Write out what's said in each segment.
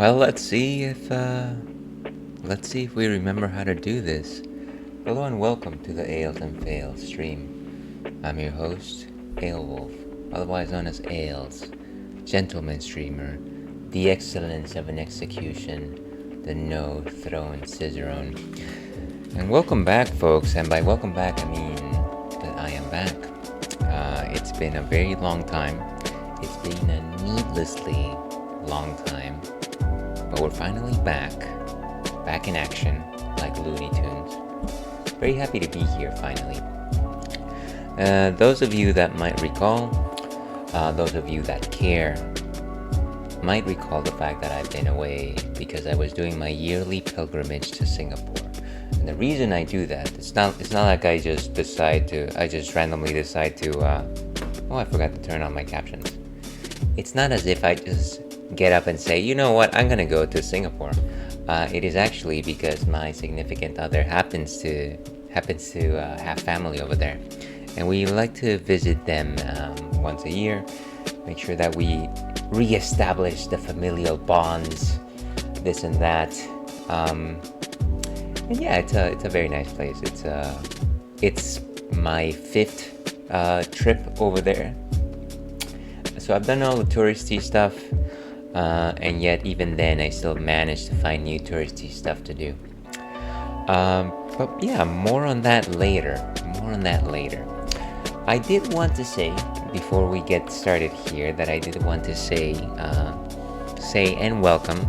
Well, let's see if we remember how to do this. Hello and welcome to the Ales and Fails stream. I'm your host, Aelwolf, otherwise known as Ales, gentleman streamer, the excellence of an execution, the no-throwing cicerone. And welcome back, folks. And by welcome back, I mean that I am back. It's been a very long time. It's been a needlessly long time. But we're finally back in action, like Looney Tunes. Very happy to be here finally. Those of you that might recall, those of you that care, might recall the fact that I've been away because I was doing my yearly pilgrimage to Singapore. And the reason I do that, it's not like I just randomly decide to, I forgot to turn on my captions. It's not as if I just get up and say, you know what, I'm gonna go to Singapore. It is actually because my significant other happens to have family over there, and we like to visit them once a year, make sure that we re-establish the familial bonds, this and that. And yeah, it's a very nice place. It's my fifth trip over there, so I've done all the touristy stuff. And yet even then I still managed to find new touristy stuff to do. But yeah, more on that later. I did want to say, before we get started here, that I did want to say and welcome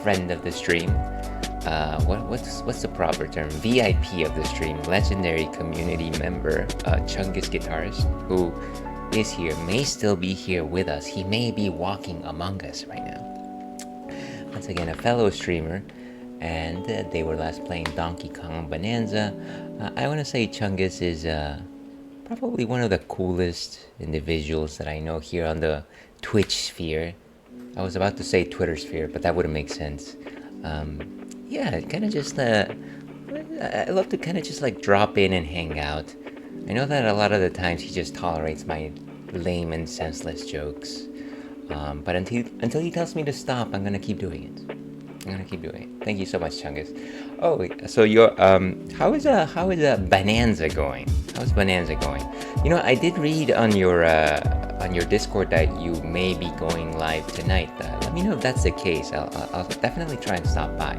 friend of the stream. What's the proper term? VIP of the stream, legendary community member, Chungus Guitarist, who is here, may still be here with us. He may be walking among us right now. Once again, a fellow streamer, and they were last playing Donkey Kong Bonanza. I want to say Chungus is probably one of the coolest individuals that I know here on the Twitch sphere. I was about to say Twitter sphere, but that wouldn't make sense. Yeah, kind of just I love to kind of just like drop in and hang out. I know that a lot of the times he just tolerates my lame and senseless jokes, but until he tells me to stop, I'm gonna keep doing it. Thank you so much, Chungus. Oh, so how is Bonanza going? How's Bonanza going? You know, I did read on your Discord that you may be going live tonight. Let me know if that's the case. I'll definitely try and stop by.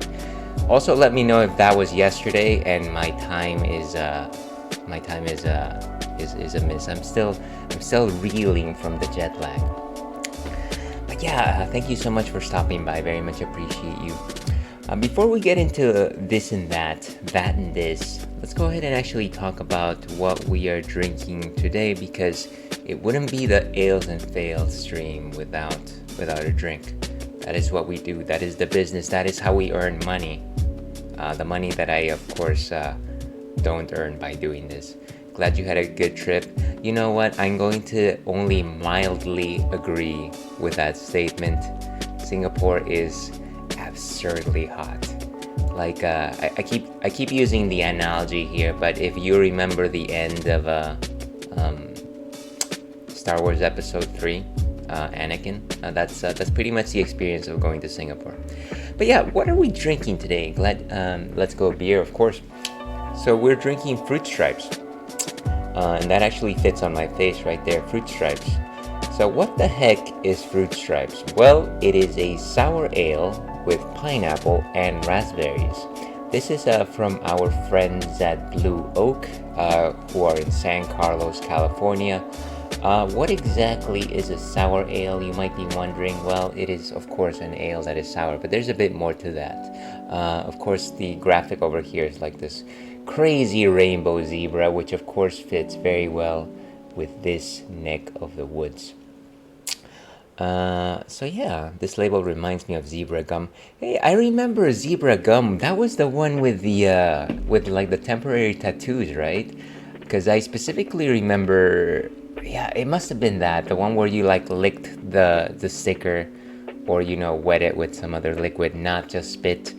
Also, let me know if that was yesterday and my time is a miss. I'm still reeling from the jet lag. But yeah, thank you so much for stopping by. Very much appreciate you. Before we get into this and that and this, let's go ahead and actually talk about what we are drinking today, because it wouldn't be the Ales and Fails stream without a drink. That is what we do. That is the business. That is how we earn money. The money that I, of course, don't earn by doing this. Glad you had a good trip. You know what? I'm going to only mildly agree with that statement. Singapore is absurdly hot. Like I keep using the analogy here, but if you remember the end of Star Wars Episode 3, Anakin, that's pretty much the experience of going to Singapore. But yeah, what are we drinking today? Let's go beer, of course. So we're drinking Fruit Stripes, and that actually fits on my face right there, Fruit Stripes. So what the heck is Fruit Stripes? Well, it is a sour ale with pineapple and raspberries. This is from our friends at Blue Oak, who are in San Carlos, California. What exactly is a sour ale, you might be wondering? Well, it is of course an ale that is sour, but there's a bit more to that. Of course, the graphic over here is like this crazy rainbow zebra, which of course fits very well with this neck of the woods. So yeah, this label reminds me of zebra gum. Hey, I remember zebra gum. That was the one with with like the temporary tattoos, right? Because I specifically remember, yeah, it must have been that, the one where you like licked the sticker, or wet it with some other liquid, not just spit,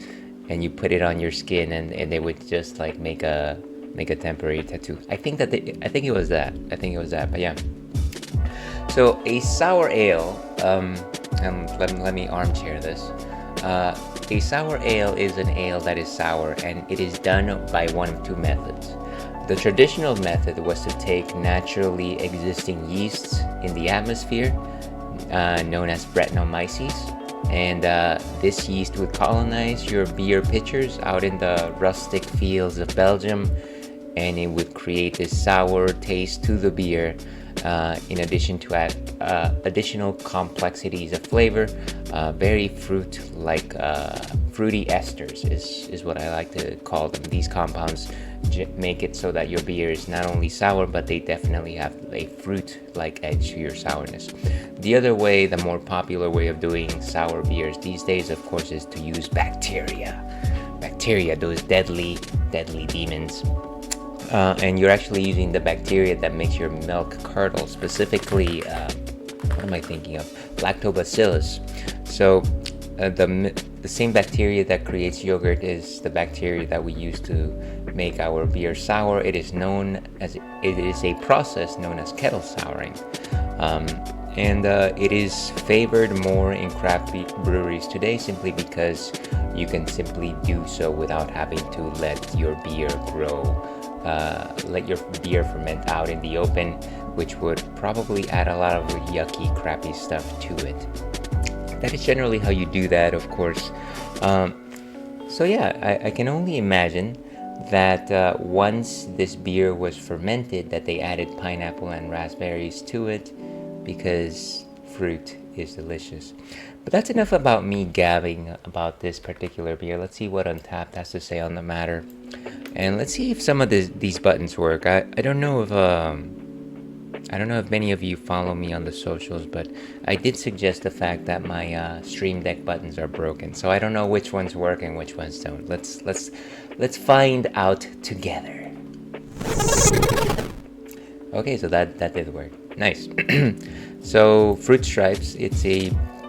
and you put it on your skin, and they would just like make a temporary tattoo. I think it was that. But yeah. So a sour ale, let me armchair this. A sour ale is an ale that is sour, and it is done by one of two methods. The traditional method was to take naturally existing yeasts in the atmosphere, known as Brettanomyces, and this yeast would colonize your beer pitchers out in the rustic fields of Belgium, and it would create this sour taste to the beer, in addition to add additional complexities of flavor. Very fruity esters is what I like to call them. These compounds make it so that your beer is not only sour, but they definitely have a fruit-like edge to your sourness. The other way, the more popular way of doing sour beers these days, of course, is to use bacteria. Bacteria, those deadly demons. And you're actually using the bacteria that makes your milk curdle, specifically, what am I thinking of? Lactobacillus. So the same bacteria that creates yogurt is the bacteria that we use to make our beer sour. It is a process known as kettle souring. And it is favored more in craft breweries today, simply because you can simply do so without having to let your beer ferment out in the open, which would probably add a lot of yucky, crappy stuff to it. That is generally how you do that, of course. So yeah, I can only imagine that once this beer was fermented, that they added pineapple and raspberries to it, because fruit is delicious. But that's enough about me gabbing about this particular beer. Let's see what Untappd has to say on the matter. And let's see if some of these buttons work. I don't know if many of you follow me on the socials, but I did suggest the fact that my Stream Deck buttons are broken. So I don't know which ones work and which ones don't. Let's find out together. Okay, so that did work. Nice. So Fruit Stripes, it's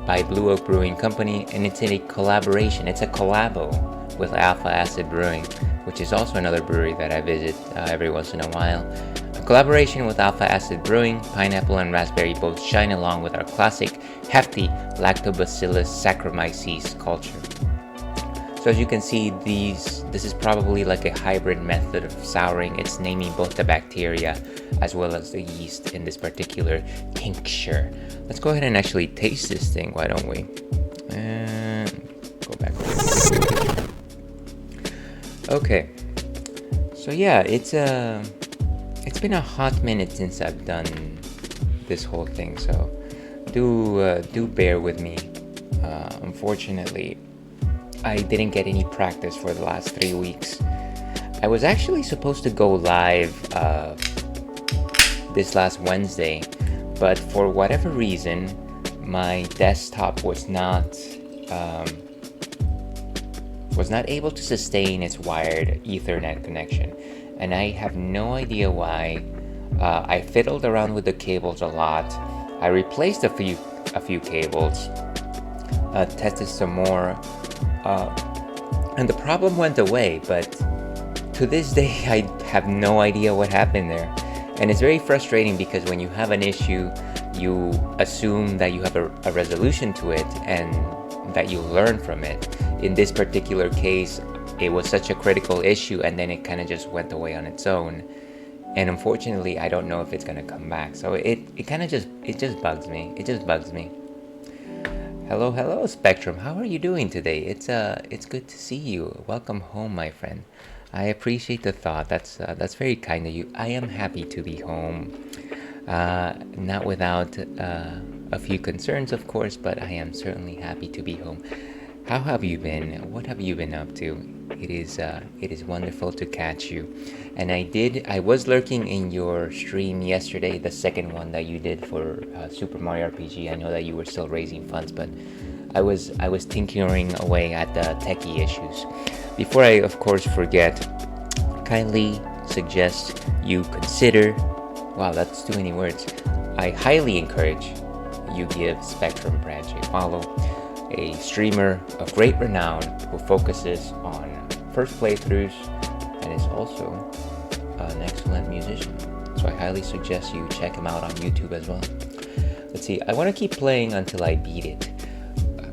by Blue Oak Brewing Company, and it's in a collaboration. It's a collabo with Alpha Acid Brewing, which is also another brewery that I visit every once in a while. A collaboration with Alpha Acid Brewing, pineapple and raspberry both shine along with our classic, hefty Lactobacillus Saccharomyces culture. So as you can see, this is probably like a hybrid method of souring. It's naming both the bacteria as well as the yeast in this particular tincture. Let's go ahead and actually taste this thing, why don't we? And go back. Okay. So yeah, it's been a hot minute since I've done this whole thing, so do bear with me. Unfortunately, I didn't get any practice for the last 3 weeks. I was actually supposed to go live this last Wednesday, but for whatever reason, my desktop was not able to sustain its wired Ethernet connection, and I have no idea why. I fiddled around with the cables a lot. I replaced a few cables, tested some more. And the problem went away, but to this day I have no idea what happened there. And it's very frustrating because when you have an issue, you assume that you have a resolution to it and that you learn from it. In this particular case, it was such a critical issue, and then it kind of just went away on its own. And unfortunately, I don't know if it's gonna come back. So it just bugs me. It just bugs me. Hello, Spectrum. How are you doing today? It's good to see you. Welcome home, my friend. I appreciate the thought. That's very kind of you. I am happy to be home. Not without a few concerns, of course, but I am certainly happy to be home. How have you been? What have you been up to? It is wonderful to catch you. And I was lurking in your stream yesterday, the second one that you did for Super Mario RPG. I know that you were still raising funds, but I was tinkering away at the techie issues. Before I, of course, forget, kindly suggest you consider, wow, that's too many words. I highly encourage you give Spectrum Branch a follow, a streamer of great renown who focuses on first playthroughs and is also an excellent musician. So I highly suggest you check him out on YouTube as well. Let's see, I want to keep playing until I beat it.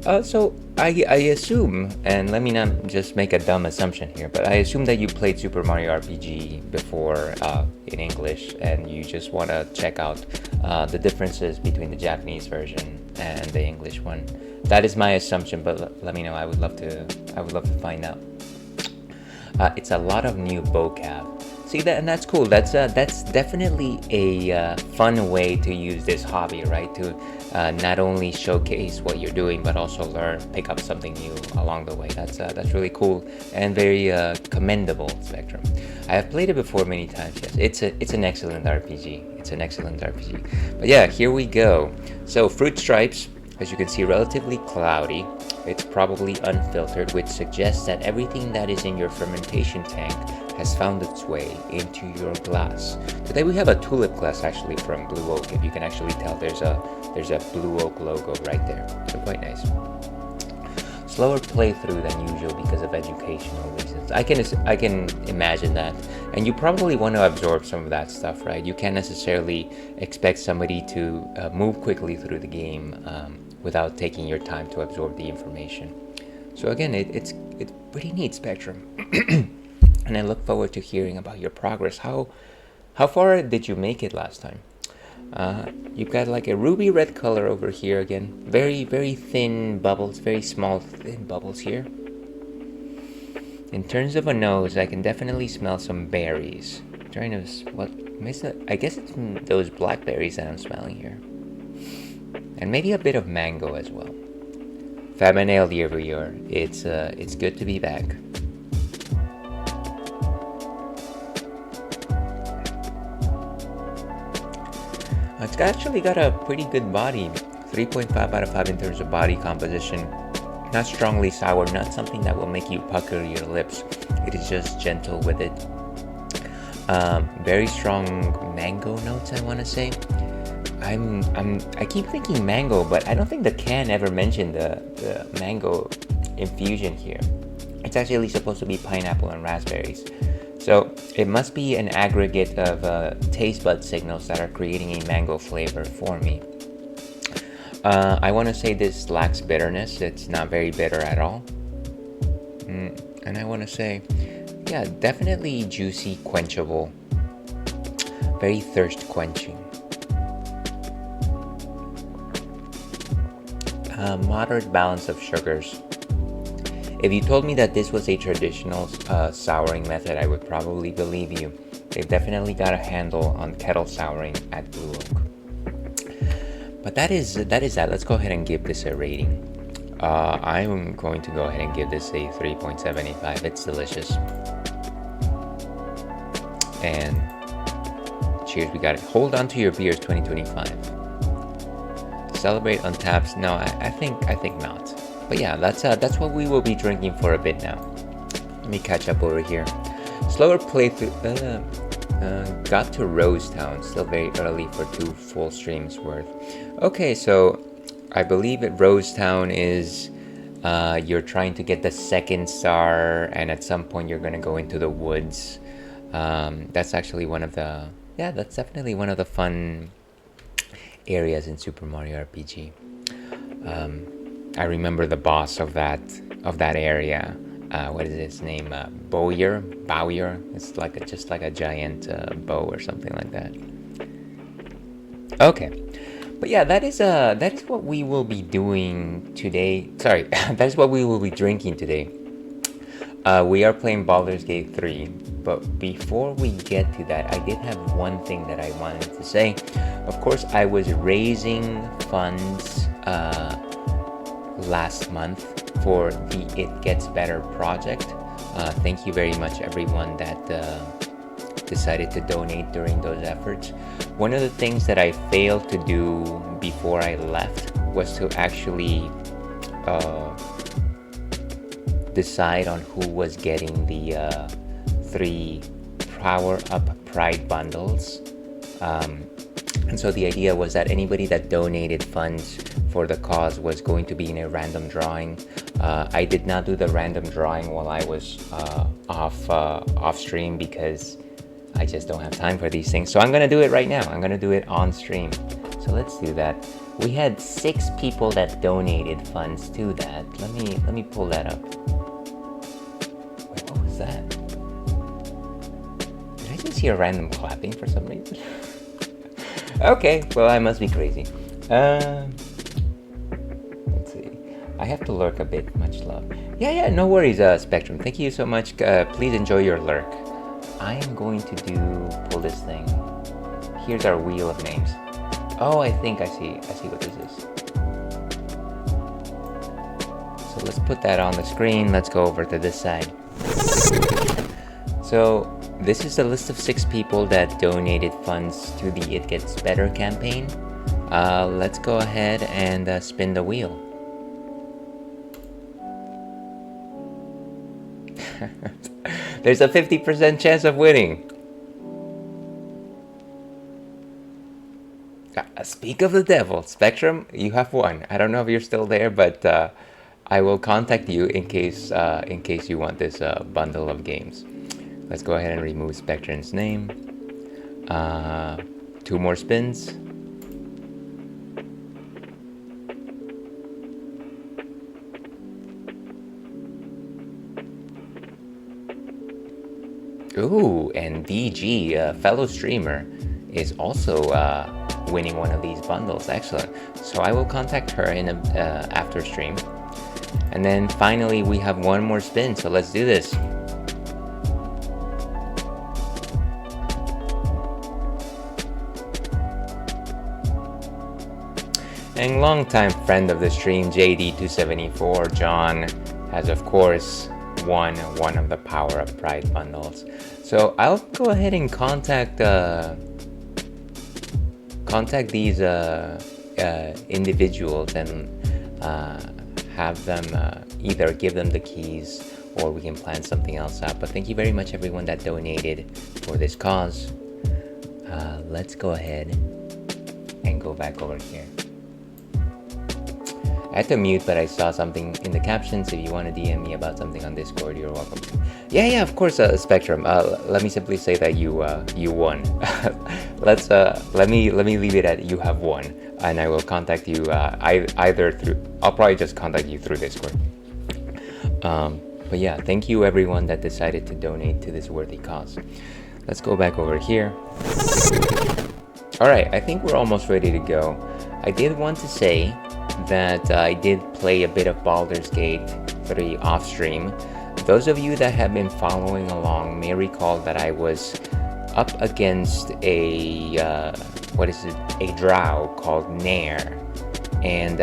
So I assume, and let me not just make a dumb assumption here, but I assume that you played Super Mario RPG before in English, and you just want to check out the differences between the Japanese version and the English one. That is my assumption, but let me know. I would love to. I would love to find out. It's a lot of new vocab. See that, and that's cool. That's definitely a fun way to use this hobby, right? To not only showcase what you're doing, but also pick up something new along the way. That's really cool and very commendable, Spectrum. I have played it before many times. Yes, it's an excellent RPG. It's an excellent RPG. But yeah, here we go. So Fruit Stripes, as you can see, relatively cloudy. It's probably unfiltered, which suggests that everything that is in your fermentation tank has found its way into your glass. Today we have a tulip glass actually from Blue Oak. If you can actually tell, there's a Blue Oak logo right there. So quite nice. Slower playthrough than usual because of educational reasons. I can imagine that, and you probably want to absorb some of that stuff, right? You can't necessarily expect somebody to move quickly through the game without taking your time to absorb the information. So again, it's pretty neat, Spectrum. And I look forward to hearing about your progress. How far did you make it last time? You've got like a ruby red color over here again. Very, very thin bubbles, very small thin bubbles here. In terms of a nose, I can definitely smell some berries. I'm trying to, what is that? I guess it's those blackberries that I'm smelling here. And maybe a bit of mango as well. Fabanail the Everywhere. It's good to be back. It's actually got a pretty good body. 3.5 out of 5 in terms of body composition. Not strongly sour, not something that will make you pucker your lips. It is just gentle with it. Very strong mango notes, I want to say. I keep thinking mango, but I don't think the can ever mentioned the mango infusion here. It's actually supposed to be pineapple and raspberries. So it must be an aggregate of taste bud signals that are creating a mango flavor for me. I want to say this lacks bitterness. It's not very bitter at all. And I want to say, yeah, definitely juicy, quenchable. Very thirst quenching. Moderate balance of sugars. If you told me that this was a traditional souring method, I would probably believe you. They've definitely got a handle on kettle souring at Blue Oak. But that is that. Let's go ahead and give this a rating. I'm going to go ahead and give this a 3.75. It's delicious. And cheers, we got it. Hold on to your beers 2025. Celebrate on taps. No, I think not. But yeah, that's what we will be drinking for a bit now. Let me catch up over here. Slower playthrough. Got to Rosetown. Still very early for 2 full streams worth. Okay, so I believe at Rosetown is you're trying to get the 2nd star, and at some point you're gonna go into the woods. That's actually one of the that's definitely one of the fun areas in Super Mario RPG. I remember the boss of that area. What is his name? Bowyer. It's like just like a giant bow or something like that. Okay, but yeah, that is what we will be doing today. Sorry, that is what we will be drinking today. We are playing Baldur's Gate 3, but before we get to that, I did have one thing that I wanted to say. Of course, I was raising funds last month for the It Gets Better project. Thank you very much everyone that decided to donate during those efforts. One of the things that I failed to do before I left was to actually decide on who was getting the 3 Power Up Pride bundles. And so the idea was that anybody that donated funds for the cause was going to be in a random drawing. I did not do the random drawing while I was off stream because I just don't have time for these things. So I'm gonna do it right now. I'm gonna do it on stream. So let's do that. We had 6 people that donated funds to that. Let me pull that up. Wait, what was that? Did I just hear random clapping for some reason? Okay, well, I must be crazy. Let's see. I have to lurk a bit. Much love. Yeah, no worries, Spectrum. Thank you so much. Please enjoy your lurk. I am going to pull this thing. Here's our wheel of names. Oh, I think I see what this is. So let's put that on the screen. Let's go over to this side. So this is the list of 6 people that donated funds to the It Gets Better campaign. Let's go ahead and spin the wheel. There's a 50% chance of winning. Speak of the devil, Spectrum, you have won. I don't know if you're still there, but I will contact you in case you want this bundle of games. Let's go ahead and remove Spectrum's name. 2 more spins. Ooh, and DG, a fellow streamer, is also winning one of these bundles. Excellent. So I will contact her in after stream. And then finally we have 1 more spin, so let's do this. And longtime friend of the stream, JD274, John, has of course won one of the Power Up Pride bundles. So I'll go ahead and contact these individuals and have them either give them the keys or we can plan something else out. But thank you very much everyone that donated for this cause. Let's go ahead and go back over here. I had to mute, but I saw something in the captions. If you want to DM me about something on Discord, you're welcome to. Yeah, of course, Spectrum. Let me simply say that you won. Let me leave it at you have won, and I will contact you either through. I'll probably just contact you through Discord. But yeah, thank you everyone that decided to donate to this worthy cause. Let's go back over here. All right, I think we're almost ready to go. I did want to say that I did play a bit of Baldur's Gate 3 off stream. Those of you that have been following along may recall that I was up against a drow called Nair, and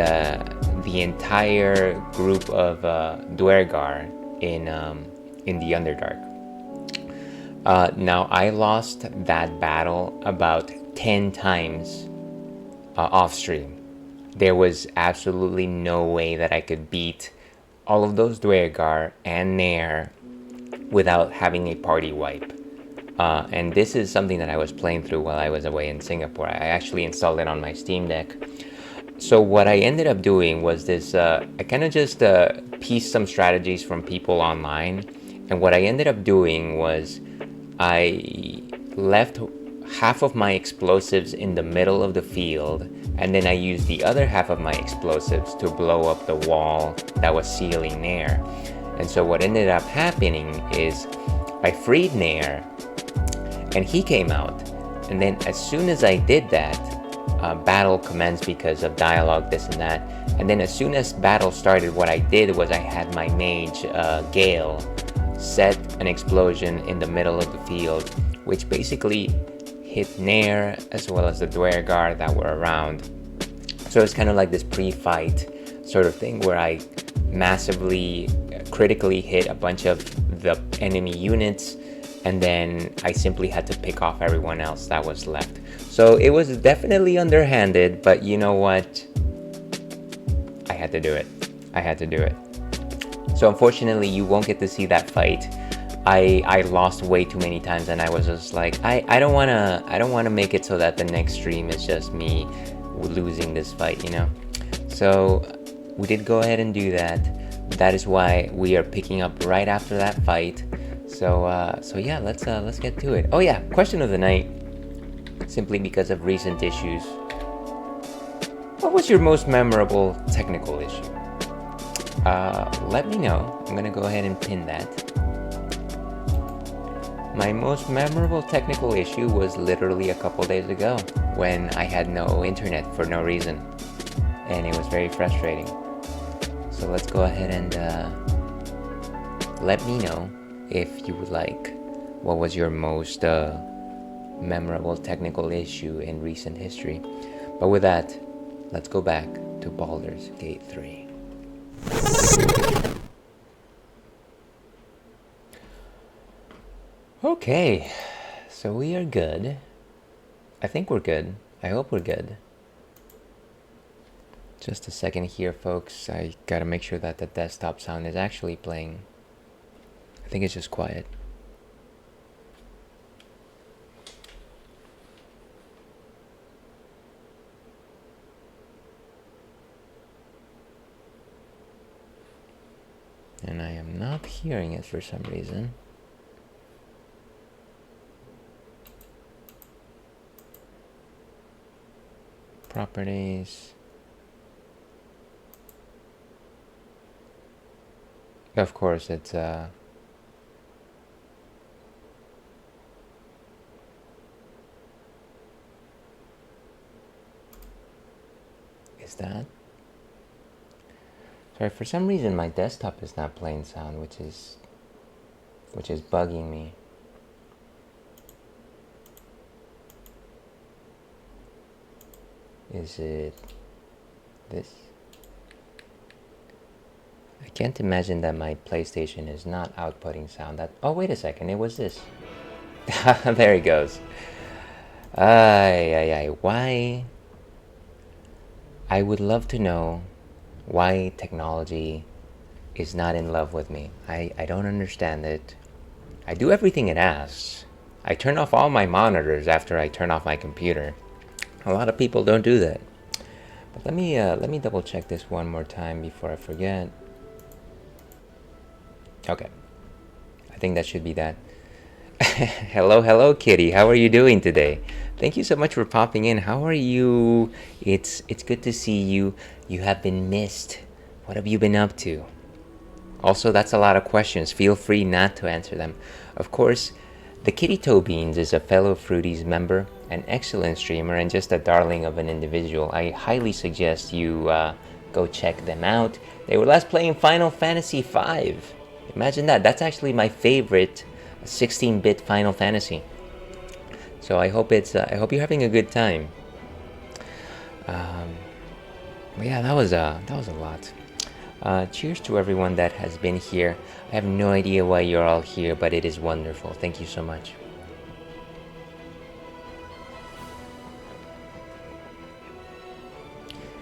the entire group of Duergar in the Underdark. Now I lost that battle about 10 times off stream. There was absolutely no way that I could beat all of those Duergar and Nair without having a party wipe. And this is something that I was playing through while I was away in Singapore. I actually installed it on my Steam Deck. So what I ended up doing was this, I kind of just pieced some strategies from people online. And what I ended up doing was I left half of my explosives in the middle of the field, and then I used the other half of my explosives to blow up the wall that was sealing Nair. And so what ended up happening is I freed Nair, and he came out. And then as soon as I did that, battle commenced because of dialogue, this and that. And then as soon as battle started, what I did was I had my mage, Gale, set an explosion in the middle of the field, which basically hit Nair as well as the Duergar that were around. So it's kind of like this pre-fight sort of thing where I massively critically hit a bunch of the enemy units, and then I simply had to pick off everyone else that was left. So it was definitely underhanded, but you know what? I had to do it. So unfortunately you won't get to see that fight. I lost way too many times, and I was just like, I don't wanna make it so that the next stream is just me losing this fight, you know. So we did go ahead and do that. That is why we are picking up right after that fight. So yeah, let's get to it. Oh yeah, question of the night. Simply because of recent issues. What was your most memorable technical issue? Let me know. I'm gonna go ahead and pin that. My most memorable technical issue was literally a couple days ago when I had no internet for no reason, and it was very frustrating. So let's go ahead and let me know if you would like. What was your most memorable technical issue in recent history? But with that, let's go back to Baldur's Gate 3. Okay, so we are good. I think we're good. I hope we're good. Just a second here, folks. I gotta make sure that the desktop sound is actually playing. I think it's just quiet. And I am not hearing it for some reason. Properties. Of course, it's is that? Sorry, for some reason my desktop is not playing sound, which is bugging me. Is it this? I can't imagine that my PlayStation is not outputting sound. Oh, wait a second, it was this. There it goes. Why? I would love to know why technology is not in love with me. I don't understand it. I do everything it asks. I turn off all my monitors after I turn off my computer. A lot of people don't do that. But let me double check this one more time before I forget. Okay. I think that should be that. Hello, Kitty. How are you doing today? Thank you so much for popping in. How are you? It's good to see you. You have been missed. What have you been up to? Also, that's a lot of questions. Feel free not to answer them. Of course, the Kitty Toe Beans is a fellow Fruities member, an excellent streamer, and just a darling of an individual. I highly suggest you go check them out. They were last playing Final Fantasy V. Imagine that. That's actually my favorite 16-bit Final Fantasy. So I hope you're having a good time. But yeah, that was a lot. Cheers to everyone that has been here. I have no idea why you're all here, but it is wonderful. Thank you so much.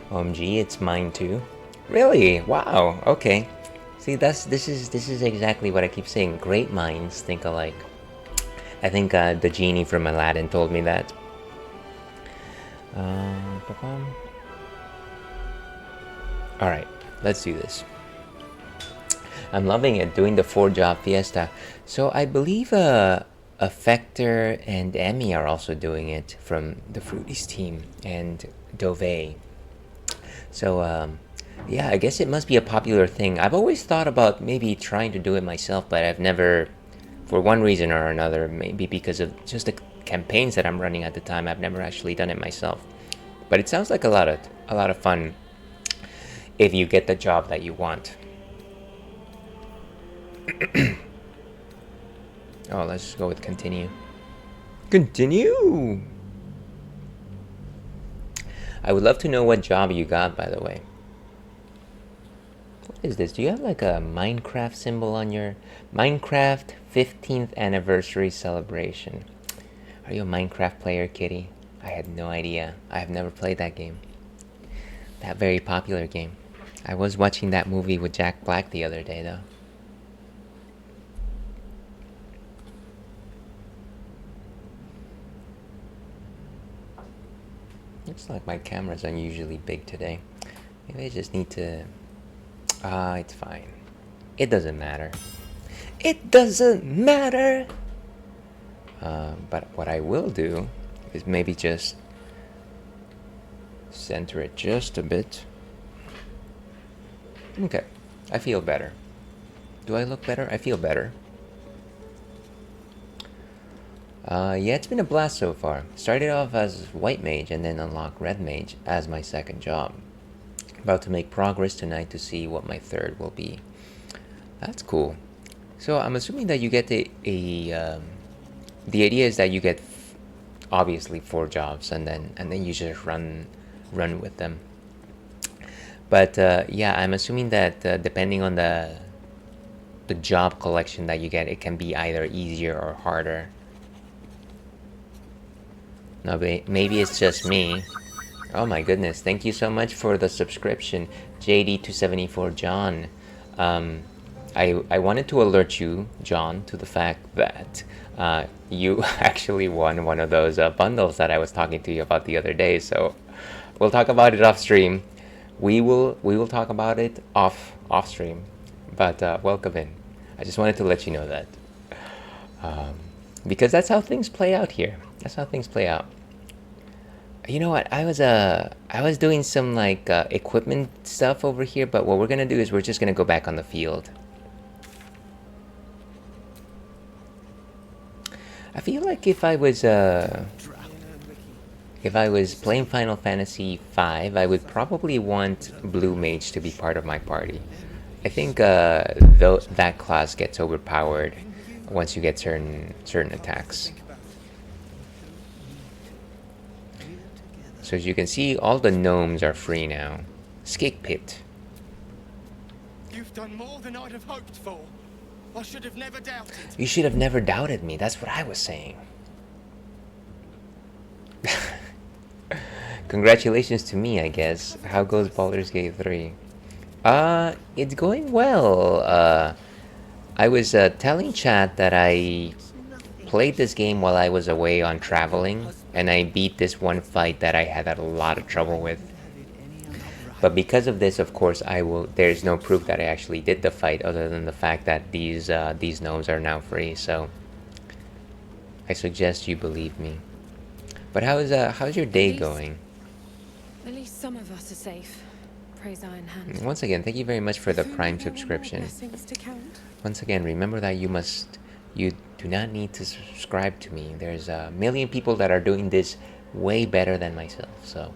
OMG, it's mine too. Really? Wow. Okay. See, this is exactly what I keep saying. Great minds think alike. I think the genie from Aladdin told me that. All right, let's do this. I'm loving it, doing the 4-job fiesta. So I believe Affector and Emmy are also doing it from the Fruities team, and Dove. So yeah, I guess it must be a popular thing. I've always thought about maybe trying to do it myself, but I've never, for one reason or another, maybe because of just the campaigns that I'm running at the time, I've never actually done it myself. But it sounds like a lot of fun if you get the job that you want. Oh, let's just go with continue. Continue! I would love to know what job you got, by the way. What is this? Do you have like a Minecraft symbol on your Minecraft 15th anniversary celebration? Are you a Minecraft player, Kitty? I had no idea. I have never played that game. That very popular game. I was watching that movie with Jack Black the other day, though. Looks like my camera's unusually big today. Maybe I just need to... it's fine. It doesn't matter. It doesn't matter! But what I will do is maybe just Center it just a bit. Okay, I feel better. Do I look better? I feel better. Yeah, it's been a blast so far. Started off as white mage and then unlocked red mage as my second job. About to make progress tonight to see what my third will be. That's cool. So I'm assuming that you get the idea is that you get obviously 4 jobs and then you just run with them. But yeah, I'm assuming that depending on the job collection that you get, it can be either easier or harder. No, maybe it's just me. Oh my goodness, thank you so much for the subscription, JD274 John. I wanted to alert you, John, to the fact that you actually won one of those bundles that I was talking to you about the other day. So we'll talk about it off stream. We will talk about it off stream. But welcome in. I just wanted to let you know that because that's how things play out here. That's how things play out. You know what? I was doing some like equipment stuff over here, but what we're gonna do is we're just gonna go back on the field. I feel like if I was playing Final Fantasy V, I would probably want Blue Mage to be part of my party. I think though that class gets overpowered once you get certain attacks. So as you can see, all the gnomes are free now. Skig Pit. You've done more than I'd have hoped for. I should have never doubted. You should have never doubted me. That's what I was saying. Congratulations to me, I guess. How goes Baldur's Gate 3? It's going well. I was telling chat that I played this game while I was away on traveling, and I beat this one fight that I had a lot of trouble with. But because of this, of course, there's no proof that I actually did the fight other than the fact that these gnomes are now free, so I suggest you believe me. But how's your day going? At least some of us are safe. Praise Iron Hand. Once again, thank you very much for the Prime subscription. Once again, remember that you do not need to subscribe to me. There's a million people that are doing this way better than myself, so.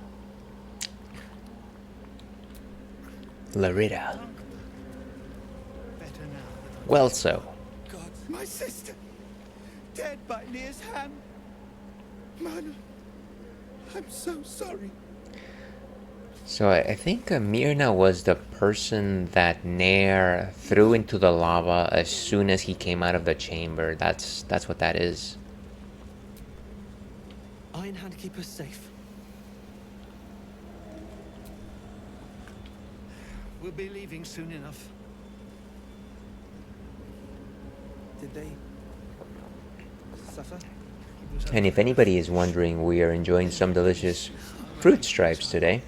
Larita. Well, so. God, my sister, dead by Nier's hand. Man, I'm so sorry. So I think Myrna was the person that Nair threw into the lava as soon as he came out of the chamber. That's what that is. Iron Hand keep us safe. We'll be leaving soon enough. Did they suffer? And if anybody is wondering, we are enjoying some delicious fruit stripes today,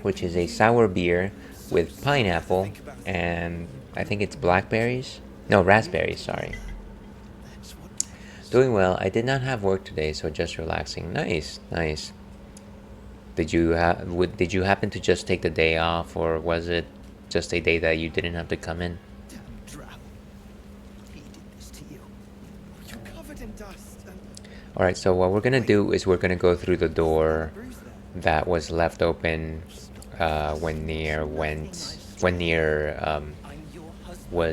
which is a sour beer with pineapple and I think it's blackberries? No, raspberries, sorry. Doing well. I did not have work today, so just relaxing. Nice, nice. Did you happen to just take the day off, or was it just a day that you didn't have to come in? Alright, so what we're gonna do is we're gonna go through the door that was left open when Nier was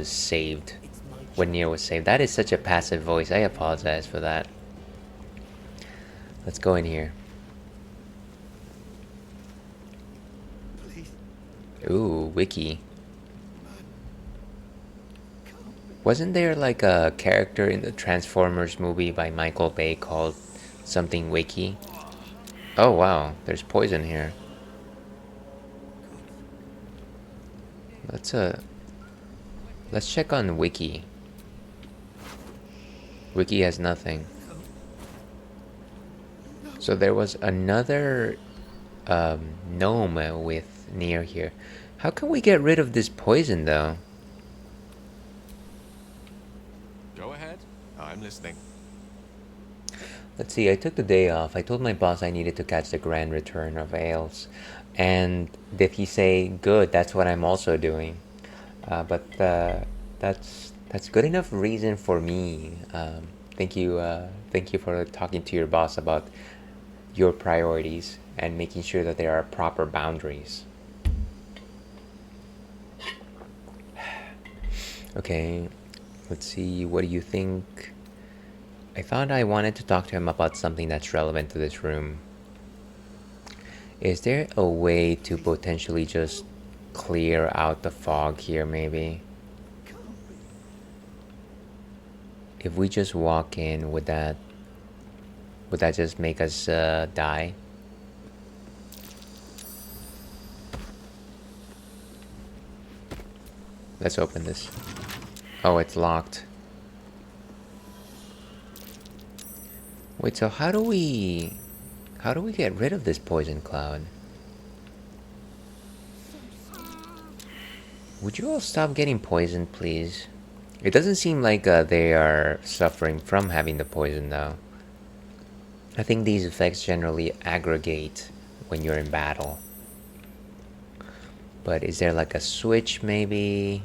saved. When Nier was saved. That is such a passive voice. I apologize for that. Let's go in here. Ooh, wiki. Wasn't there like a character in the Transformers movie by Michael Bay called something Wiki? Oh wow, there's poison here. Let's check on Wiki. Wiki has nothing. So there was another gnome with Nier here. How can we get rid of this poison though? Go ahead. I'm listening. Let's see, I took the day off. I told my boss I needed to catch the grand return of ales. And did he say, good, that's what I'm also doing. But that's good enough reason for me. Thank you for talking to your boss about your priorities and making sure that there are proper boundaries. Okay, let's see, what do you think? I thought I wanted to talk to him about something that's relevant to this room. Is there a way to potentially just clear out the fog here, maybe? If we just walk in, would that just make us die? Let's open this. Oh, it's locked. Wait, so how do we get rid of this poison cloud? Would you all stop getting poisoned, please? It doesn't seem like they are suffering from having the poison, though. I think these effects generally aggregate when you're in battle. But is there like a switch, maybe?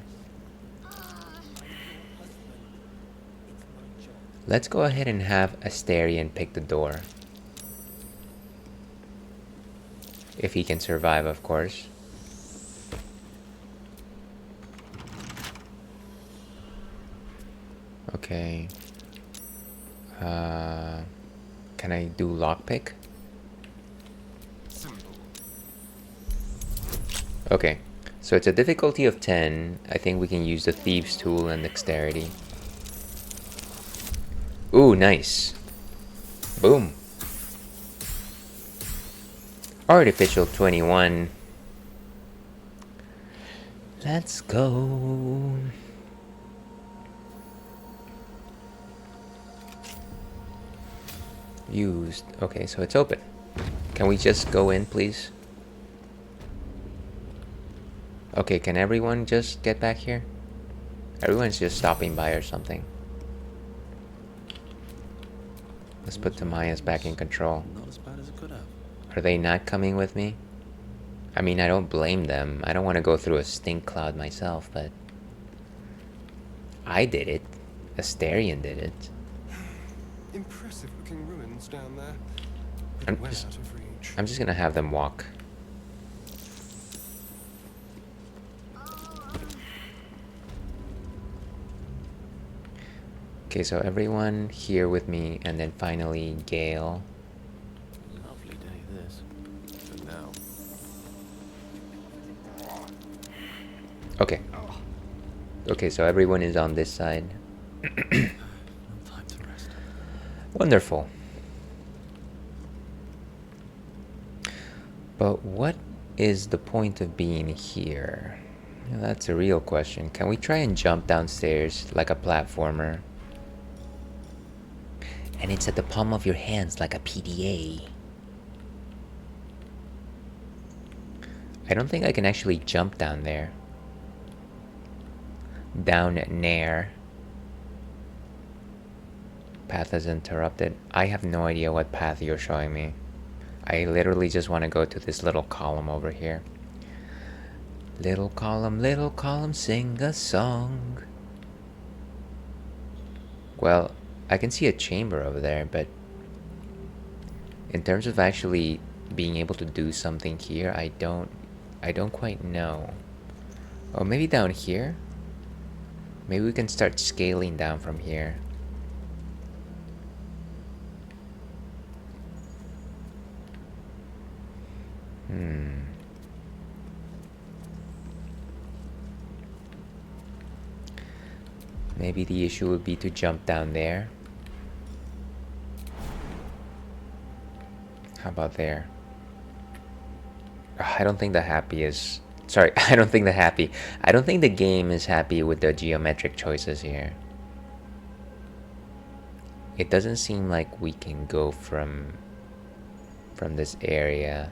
Let's go ahead and have Asterion pick the door. If he can survive, of course. Okay. Can I do lockpick? Okay. So it's a difficulty of 10. I think we can use the Thieves' Tool and Dexterity. Ooh, nice. Boom. Artificial 21. Let's go. Used. Okay, so it's open. Can we just go in, please? Okay, can everyone just get back here? Everyone's just stopping by or something. Let's put Tamaya's back in control. Not as bad as it could have. Are they not coming with me? I mean, I don't blame them. I don't want to go through a stink cloud myself, but I did it. Asterion did it. Impressive looking ruins down there. I'm Well just- out of reach. I'm just gonna have them walk. Okay, so everyone here with me, and then finally Gale. Lovely day this. For now. Okay. Okay, so everyone is on this side. No time to rest. Wonderful. But what is the point of being here? Yeah, that's a real question. Can we try and jump downstairs like a platformer? And it's at the palm of your hands like a PDA. I don't think I can actually jump down there. Down Nair. Path is interrupted. I have no idea what path you're showing me. I literally just want to go to this little column over here. Little column, sing a song. Well, I can see a chamber over there, but in terms of actually being able to do something here, I don't quite know. Oh, maybe down here? Maybe we can start scaling down from here. Maybe the issue would be to jump down there. How about there? I don't think the happy is... Sorry, I don't think the game is happy with the geometric choices here. It doesn't seem like we can go from this area.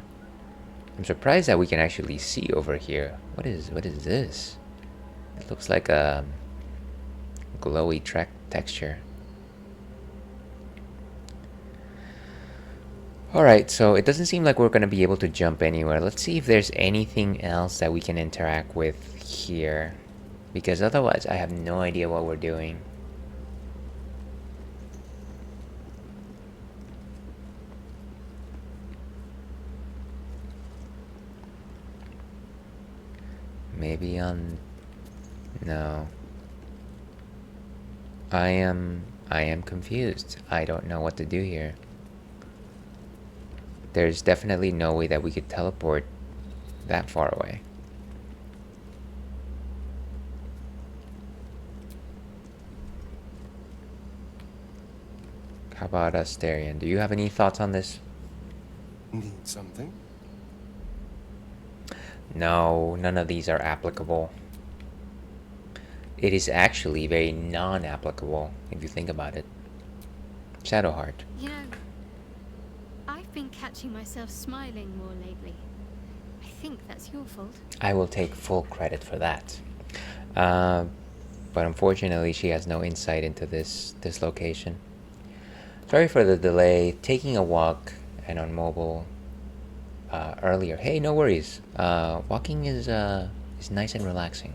I'm surprised that we can actually see over here. What is this? It looks like a glowy texture. Alright, so it doesn't seem like we're gonna be able to jump anywhere. Let's see if there's anything else that we can interact with here. Because otherwise, I have no idea what we're doing. Maybe on... No. I am confused. I don't know what to do here. There's definitely no way that we could teleport that far away. How about Asterion? Do you have any thoughts on this? Need something? No, none of these are applicable. It is actually very non-applicable if you think about it. Shadowheart. You know, I've been catching myself smiling more lately. I think that's your fault. I will take full credit for that. But unfortunately, she has no insight into this location. Sorry for the delay. Taking a walk and on mobile earlier. Hey, no worries. Walking is nice and relaxing.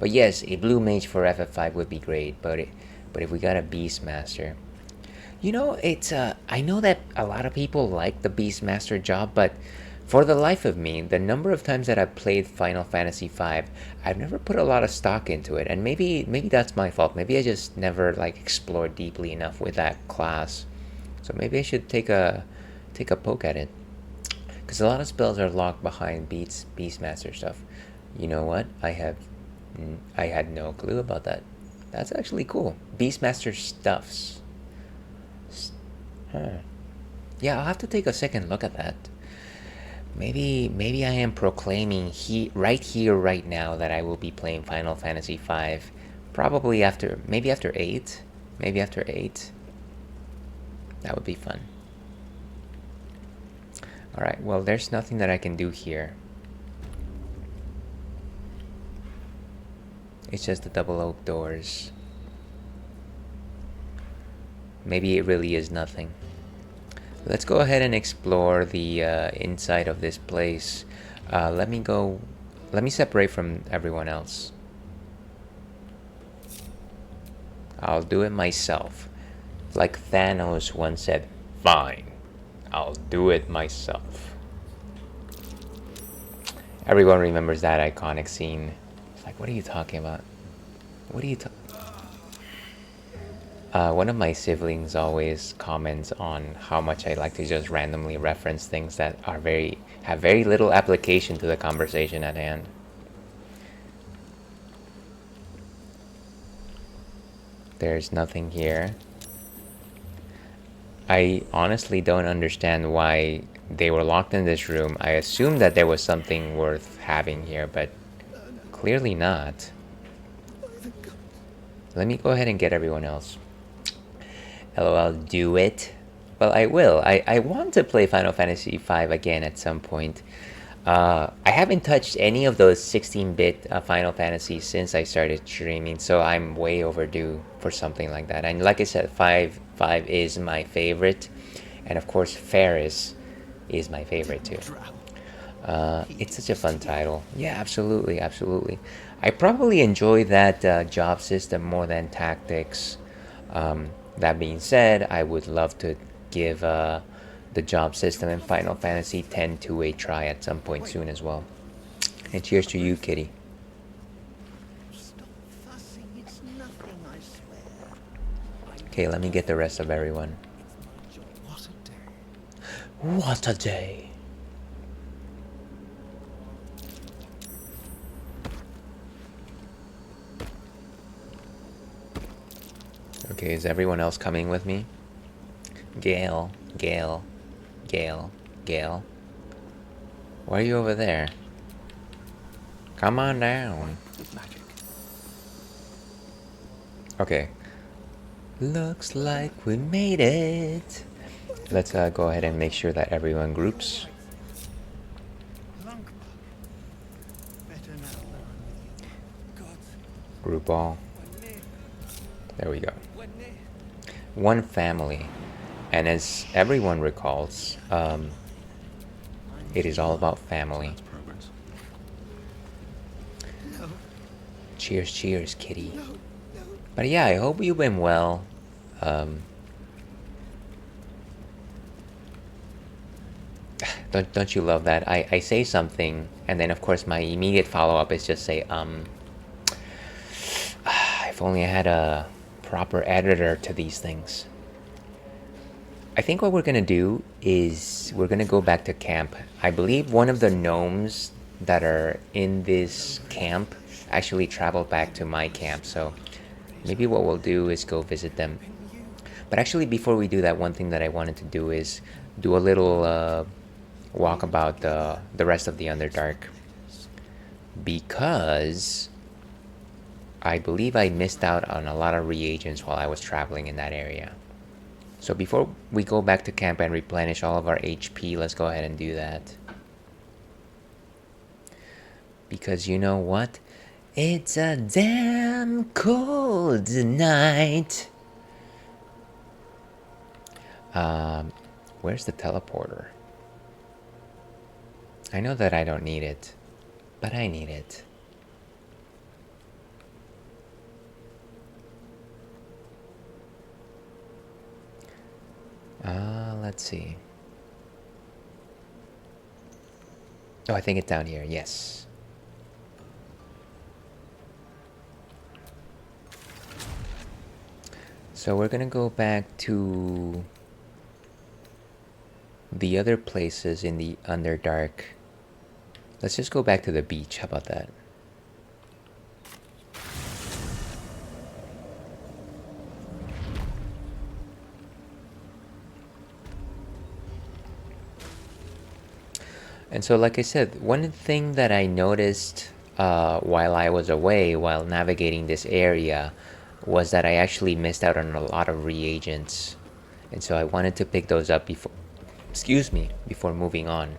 But yes, a blue mage for FF5 would be great. But if we got a Beastmaster, you know, it's I know that a lot of people like the Beastmaster job, but for the life of me, the number of times that I've played Final Fantasy V, I've never put a lot of stock into it, and maybe that's my fault. Maybe I just never like explored deeply enough with that class. So maybe I should take a poke at it, because a lot of spells are locked behind Beastmaster stuff. You know what? I had no clue about that. That's actually cool. Beastmaster stuffs. Huh. Yeah, I'll have to take a second look at that. Maybe I am proclaiming right here, right now, that I will be playing Final Fantasy V. Probably maybe after 8. Maybe after 8. That would be fun. Alright, well, there's nothing that I can do here. It's just the double oak doors. Maybe it really is nothing. Let's go ahead and explore the inside of this place. Let me separate from everyone else. I'll do it myself. Like Thanos once said, "Fine, I'll do it myself." Everyone remembers that iconic scene. It's like, what are you talking about? What are you talking? One of my siblings always comments on how much I like to just randomly reference things that are have very little application to the conversation at hand. There's nothing here. I honestly don't understand why they were locked in this room. I assumed that there was something worth having here, but clearly not. Let me go ahead and get everyone else. LOL, do it. Well, I will. I want to play Final Fantasy V again at some point. I haven't touched any of those 16-bit Final Fantasies since I started streaming, so I'm way overdue for something like that. And like I said, 5 is my favorite, and of course Ferris is my favorite too. It's such a fun title. Yeah, absolutely. I probably enjoy that job system more than tactics. That being said, I would love to give the job system in Final Fantasy X to a try at some point soon as well. And cheers to you, Kitty. Stop fussing, it's nothing, I swear. Okay, let me get the rest of everyone. What a day. What a day. Okay, is everyone else coming with me? Gale. Why are you over there? Come on down. Magic. Okay. Looks like we made it. Let's go ahead and make sure that everyone groups. Better now that I'm with you. God, Group all. we're near. There we go. We're near. One family. And as everyone recalls, it is all about family. That's progress. Cheers, cheers, kitty. But yeah, I hope you've been well. Don't you love that? I say something, and then of course my immediate follow-up is just say, if only I had a proper editor to these things. I think what we're gonna do is we're gonna go back to camp. I believe one of the gnomes that are in this camp actually traveled back to my camp, so maybe what we'll do is go visit them. But actually, before we do that, one thing that I wanted to do is do a little walk about the rest of the Underdark, because I believe I missed out on a lot of reagents while I was traveling in that area. So before we go back to camp and replenish all of our HP, let's go ahead and do that. Because you know what? It's a damn cold night. Where's the teleporter? I know that I don't need it, but I need it. Let's see. Oh, I think it's down here, yes. So we're gonna go back to the other places in the Underdark. Let's just go back to the beach, how about that? And so like I said, one thing that I noticed while I was away, while navigating this area, was that I actually missed out on a lot of reagents. And so I wanted to pick those up before, before moving on.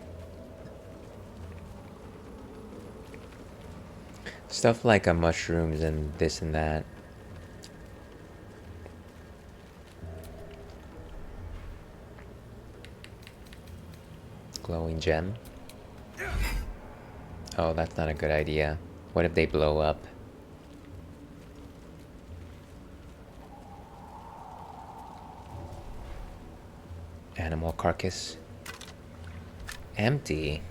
Stuff like mushrooms and this and that. Glowing gem. Oh, that's not a good idea. What if they blow up? Animal carcass. Empty.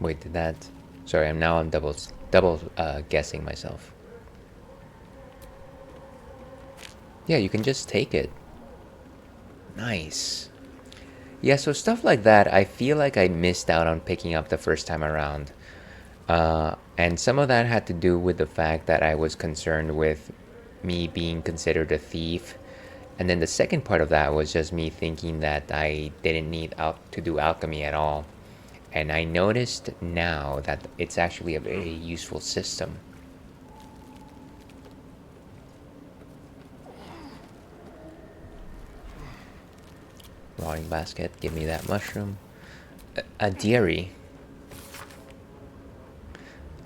Wait, did that... Sorry, I'm double guessing myself. Yeah, you can just take it. Nice. Yeah, so stuff like that, I feel like I missed out on picking up the first time around. And some of that had to do with the fact that I was concerned with me being considered a thief. And then the second part of that was just me thinking that I didn't need to do alchemy at all. And I noticed now that it's actually a very useful system. Rotting basket, give me that mushroom. A diary.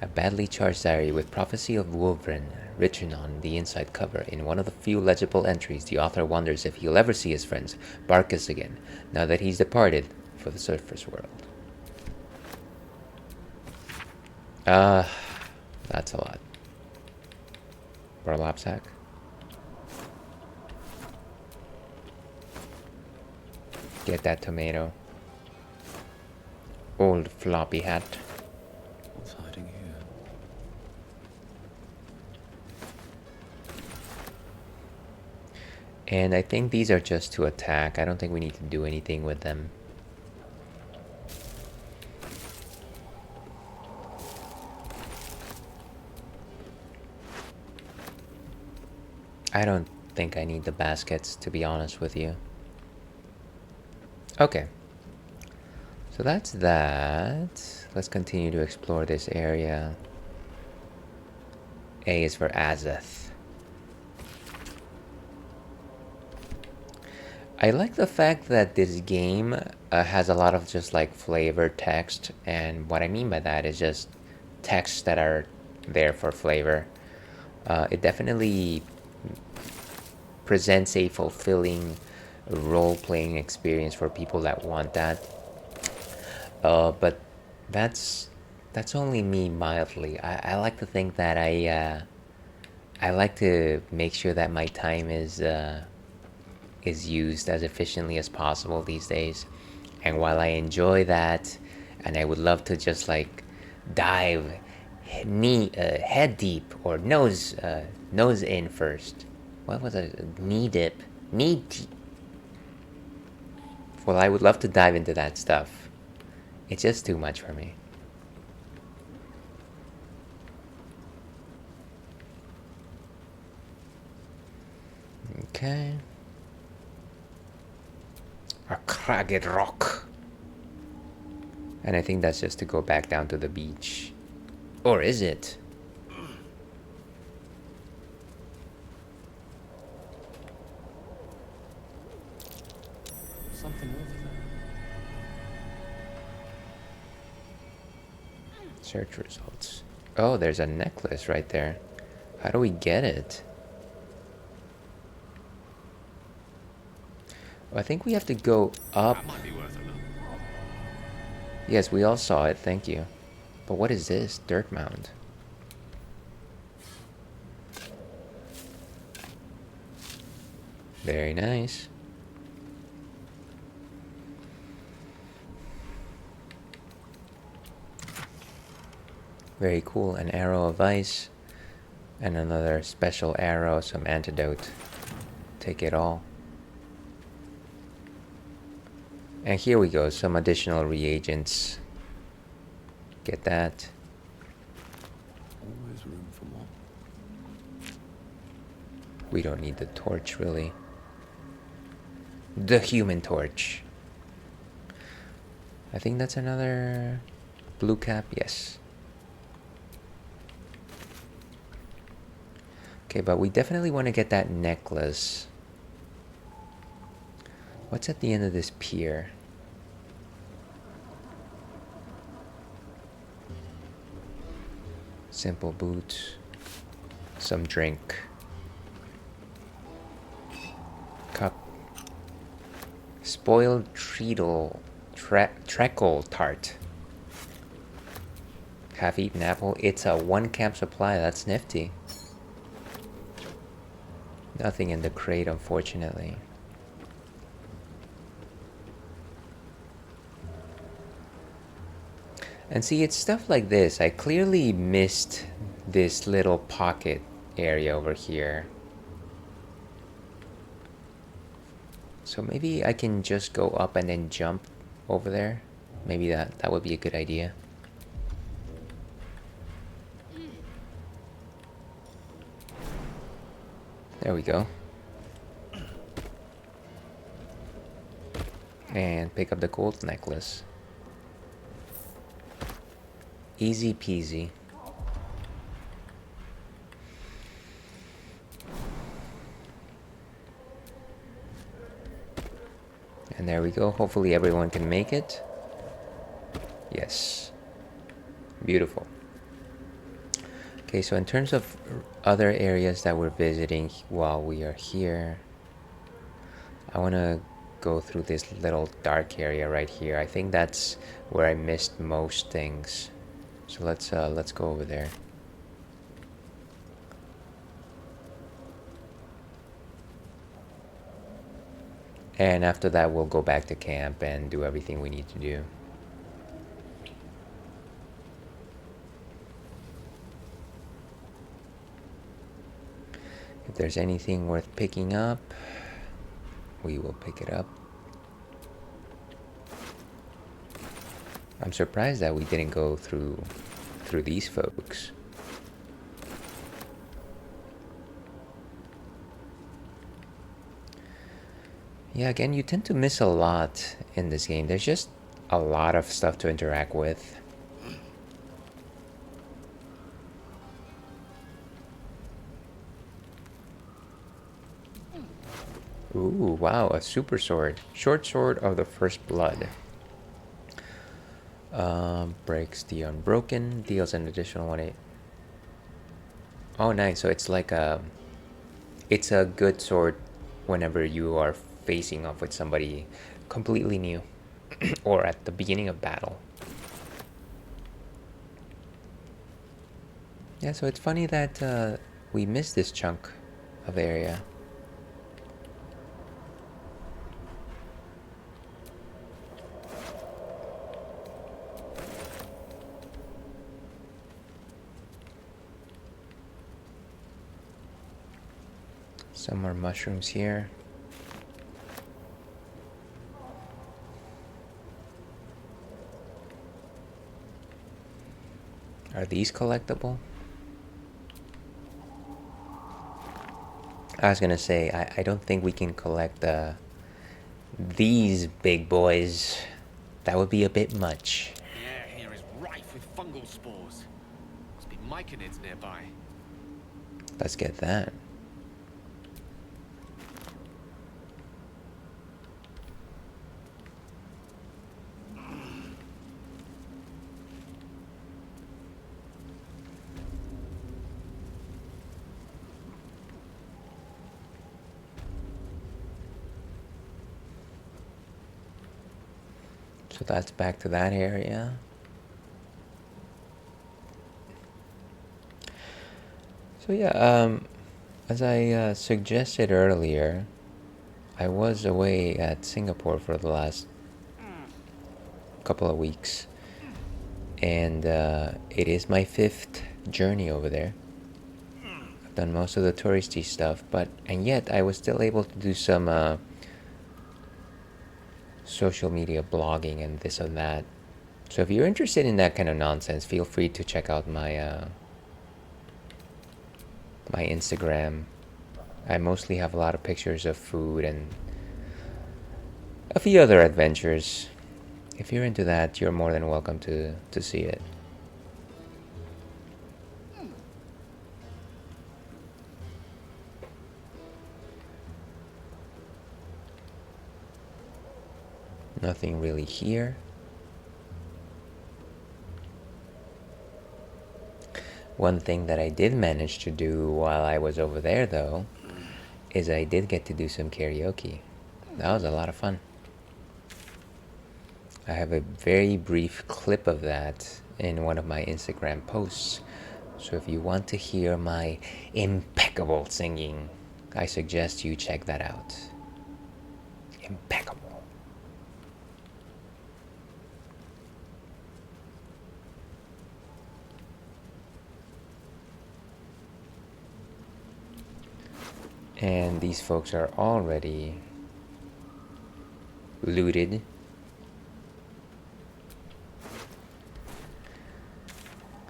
A badly charged diary with prophecy of Wolverine written on the inside cover. In one of the few legible entries, the author wonders if he'll ever see his friends Barkus again, now that he's departed for the surface world. That's a lot. Burlap sack. Get that tomato. Old floppy hat. What's hiding here? And I think these are just to attack. I don't think we need to do anything with them. I don't think I need the baskets, to be honest with you. Okay. So that's that. Let's continue to explore this area. A is for Azeth. I like the fact that this game has a lot of just like flavor text, and what I mean by that is just texts that are there for flavor. It definitely presents a fulfilling role-playing experience for people that want that. But that's that's only me mildly. I like to think that I like to make sure that my time is used as efficiently as possible these days. And while I enjoy that, and I would love to just like dive head deep or nose in first. What was it? Knee dip, knee deep. Well, I would love to dive into that stuff. It's just too much for me. Okay. A cragged rock. And I think that's just to go back down to the beach. Or is it? Something over there. Search results. Oh, there's a necklace right there. How do we get it? I think we have to go up. That might be worth a look. Yes, we all saw it, thank you. But what is this? Dirt mound. Very nice. Very cool. An arrow of ice. And another special arrow, some antidote. Take it all. And here we go, some additional reagents. Get that. Always room for more. We don't need the torch, really. The human torch. I think that's another blue cap, yes. Okay, but we definitely want to get that necklace. What's at the end of this pier? Simple boots. Some drink. Cup. Spoiled treacle tart. Half-eaten apple. It's a 1 camp supply. That's nifty. Nothing in the crate, unfortunately. And see, it's stuff like this. I clearly missed this little pocket area over here. So maybe I can just go up and then jump over there. Maybe that would be a good idea. There we go. And pick up the gold necklace. Easy peasy. And there we go. Hopefully everyone can make it. Yes. Beautiful. Okay, so in terms of other areas that we're visiting while we are here, I want to go through this little dark area right here. I think that's where I missed most things. So let's go over there. And after that, we'll go back to camp and do everything we need to do. If there's anything worth picking up, we will pick it up. I'm surprised that we didn't go through these folks. Yeah, again, you tend to miss a lot in this game. There's just a lot of stuff to interact with. Ooh, wow, a super sword. Short sword of the first blood. Breaks the unbroken, deals an additional 1/8. Oh, nice. So it's like it's a good sword whenever you are facing off with somebody completely new or at the beginning of battle. Yeah, so it's funny that we missed this chunk of area. Some more mushrooms here. Are these collectible? I was gonna say, I don't think we can collect these big boys. That would be a bit much. The air here is rife with fungal spores. Must be myconids nearby. Let's get that. So that's back to that area. So yeah, as I suggested earlier, I was away at Singapore for the last couple of weeks, and it is my 5th journey over there. I've done most of the touristy stuff, and yet I was still able to do some social media blogging and this and that. So if you're interested in that kind of nonsense, feel free to check out my my Instagram. I mostly have a lot of pictures of food and a few other adventures. If you're into that, you're more than welcome to see it. Nothing really here. One thing that I did manage to do while I was over there, though, is I did get to do some karaoke. That was a lot of fun. I have a very brief clip of that in one of my Instagram posts. So if you want to hear my impeccable singing, I suggest you check that out. Impeccable. And these folks are already looted.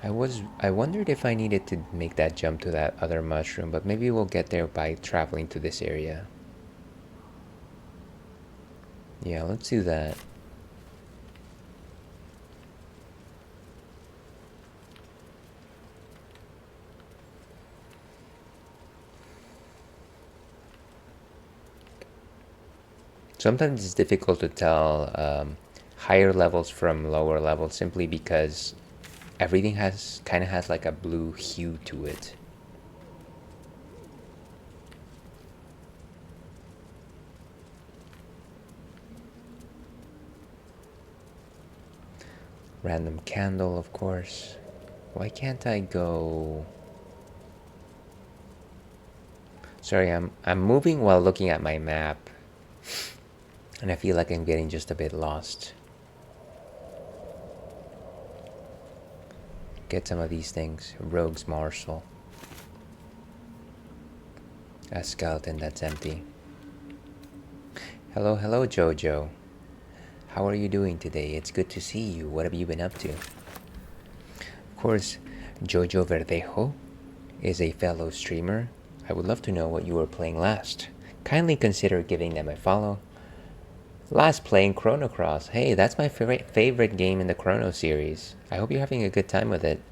I wondered if I needed to make that jump to that other mushroom, but maybe we'll get there by traveling to this area. Yeah, let's do that. Sometimes it's difficult to tell higher levels from lower levels simply because everything kind of has like a blue hue to it. Random candle, of course. Why can't I go? Sorry, I'm moving while looking at my map. And I feel like I'm getting just a bit lost. Get some of these things. Rogue's Marshal. A skeleton that's empty. Hello, Jojo. How are you doing today? It's good to see you. What have you been up to? Of course, Jojo Verdejo is a fellow streamer. I would love to know what you were playing last. Kindly consider giving them a follow. Last playing Chrono Cross. Hey, that's my favorite game in the Chrono series. I hope you're having a good time with it.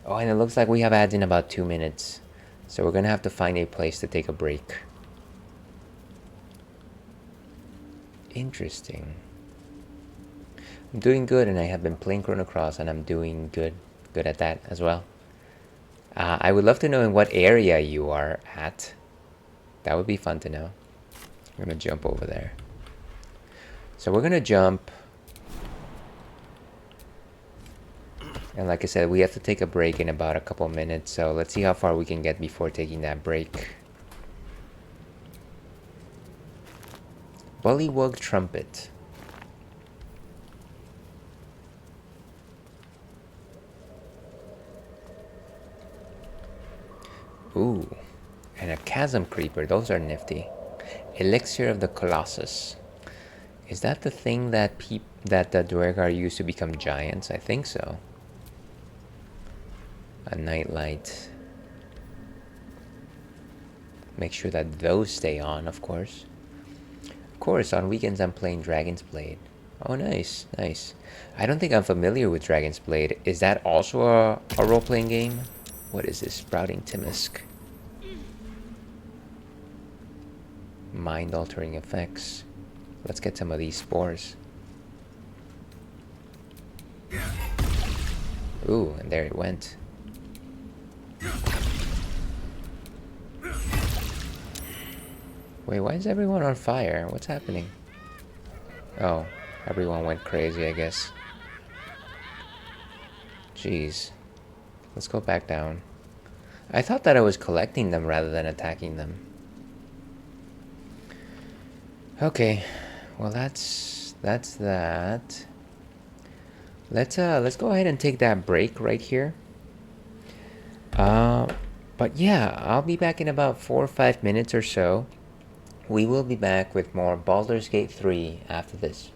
Oh, and it looks like we have ads in about 2 minutes. So we're gonna have to find a place to take a break. Interesting. I'm doing good, and I have been playing Chrono Cross, and I'm doing good at that as well. I would love to know in what area you are at. That would be fun to know. I'm gonna jump over there. So we're gonna jump. And like I said, we have to take a break in about a couple minutes, so let's see how far we can get before taking that break. Bullywug Trumpet. Ooh, and a Chasm Creeper. Those are nifty. Elixir of the Colossus. Is that the thing that the Duergar used to become giants? I think so. A Nightlight. Make sure that those stay on, of course. Of course, on weekends I'm playing Dragon's Blade. Oh, nice, nice. I don't think I'm familiar with Dragon's Blade. Is that also a role-playing game? What is this? Sprouting Timisk. Mind-altering effects. Let's get some of these spores. Ooh, and there it went. Wait, why is everyone on fire? What's happening? Oh, everyone went crazy, I guess. Jeez. Let's go back down. I thought that I was collecting them rather than attacking them. Okay, well that's that. Let's go ahead and take that break right here. But yeah, I'll be back in about 4 or 5 minutes or so. We will be back with more Baldur's Gate 3 after this.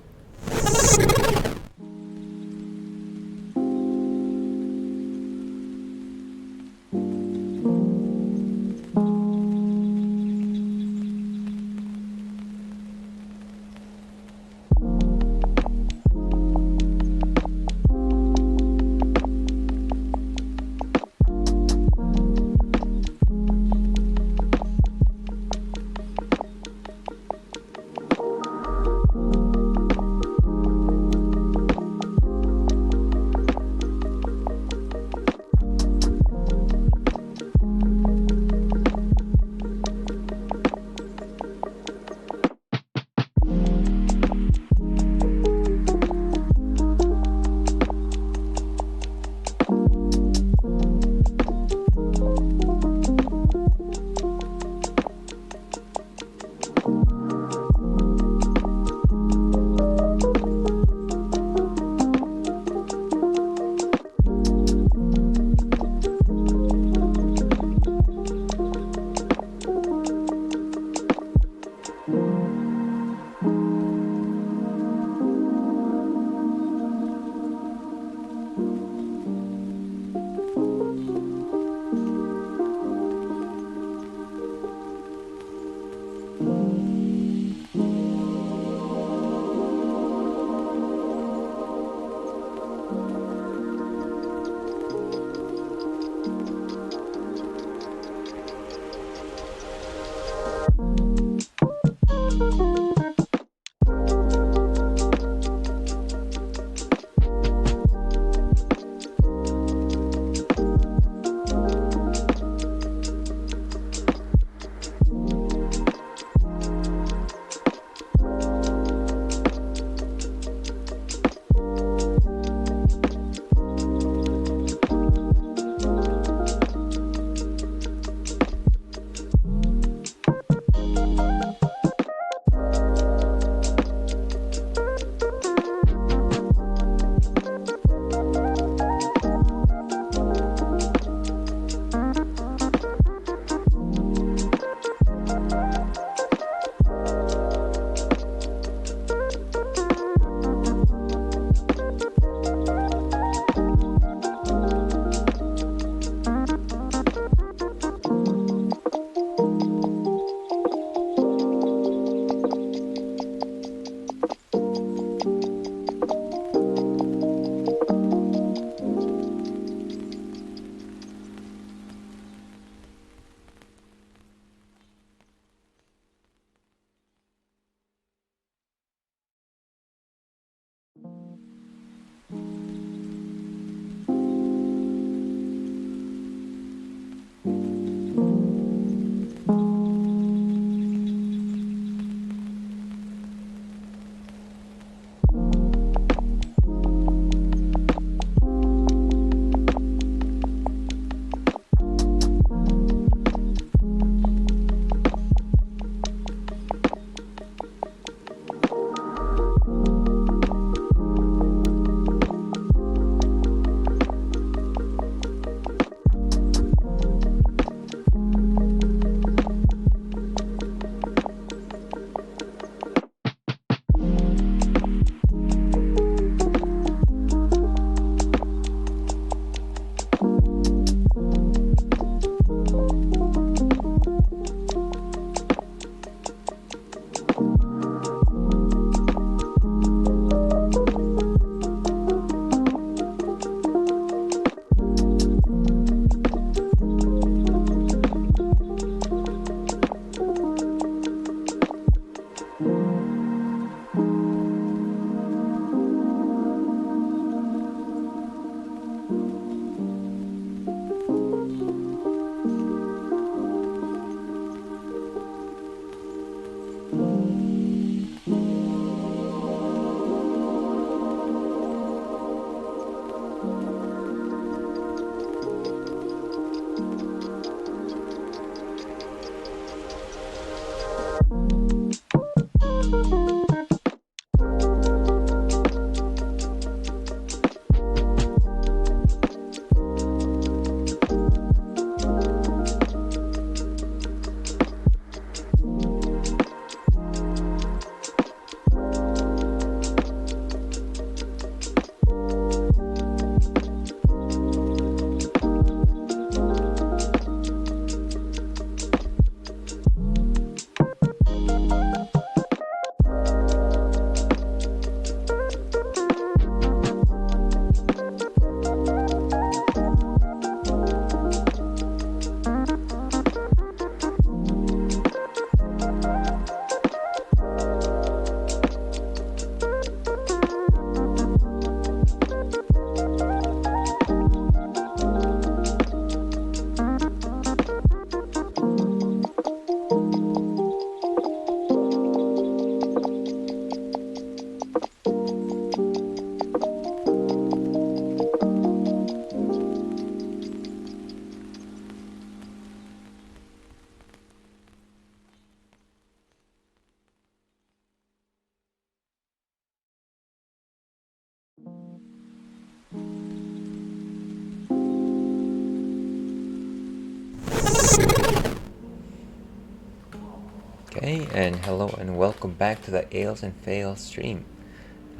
Okay, and hello and welcome back to the Ales and Fails stream.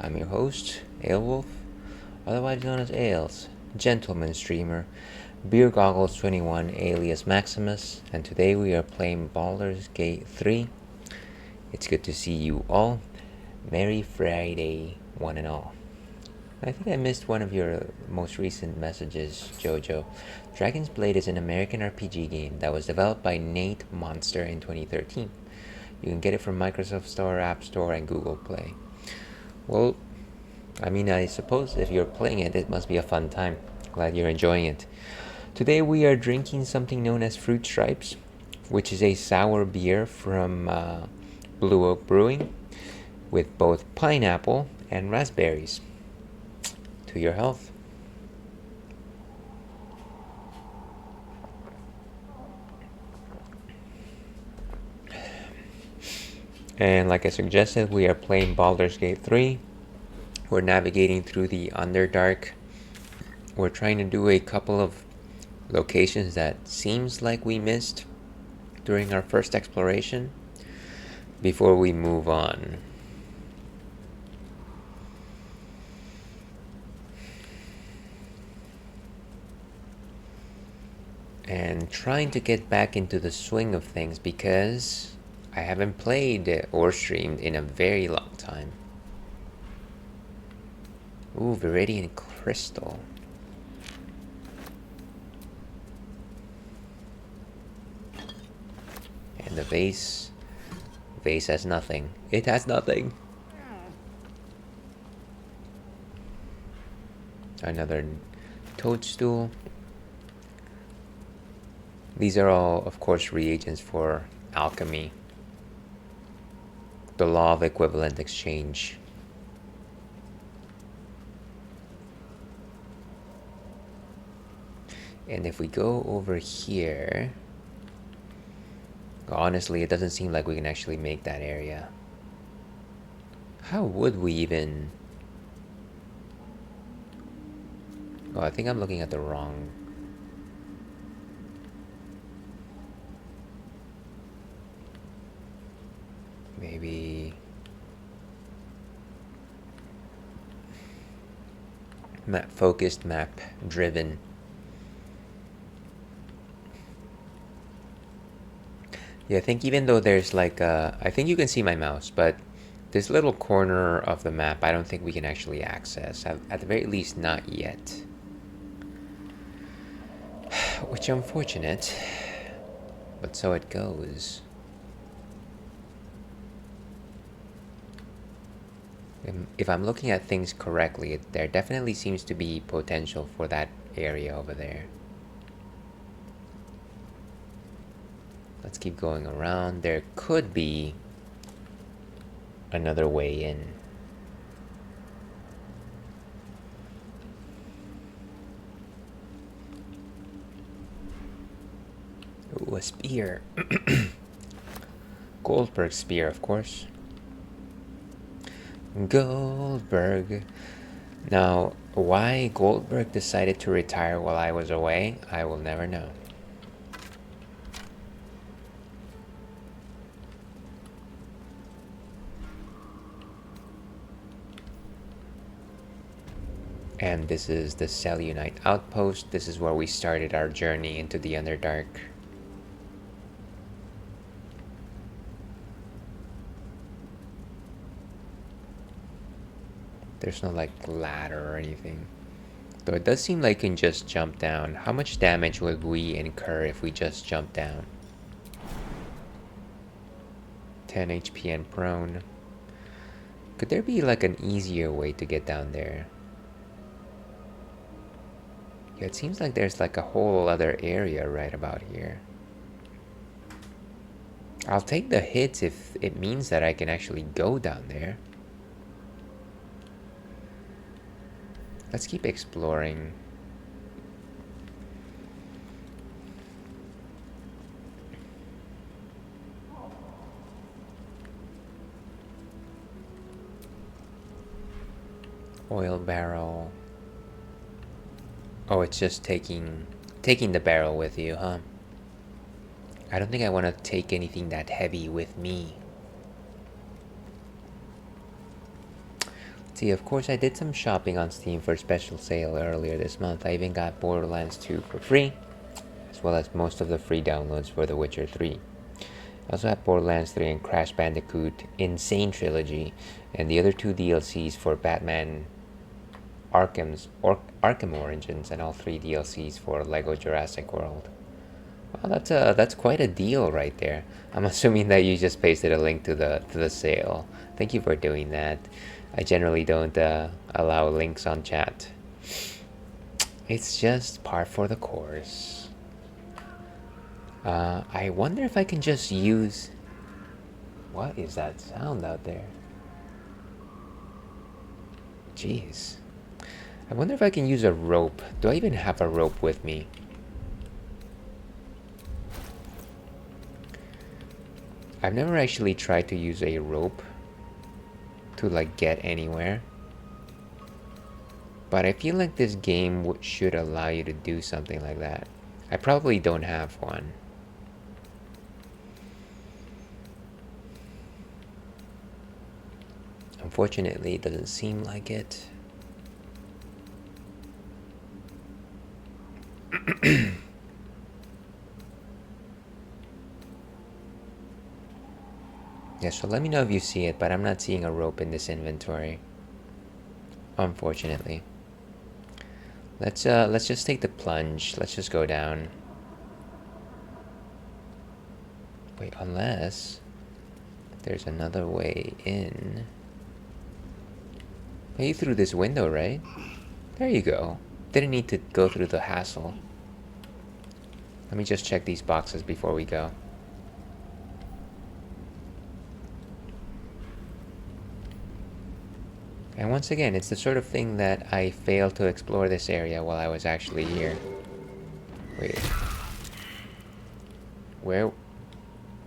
I'm your host, Aelwolf, otherwise known as Ales, gentleman streamer, Beer Goggles 21 alias Maximus, and today we are playing Baldur's Gate 3. It's good to see you all. Merry Friday, one and all. I think I missed one of your most recent messages, Jojo. Dragon's Blade is an American RPG game that was developed by Nate Monster in 2013. You can get it from Microsoft Store, App Store, and Google Play. Well, I suppose if you're playing it, it must be a fun time. Glad you're enjoying it. Today we are drinking something known as Fruit Stripes, which is a sour beer from Blue Oak Brewing with both pineapple and raspberries. To your health. And like I suggested, we are playing Baldur's Gate 3. We're navigating through the Underdark. We're trying to do a couple of locations that seems like we missed during our first exploration before we move on. And trying to get back into the swing of things because I haven't played or streamed in a very long time. Ooh, Viridian Crystal. And the vase has nothing. It has nothing. Another toadstool. These are all, of course, reagents for alchemy. The law of equivalent exchange. And if we go over here, honestly, it doesn't seem like we can actually make that area. How would we even... Oh, I think I'm looking at the wrong... Maybe... Map focused, map driven. Yeah, I think even though there's like I think you can see my mouse, but this little corner of the map I don't think we can actually access. At the very least, not yet. Which is unfortunate, but so it goes. If I'm looking at things correctly, there definitely seems to be potential for that area over there. Let's keep going around. There could be another way in. Ooh, a spear. Goldberg spear, of course. Goldberg. Now, why Goldberg decided to retire while I was away, I will never know. And this is the Selunite outpost. This is where we started our journey into the Underdark. There's no like ladder or anything. Though it does seem like you can just jump down. How much damage would we incur if we just jump down? 10 HP and prone. Could there be like an easier way to get down there? Yeah, it seems like there's like a whole other area right about here. I'll take the hits if it means that I can actually go down there. Let's keep exploring. Oil barrel. Oh, it's just taking the barrel with you, huh? I don't think I want to take anything that heavy with me. See, of course, I did some shopping on Steam for a special sale earlier this month. I even got Borderlands 2 for free, as well as most of the free downloads for The Witcher 3. I also have Borderlands 3 and Crash Bandicoot Insane Trilogy, and the other 2 DLCs for Batman Arkham Origins, and all 3 DLCs for Lego Jurassic World. Well, that's quite a deal right there. I'm assuming that you just pasted a link to the sale. Thank you for doing that. I generally don't allow links on chat. It's just par for the course. I wonder if I can just use... What is that sound out there? Jeez. I wonder if I can use a rope. Do I even have a rope with me? I've never actually tried to use a rope to like get anywhere, but I feel like this game should allow you to do something like that. I probably don't have one. Unfortunately, it doesn't seem like it. Yeah, so let me know if you see it, but I'm not seeing a rope in this inventory, unfortunately. Let's just take the plunge. Let's just go down. Wait, unless there's another way in. Maybe through this window, right? There you go. Didn't need to go through the hassle. Let me just check these boxes before we go. And once again, it's the sort of thing that I failed to explore this area while I was actually here. Wait. Where?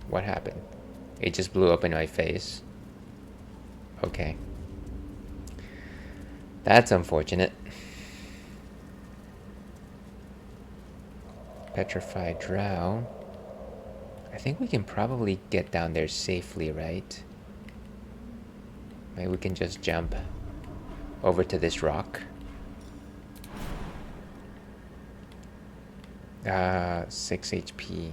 What happened? It just blew up in my face. Okay. That's unfortunate. Petrified drow. I think we can probably get down there safely, right? Maybe we can just jump over to this rock. 6 HP.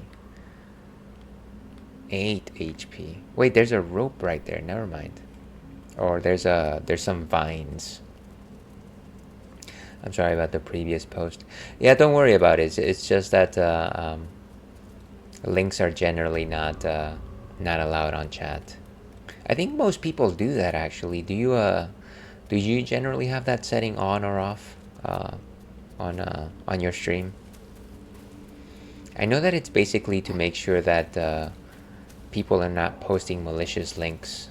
8 HP. Wait, there's a rope right there. Never mind. Or there's some vines. I'm sorry about the previous post. Yeah, don't worry about it. It's just that links are generally not allowed on chat. I think most people do that actually. Do you generally have that setting on or off on your stream? I know that it's basically to make sure that people are not posting malicious links.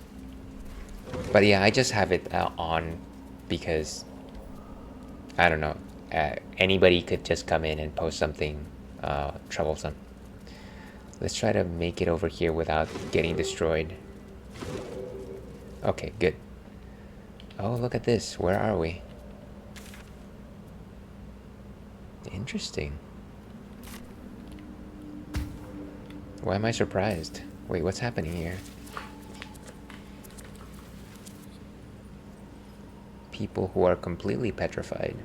But yeah, I just have it on because I don't know. Anybody could just come in and post something troublesome. Let's try to make it over here without getting destroyed. Okay, good. Oh, look at this. Where are we? Interesting. Why am I surprised? Wait, what's happening here? People who are completely petrified.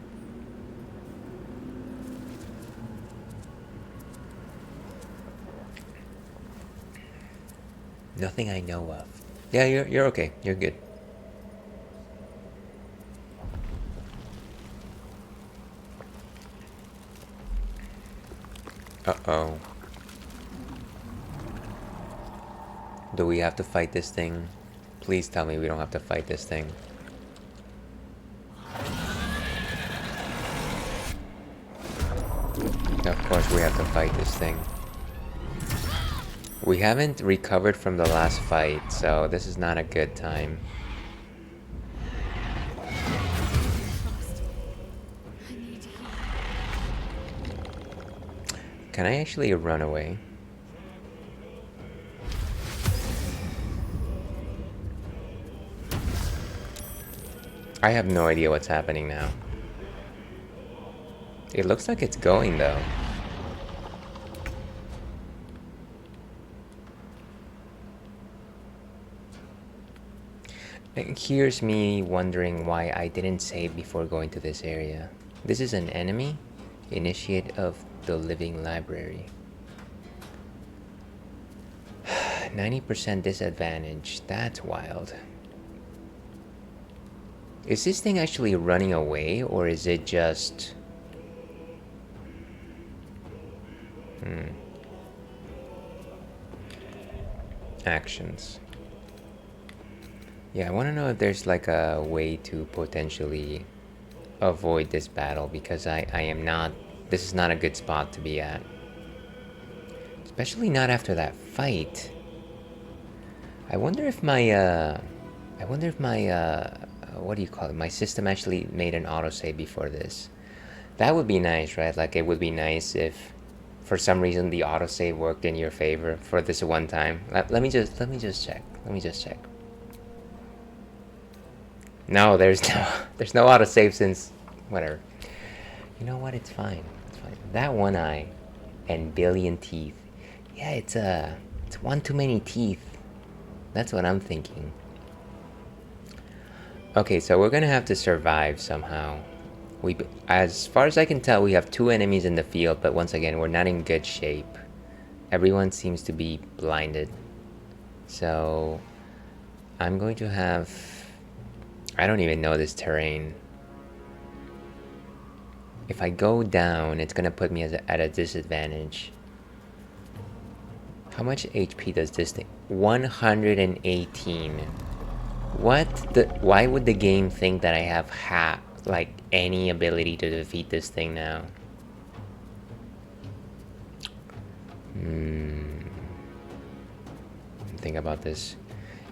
Nothing I know of. Yeah, you're okay. You're good. Uh-oh. Do we have to fight this thing? Please tell me we don't have to fight this thing. Of course we have to fight this thing. We haven't recovered from the last fight, so this is not a good time. Can I actually run away? I have no idea what's happening now. It looks like it's going though. And here's me wondering why I didn't save before going to this area. This is an enemy? Initiate of the living library. 90% disadvantage. That's wild. Is this thing actually running away, or is it just... Actions. Yeah, I want to know if there's like a way to potentially avoid this battle, because I am not... This is not a good spot to be at. Especially not after that fight. I wonder if my, what do you call it? My system actually made an autosave before this. That would be nice, right? Like, it would be nice if, for some reason, the autosave worked in your favor for this one time. Let me just check. Let me just check. No, there's no autosave since whatever. You know what? It's fine. It's fine. That one eye and billion teeth. Yeah, it's one too many teeth. That's what I'm thinking. Okay, so we're gonna have to survive somehow. As far as I can tell, we have 2 enemies in the field, but once again, we're not in good shape. Everyone seems to be blinded. So I'm going to have... I don't even know this terrain. If I go down, it's gonna put me at a disadvantage. How much HP does this thing? 118. Why would the game think that I have like any ability to defeat this thing now? Think about this.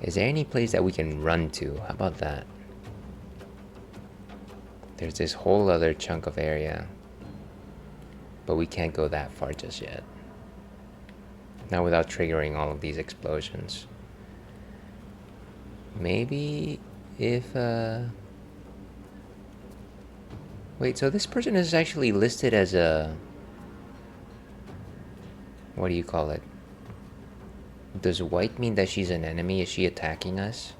Is there any place that we can run to? How about that? There's this whole other chunk of area, but we can't go that far just yet. Not without triggering all of these explosions. Maybe if wait, so this person is actually listed as a... What do you call it? Does white mean that she's an enemy? Is she attacking us?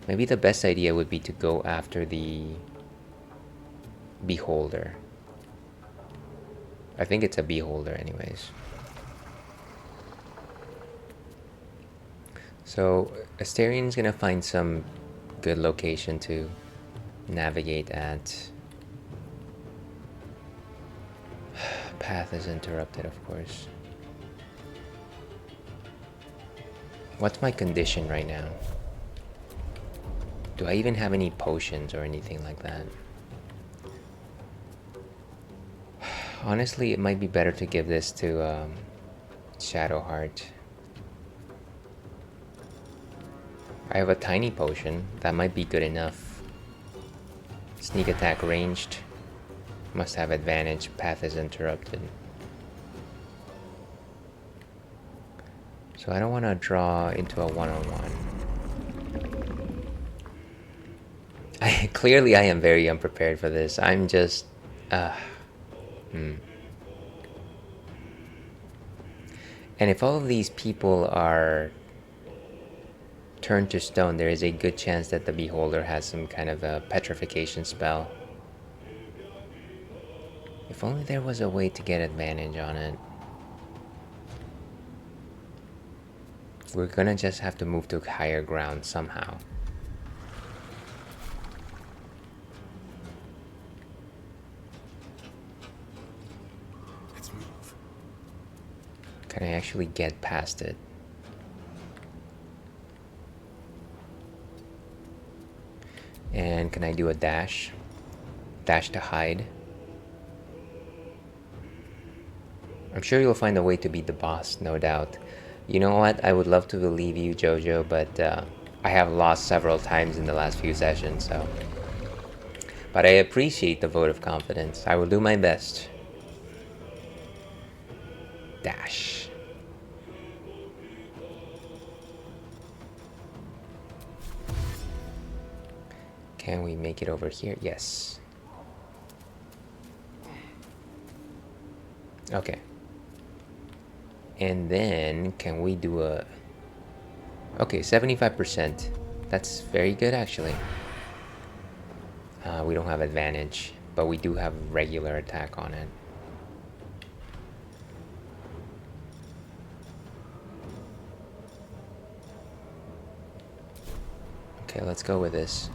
Maybe the best idea would be to go after the beholder. I think it's a beholder anyways. So Asterian's gonna find some good location to navigate at. Path is interrupted, of course. What's my condition right now? Do I even have any potions or anything like that? Honestly, it might be better to give this to Shadowheart. I have a tiny potion. That might be good enough. Sneak attack ranged. Must have advantage. Path is interrupted. So I don't want to draw into a one-on-one. Clearly I am very unprepared for this. I'm just... And if all of these people are turned to stone, there is a good chance that the beholder has some kind of a petrification spell. If only there was a way to get advantage on it. We're gonna just have to move to higher ground somehow. Let's move. Can I actually get past it? And can I do a dash? Dash to hide. I'm sure you'll find a way to beat the boss, no doubt. You know what? I would love to believe you, Jojo, but I have lost several times in the last few sessions, so... But I appreciate the vote of confidence. I will do my best. Dash. Can we make it over here? Yes. Okay. And then, can we do a... Okay, 75%. That's very good, actually. We don't have advantage, but we do have regular attack on it. Okay, let's go with this.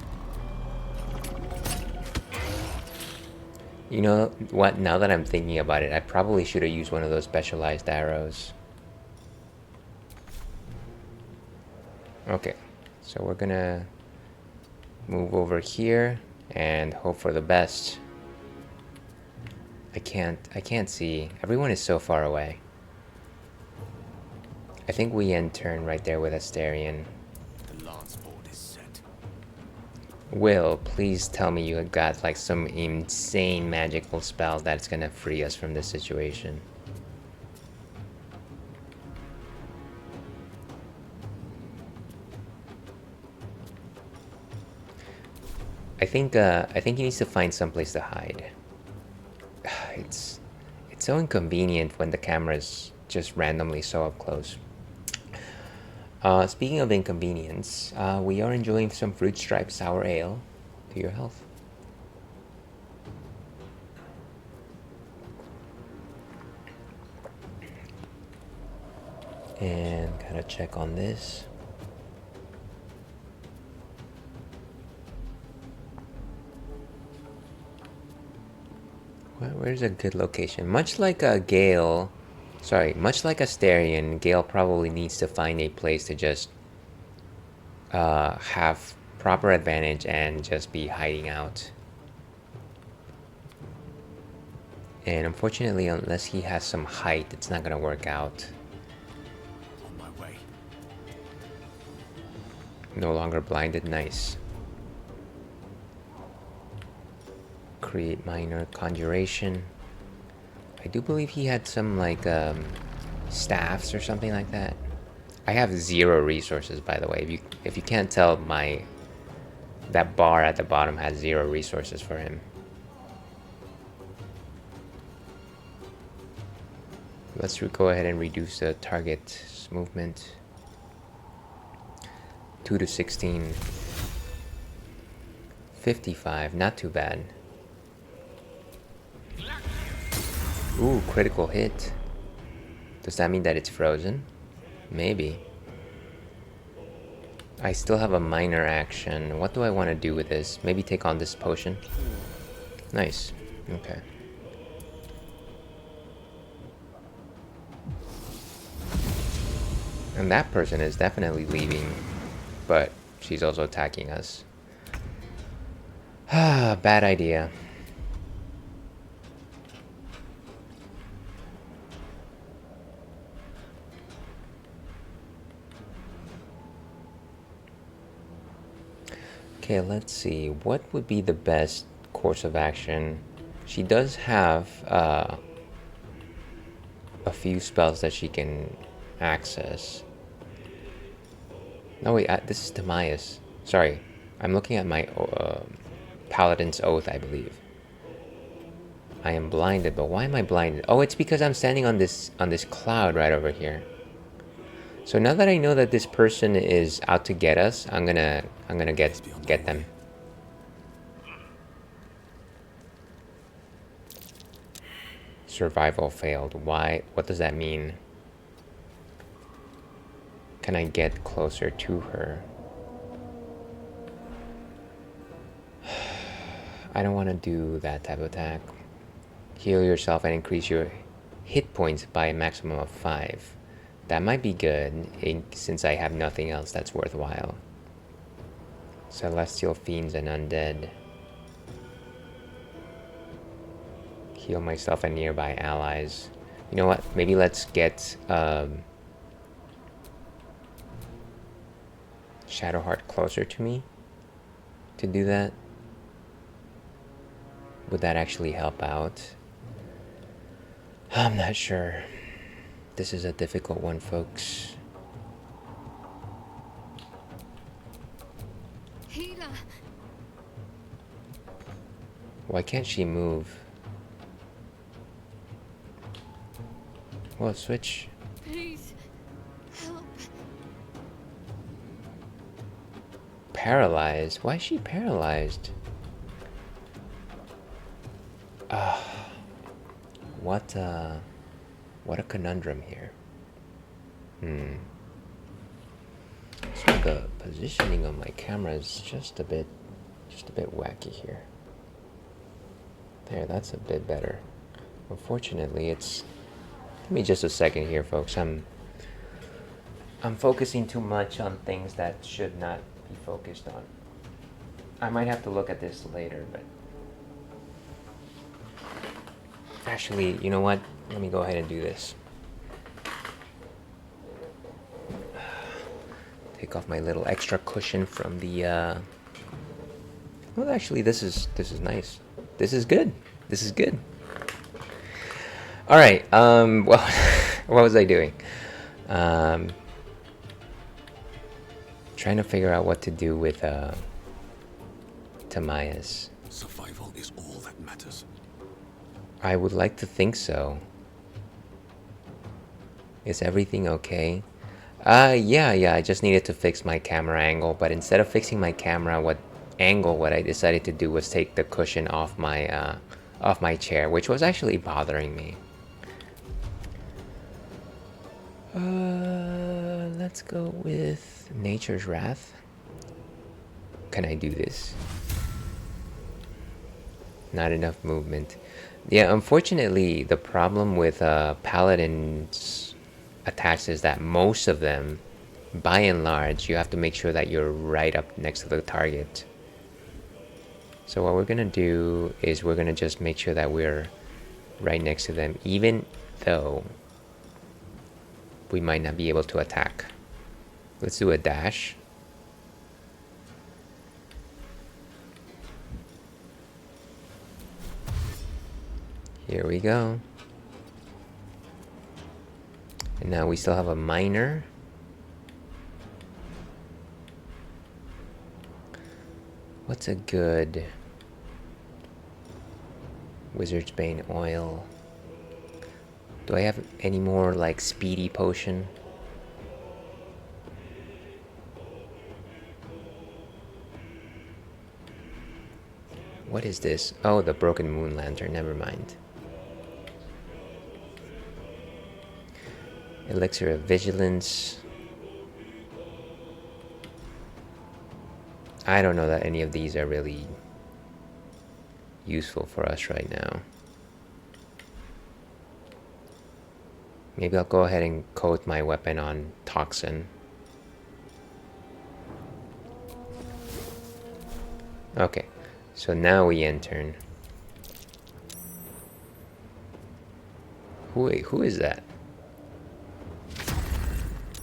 You know what? Now that I'm thinking about it, I probably should have used one of those specialized arrows. Okay, so we're gonna move over here and hope for the best. I can't see. Everyone is so far away. I think we end turn right there with Asterion. The lance board is set. Will, please tell me you got like some insane magical spell that's gonna free us from this situation. I think he needs to find someplace to hide. It's so inconvenient when the camera's just randomly so up close. Speaking of inconvenience, we are enjoying some Fruit Stripe Sour Ale to your health. And gotta check on this. Where's a good location? Much like a much like Asterion, Gale probably needs to find a place to just have proper advantage and just be hiding out. And unfortunately, unless he has some height, it's not gonna work out. On my way. No longer blinded, nice. Create minor conjuration. I do believe he had some like staffs or something like that. I have 0 resources, by the way. If you can't tell, that bar at the bottom has 0 resources for him. Let's go ahead and reduce the target's movement. 2 to 16. 55, not too bad. Ooh, critical hit. Does that mean that it's frozen? Maybe. I still have a minor action. What do I want to do with this? Maybe take on this potion. Nice. Okay. And that person is definitely leaving, but she's also attacking us. Ah, bad idea. Okay, let's see. What would be the best course of action? She does have a few spells that she can access. No, wait, this is Timaeus. Sorry, I'm looking at my Paladin's Oath, I believe. I am blinded, but why am I blinded? Oh, it's because I'm standing on this cloud right over here. So now that I know that this person is out to get us, I'm gonna get them. Survival failed. Why? What does that mean? Can I get closer to her? I don't want to do that type of attack. Heal yourself and increase your hit points by a maximum of 5. That might be good, since I have nothing else that's worthwhile. Celestial Fiends and Undead. Heal myself and nearby allies. You know what? Maybe let's get Shadowheart closer to me to do that. Would that actually help out? I'm not sure. This is a difficult one, folks. Healer. Why can't she move? Well, switch. Please help. paralyzed. Why is she paralyzed? What a conundrum here. So the positioning of my camera is just a bit wacky here. There, that's a bit better. Unfortunately, it's... Give me just a second here, folks. I'm focusing too much on things that should not be focused on. I might have to look at this later, but... Actually, you know what? Let me go ahead and do this. Take off my little extra cushion from the... Well, actually, this is nice. This is good. This is good. All right. Well, what was I doing? Trying to figure out what to do with Tamaya's. Survival is all that matters. I would like to think so. Is everything okay? Yeah. I just needed to fix my camera angle, but instead of fixing my camera, what I decided to do was take the cushion off my chair, which was actually bothering me. Let's go with Nature's Wrath. Can I do this? Not enough movement. Yeah, unfortunately, the problem with Paladin's attacks is that most of them, by and large, you have to make sure that you're right up next to the target. So what we're gonna do is we're gonna just make sure that we're right next to them, even though we might not be able to attack. Let's do a dash. Here we go. And now we still have a minor. What's a good Wizard's Bane oil? Do I have any more like speedy potion? What is this? Oh, the Broken Moon Lantern, never mind. Elixir of Vigilance. I don't know that any of these are really useful for us right now. Maybe I'll go ahead and coat my weapon on Toxin. Okay, so now we enter. Wait, who is that?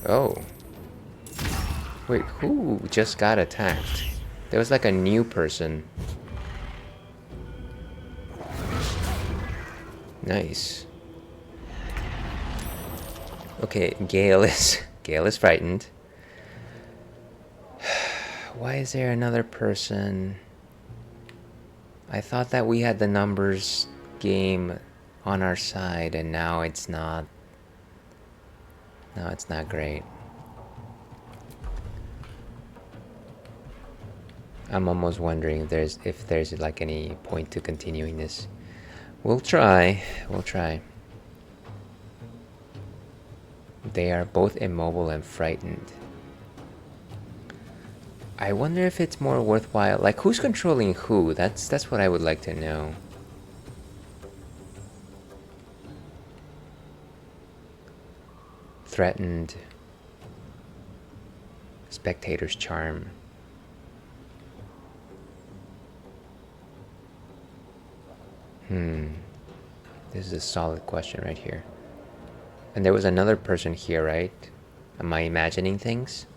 Oh. Wait, who just got attacked? There was like a new person. Nice. Okay, Gale is frightened. Why is there another person? I thought that we had the numbers game on our side, and now it's not. No, it's not great. I'm almost wondering if there's like any point to continuing this. We'll try. They are both immobile and frightened. I wonder if it's more worthwhile. Like, who's controlling who? That's what I would like to know. Threatened. Spectator's charm. This is a solid question right here. And there was another person here, right? Am I imagining things?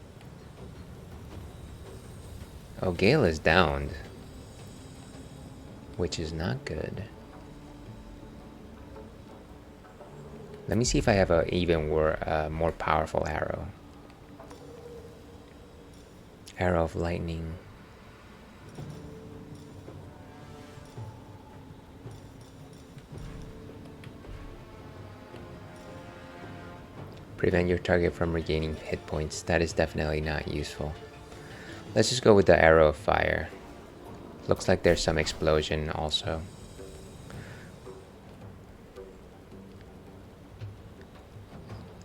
Oh, Gale is downed. Which is not good. Let me see if I have a even more powerful arrow. Arrow of lightning. Prevent your target from regaining hit points. That is definitely not useful. Let's just go with the arrow of fire. Looks like there's some explosion also.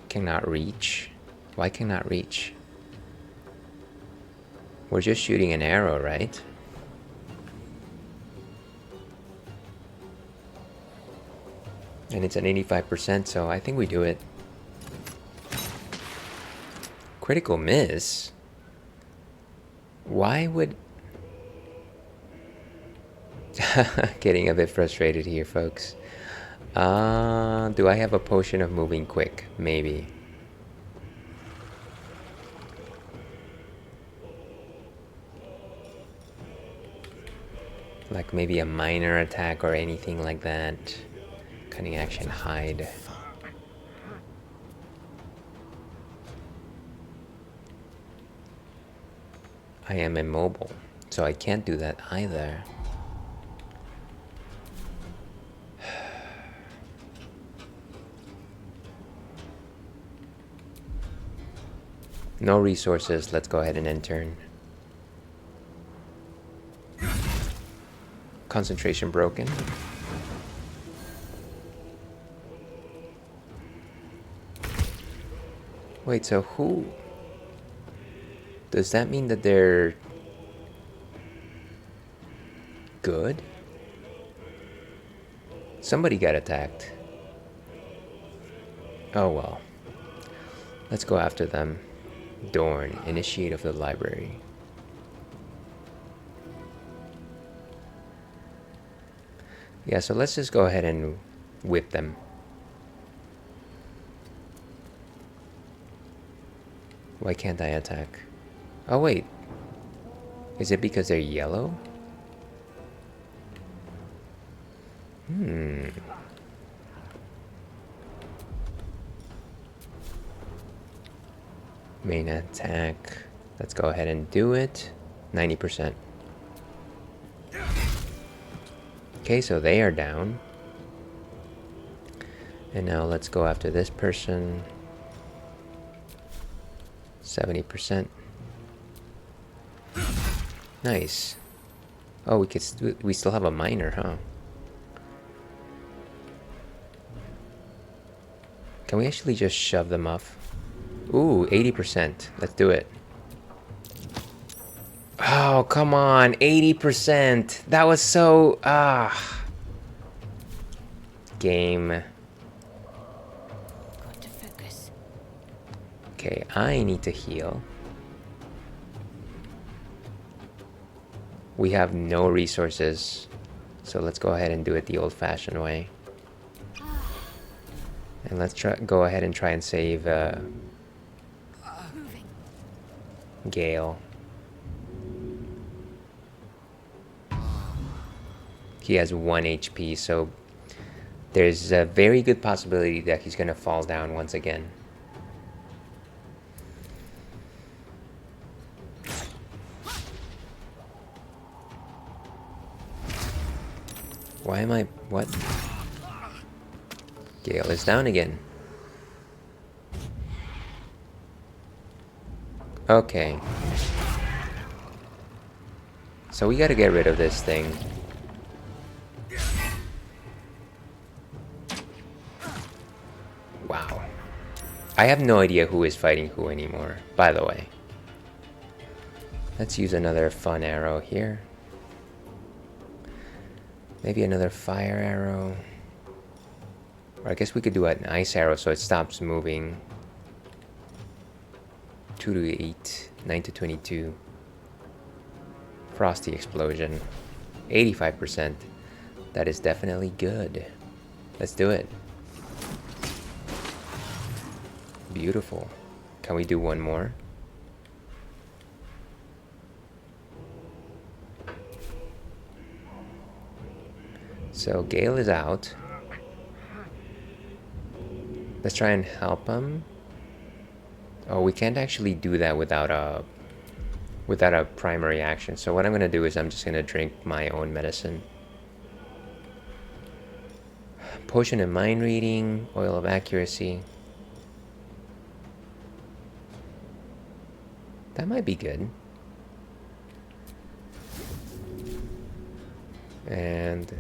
Cannot reach. Why cannot reach? We're just shooting an arrow, right? And it's an 85%, so I think we do it. Critical miss? Why would... Getting a bit frustrated here, folks. Do I have a potion of moving quick? Maybe. Like maybe a minor attack or anything like that. Cunning action, hide. I am immobile, so I can't do that either. No resources, let's go ahead and end turn. Concentration broken. Wait, so who? Does that mean that they're good? Somebody got attacked. Oh well. Let's go after them. Dorn, initiate of the library. Yeah, so let's just go ahead and whip them. Why can't I attack? Oh wait. Is it because they're yellow? Main attack. Let's go ahead and do it. 90%. Okay, so they are down. And now let's go after this person. 70%. Nice. Oh, we still have a miner, huh? Can we actually just shove them off? Ooh, 80%. Let's do it. Oh, come on. 80%. That was so... Game. Got to focus. Okay, I need to heal. We have no resources. So let's go ahead and do it the old-fashioned way. And let's go ahead and try and save Gale. He has 1 HP, so there's a very good possibility that he's gonna fall down once again. Why am I... what? Gale is down again. Okay. So we gotta get rid of this thing. Wow. I have no idea who is fighting who anymore, by the way. Let's use another fun arrow here. Maybe another fire arrow. Or I guess we could do an ice arrow so it stops moving. 2 to 8, 9 to 22. Frosty explosion. 85%. That is definitely good. Let's do it. Beautiful. Can we do one more? So Gale is out. Let's try and help him. Oh, we can't actually do that without a primary action. So what I'm gonna do is I'm just gonna drink my own medicine. Potion of mind reading, oil of accuracy. That might be good. And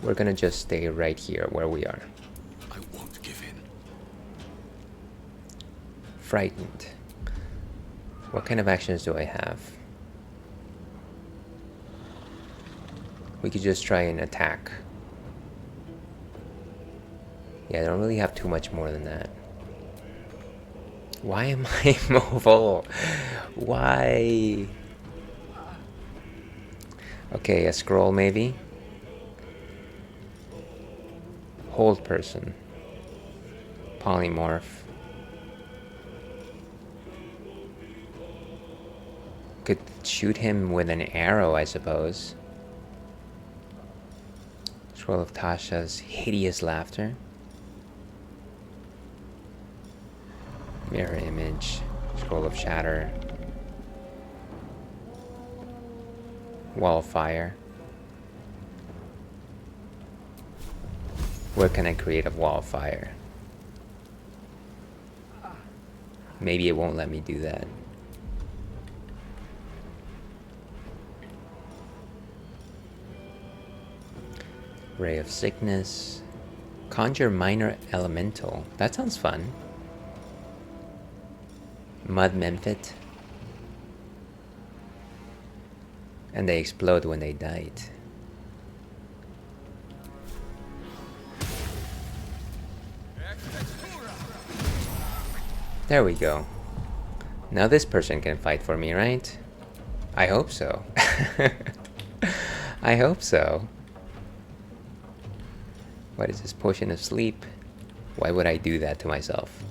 we're gonna just stay right here where we are. I won't give in. Frightened. What kind of actions do I have? We could just try and attack. Yeah, I don't really have too much more than that. Why am I immobile? Why? Okay, a scroll maybe. Hold person. Polymorph. Could shoot him with an arrow, I suppose. Scroll of Tasha's hideous laughter. Mirror image. Scroll of shatter. Wall of fire. Where can I create a wall of fire? Maybe it won't let me do that. Ray of sickness. Conjure minor elemental. That sounds fun. Mud Memphit. And they explode when they died. There we go. Now this person can fight for me, right? I hope so. I hope so. What is this? Potion of sleep? Why would I do that to myself?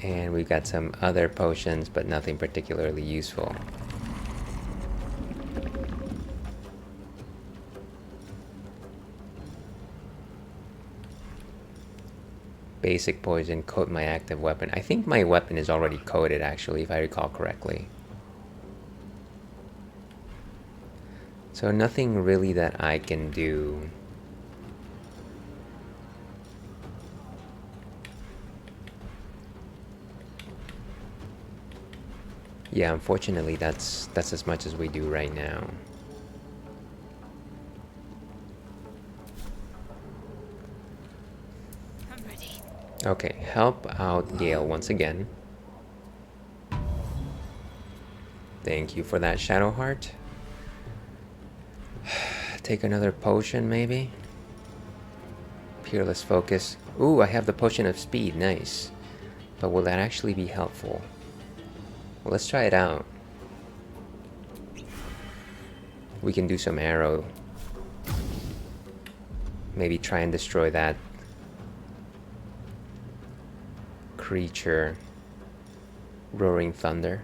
And we've got some other potions, but nothing particularly useful. Basic poison, coat my active weapon. I think my weapon is already coated, actually, if I recall correctly. So nothing really that I can do. Yeah, unfortunately, that's as much as we do right now. I'm ready. Okay, help out Gale once again. Thank you for that, Shadow Heart. Take another potion, maybe? Peerless Focus. Ooh, I have the Potion of Speed, nice. But will that actually be helpful? Well, let's try it out. We can do some arrow. Maybe try and destroy that creature. Roaring Thunder.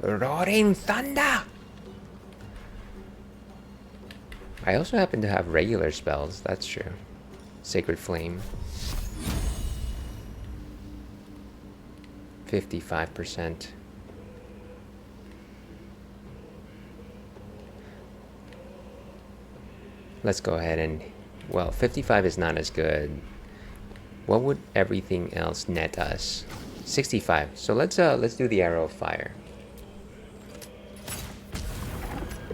Roaring Thunder! I also happen to have regular spells, that's true. Sacred Flame. 55%. Let's go ahead and... Well, 55 is not as good. What would everything else net us? 65. So let's do the Arrow of Fire.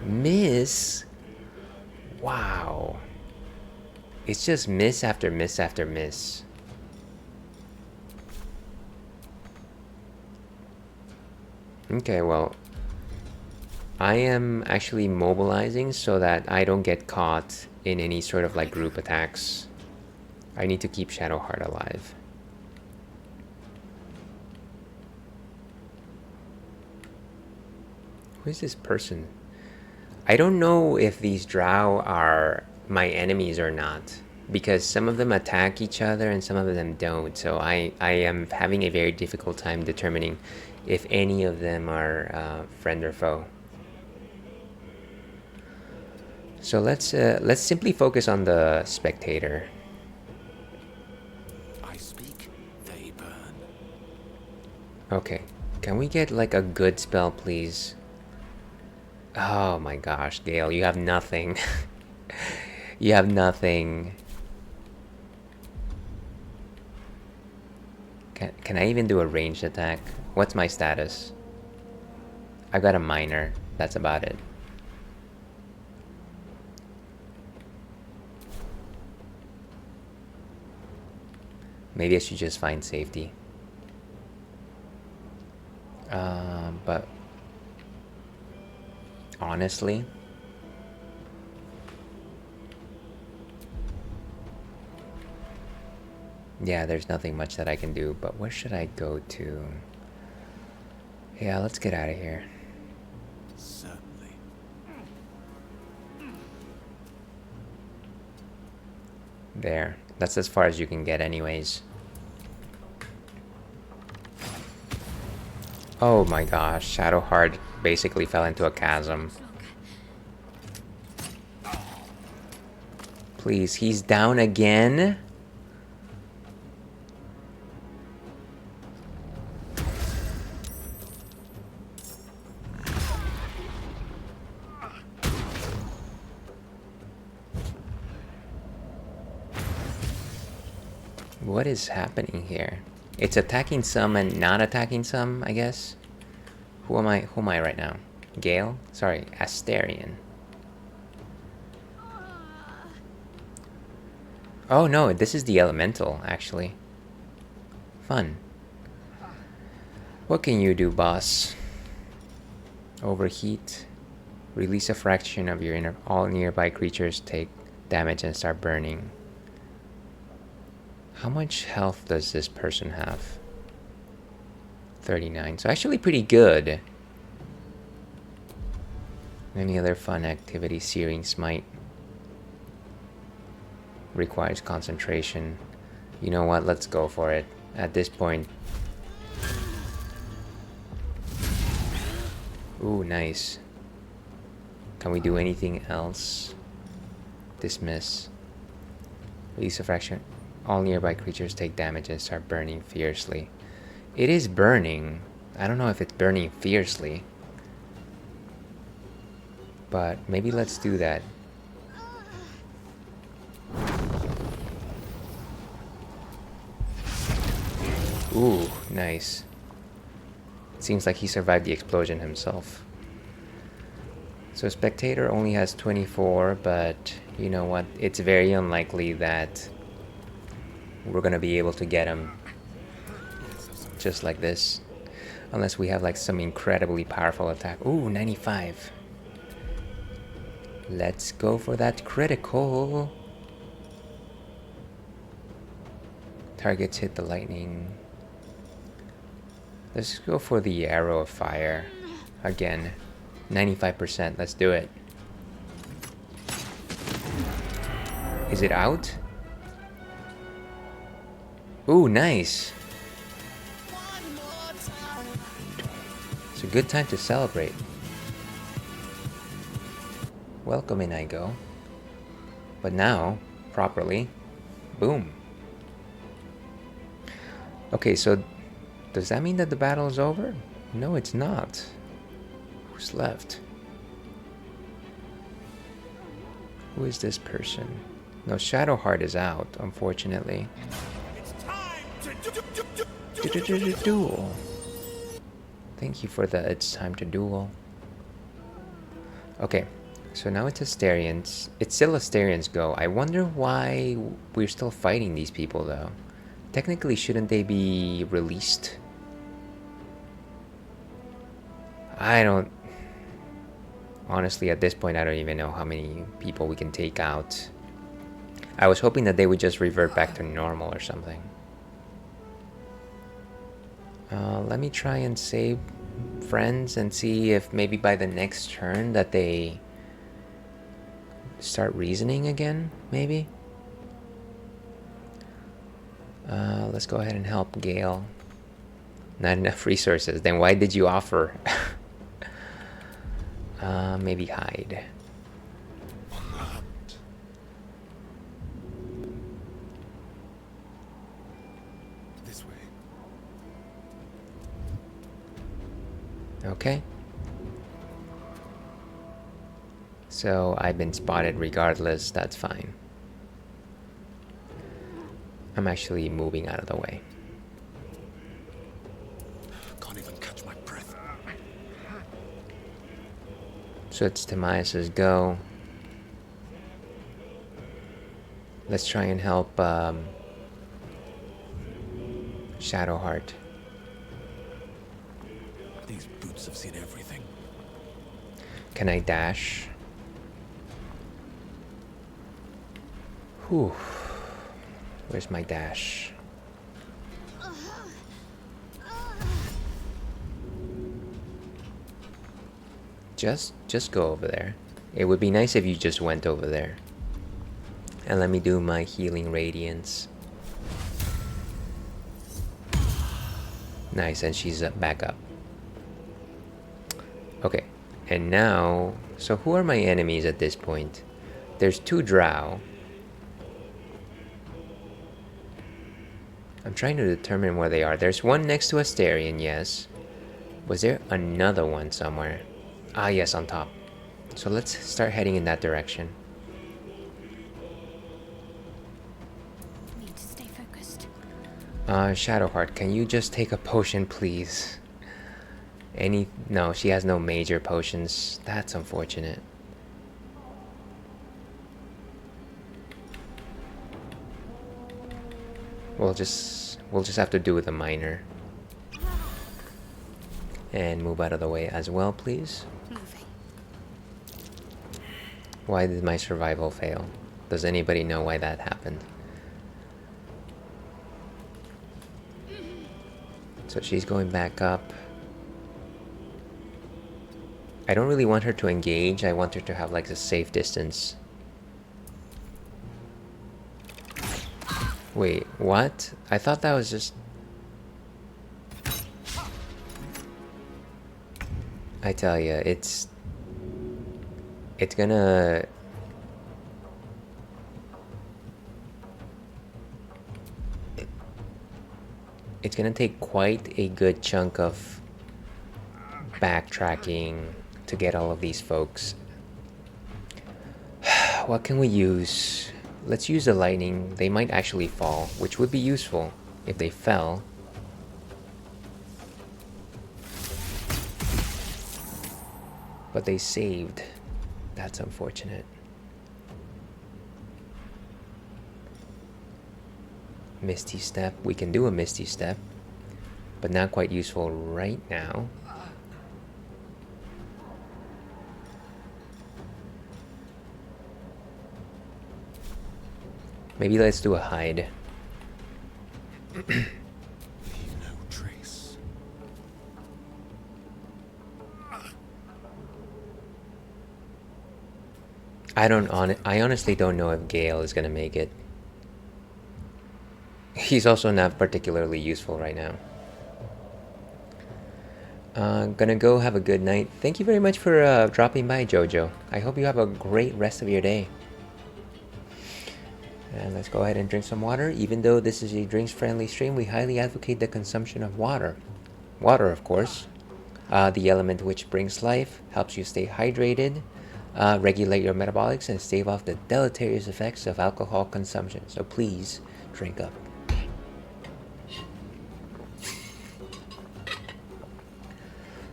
Miss? Wow. It's just miss after miss after miss. Okay, well, I am actually mobilizing so that I don't get caught in any sort of like group attacks. I need to keep Shadowheart alive. Who is this person? I don't know if these drow are my enemies or not, because some of them attack each other and some of them don't, so I am having a very difficult time determining if any of them are friend or foe. So let's simply focus on the spectator. I speak, they burn. Okay, can we get like a good spell, please? Oh my gosh, Gale, you have nothing. You have nothing. Can I even do a ranged attack? What's my status? I got a miner. That's about it. Maybe I should just find safety. But honestly, yeah, there's nothing much that I can do. But where should I go to? Yeah, let's get out of here. Certainly. There. That's as far as you can get anyways. Oh my gosh, Shadowheart basically fell into a chasm. Please, he's down again? What is happening here? It's attacking some and not attacking some, I guess. Who am I right now? Gale? Sorry, Asterion. Oh no, this is the elemental, actually. Fun. What can you do, boss? Overheat. Release a fraction of your all nearby creatures take damage and start burning. How much health does this person have? 39. So actually pretty good. Any other fun activity? Searing Smite. Requires concentration. You know what? Let's go for it. At this point. Ooh, nice. Can we do anything else? Dismiss. Release a fraction. All nearby creatures take damage and start burning fiercely. It is burning. I don't know if it's burning fiercely. But maybe let's do that. Ooh, nice. It seems like he survived the explosion himself. So Spectator only has 24, but you know what? It's very unlikely that we're gonna be able to get him just like this. Unless we have like some incredibly powerful attack. Ooh, 95. Let's go for that critical. Targets hit the lightning. Let's go for the arrow of fire. Again, 95%. Let's do it. Is it out? Ooh, nice. It's a good time to celebrate. Welcome in I go. But now, properly, boom. Okay, so does that mean that the battle is over? No, it's not. Who's left? Who is this person? No, Shadowheart is out, unfortunately. Duel. Thank you for the it's time to duel. Okay, so now it's Asterions. It's still Asterions go. I wonder why we're still fighting these people though. Technically, shouldn't they be released? I don't... Honestly, at this point, I don't even know how many people we can take out. I was hoping that they would just revert back to normal or something. Let me try and save friends and see if maybe by the next turn that they start reasoning again, maybe? Let's go ahead and help Gale. Not enough resources. Then why did you offer? Maybe hide. This way. Okay. So I've been spotted regardless, that's fine. I'm actually moving out of the way. Can't even catch my breath. So it's Timaeus' go. Let's try and help Shadowheart. These boots have seen everything. Can I dash? Whew. Where's my dash? Just go over there. It would be nice if you just went over there. And let me do my healing radiance. Nice, and she's back up. Okay, and now, so who are my enemies at this point? There's 2 drow. I'm trying to determine where they are. There's one next to Astarion, yes. Was there another one somewhere? Ah, yes, on top. So let's start heading in that direction. Need to stay focused. Shadowheart, can you just take a potion, please? No, she has no major potions. That's unfortunate. We'll just have to do with a minor. And move out of the way as well, please. Moving. Why did my survival fail? Does anybody know why that happened? So she's going back up. I don't really want her to engage. I want her to have like a safe distance. Wait, what? I thought that was just... I tell you, it's gonna... It's gonna take quite a good chunk of backtracking to get all of these folks. What can we use? Let's use the lightning. They might actually fall, which would be useful if they fell. But they saved. That's unfortunate. Misty Step. We can do a Misty Step, but not quite useful right now. Maybe let's do a hide. Leave no trace. I honestly don't know if Gale is gonna make it. He's also not particularly useful right now. Gonna go have a good night. Thank you very much for dropping by, Jojo. I hope you have a great rest of your day. And let's go ahead and drink some water. Even though this is a drinks-friendly stream, we highly advocate the consumption of water. Water, of course. The element which brings life, helps you stay hydrated, regulate your metabolics, and stave off the deleterious effects of alcohol consumption. So please, drink up.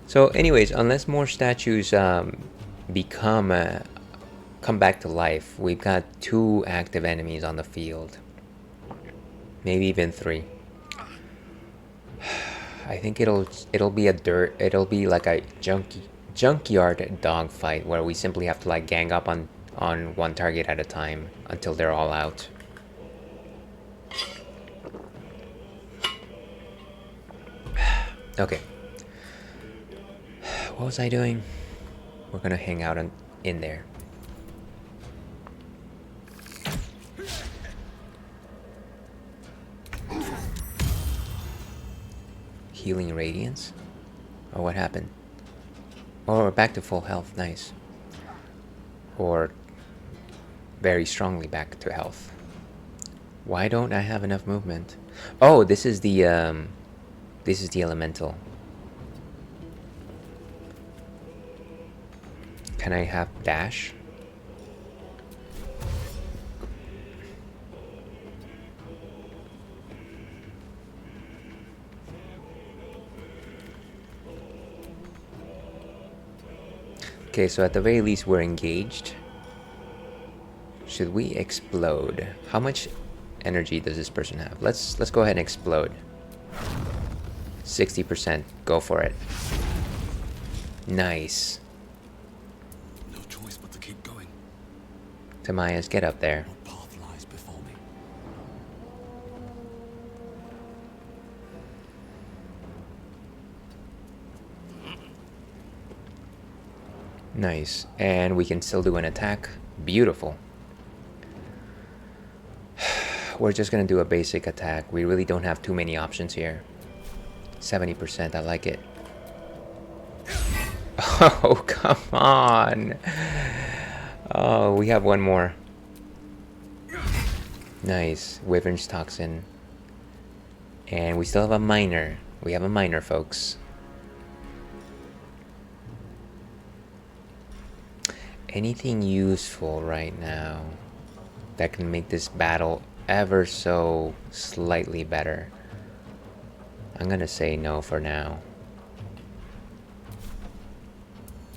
So anyways, unless more statues come back to life, we've got 2 active enemies on the field. Maybe even 3. I think it'll be like a junkyard dogfight where we simply have to like gang up on one target at a time until they're all out. Okay. What was I doing? We're gonna hang out in there. Healing radiance? Or what happened? Oh, we're back to full health. Nice. Or very strongly back to health. Why don't I have enough movement? Oh, this is the elemental. Can I have dash? Okay, so at the very least we're engaged. Should we explode? How much energy does this person have? Let's go ahead and explode. 60%. Go for it. Nice. No choice but to keep going. Tamayas, get up there. What path lies before me? Nice. And we can still do an attack. Beautiful. We're just gonna do a basic attack. We really don't have too many options here. 70%, I like it. Oh, come on. Oh, we have one more. Nice. Wyvern's Toxin. And we still have a miner. We have a miner, folks. Anything useful right now that can make this battle ever so slightly better? I'm gonna say no for now.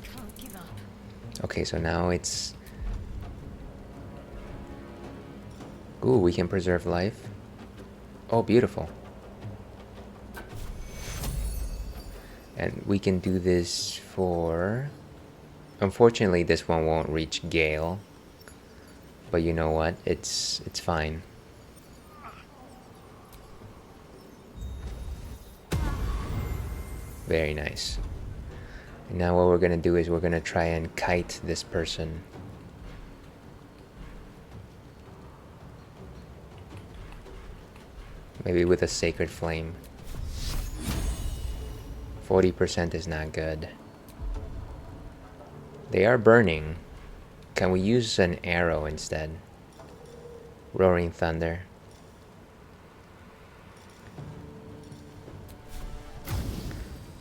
Can't give up. Okay, so now it's... Ooh, we can preserve life. Oh, beautiful. And we can do this for... Unfortunately, this one won't reach Gale. But you know what? It's fine. Very nice. And now what we're gonna do is we're gonna try and kite this person. Maybe with a Sacred Flame. 40% is not good. They are burning. Can we use an arrow instead? Roaring Thunder.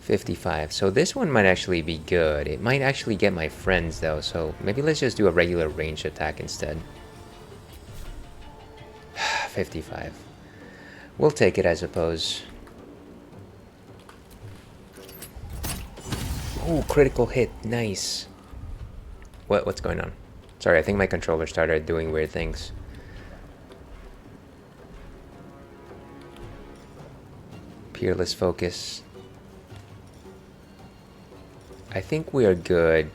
$55. So this one might actually be good. It might actually get my friends though, so maybe let's just do a regular ranged attack instead. 55. We'll take it, I suppose. Oh, critical hit. Nice. What's going on? Sorry, I think my controller started doing weird things. Peerless Focus. I think we are good.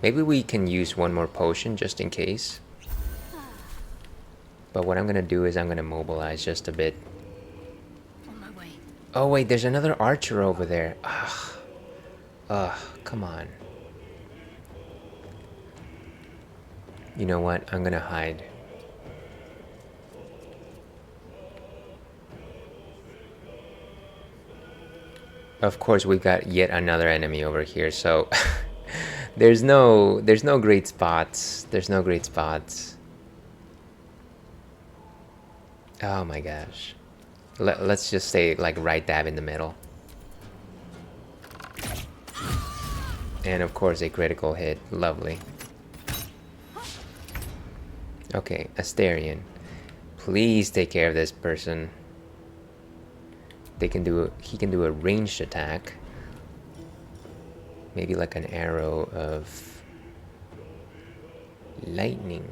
Maybe we can use one more potion just in case. But what I'm gonna do is I'm gonna mobilize just a bit. On my way. Oh wait, there's another archer over there. Ugh, come on. You know what? I'm gonna hide. Of course, we've got yet another enemy over here, so there's no great spots. There's no great spots. Oh my gosh. Let's just stay like right dab in the middle. And of course a critical hit. Lovely. Okay, Asterion. Please take care of this person. He can do a ranged attack. Maybe like an arrow of lightning.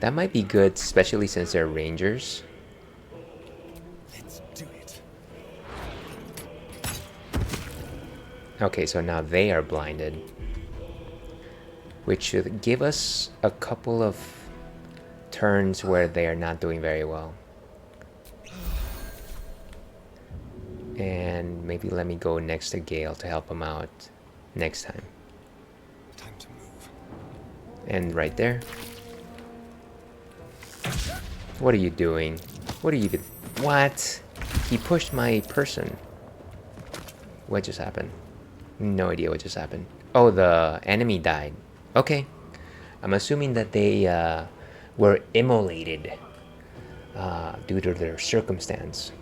That might be good, especially since they're rangers. Let's do it. Okay, so now they are blinded, which should give us a couple of turns where they are not doing very well. And maybe let me go next to Gale to help him out next time. Time to move. And right there. What are you doing? What are you doing? What? He pushed my person. What just happened? No idea what just happened. Oh, the enemy died. Okay. I'm assuming that they were immolated due to their circumstance.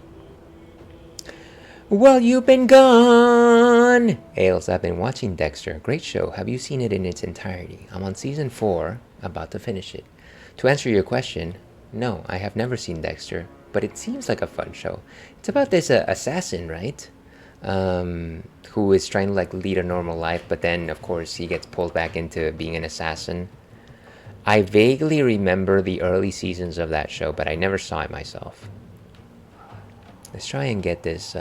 Well, you've been gone! Ailes, I've been watching Dexter. Great show. Have you seen it in its entirety? I'm on season 4, about to finish it. To answer your question, no, I have never seen Dexter. but it seems like a fun show. It's about this assassin, right? Who is trying to like lead a normal life, but then of course he gets pulled back into being an assassin. I vaguely remember the early seasons of that show, but I never saw it myself. Let's try and get this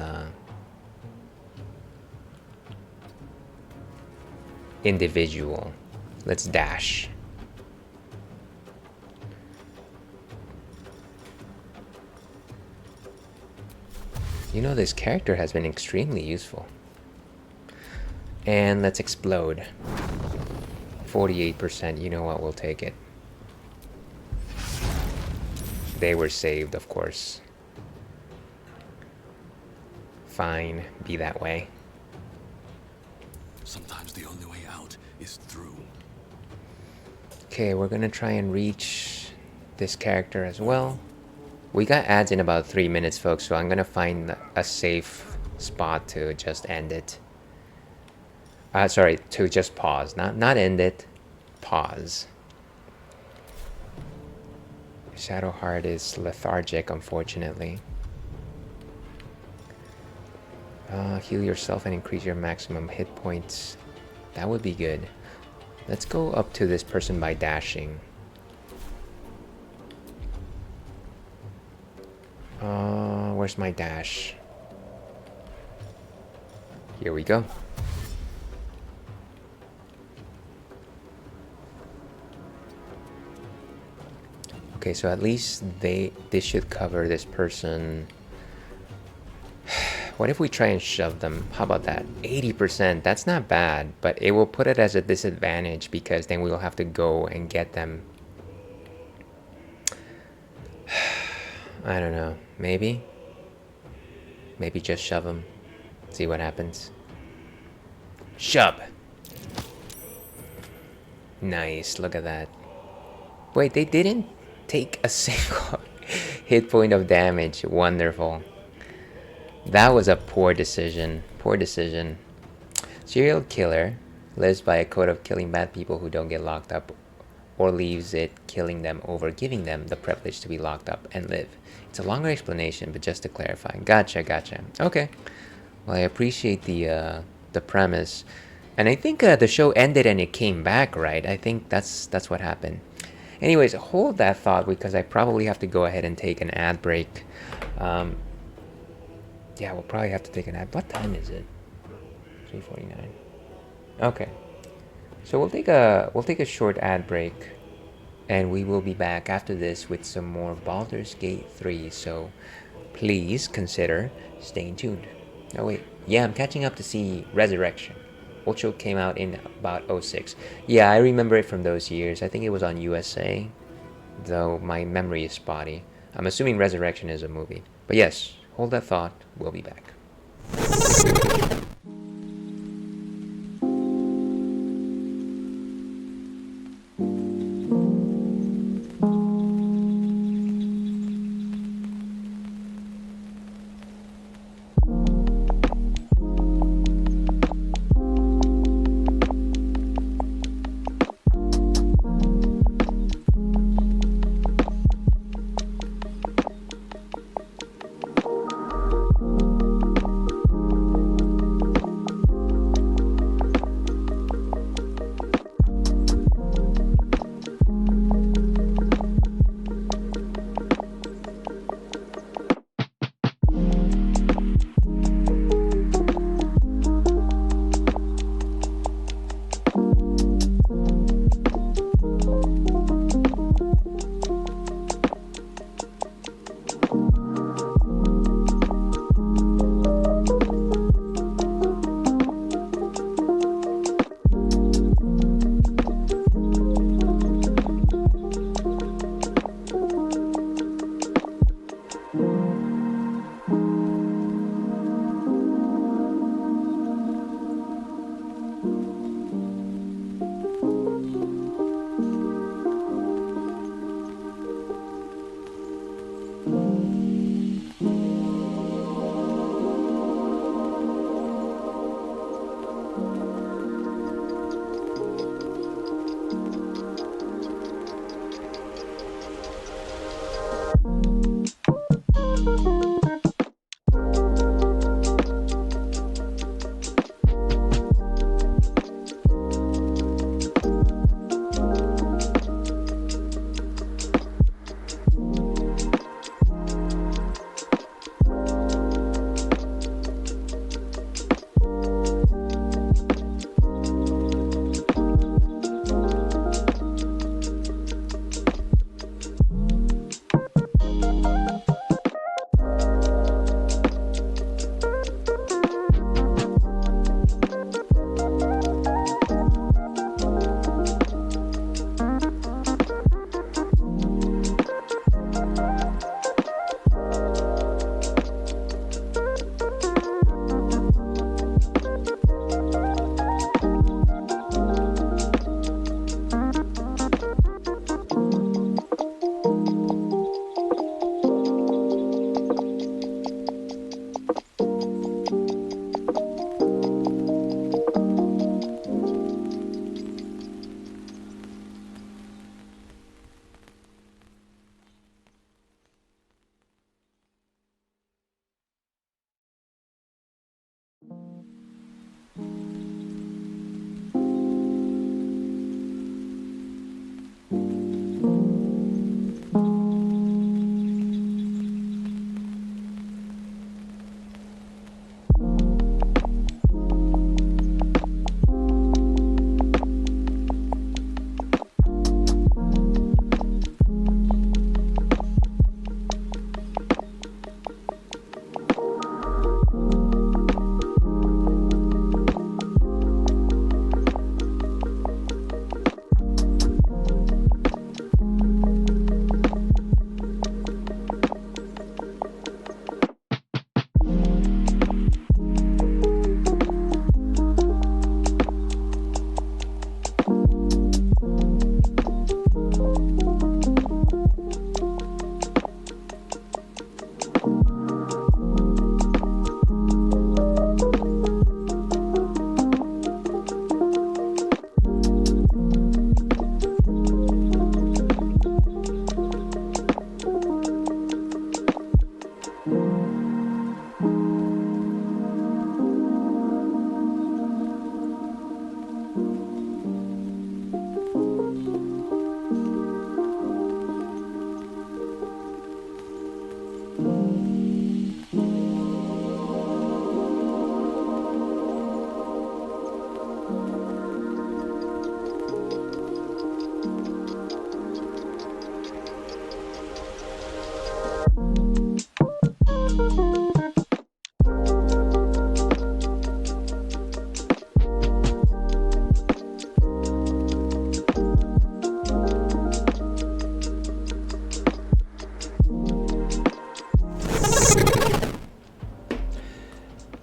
individual. Let's dash. You know, this character has been extremely useful. And let's explode. 48%, you know what, we'll take it. They were saved, of course. Fine, be that way. Sometimes the only way out is through. Okay, we're gonna try and reach this character as well. We got ads in about 3 minutes, folks, so I'm gonna find a safe spot to just end it. Sorry, to just pause. Not end it. Pause. Shadowheart is lethargic, unfortunately. Heal yourself and increase your maximum hit points. That would be good. Let's go up to this person by dashing. Where's my dash? Here we go. Okay, so at least this should cover this person. What if we try and shove them? How about that? 80%, that's not bad, but it will put it as a disadvantage because then we'll have to go and get them. I don't know, maybe just shove them. See what happens. Shove! Nice, look at that. Wait, they didn't take a single hit point of damage. Wonderful. That was a poor decision. Poor decision. Serial killer lives by a code of killing bad people who don't get locked up, or leaves it killing them over giving them the privilege to be locked up and live. It's a longer explanation, but just to clarify. Gotcha. Okay. Well, I appreciate the premise. And I think the show ended and it came back, right? I think that's what happened. Anyways, hold that thought because I probably have to go ahead and take an ad break. Yeah, we'll probably have to take an ad. What time is it? 3:49. Okay. So we'll take a short ad break, and we will be back after this with some more Baldur's Gate 3. So please consider staying tuned. Oh wait, yeah, I'm catching up to see Resurrection. Ocho came out in about 06. Yeah, I remember it from those years. I think it was on USA, though my memory is spotty. I'm assuming Resurrection is a movie. But yes, hold that thought. We'll be back.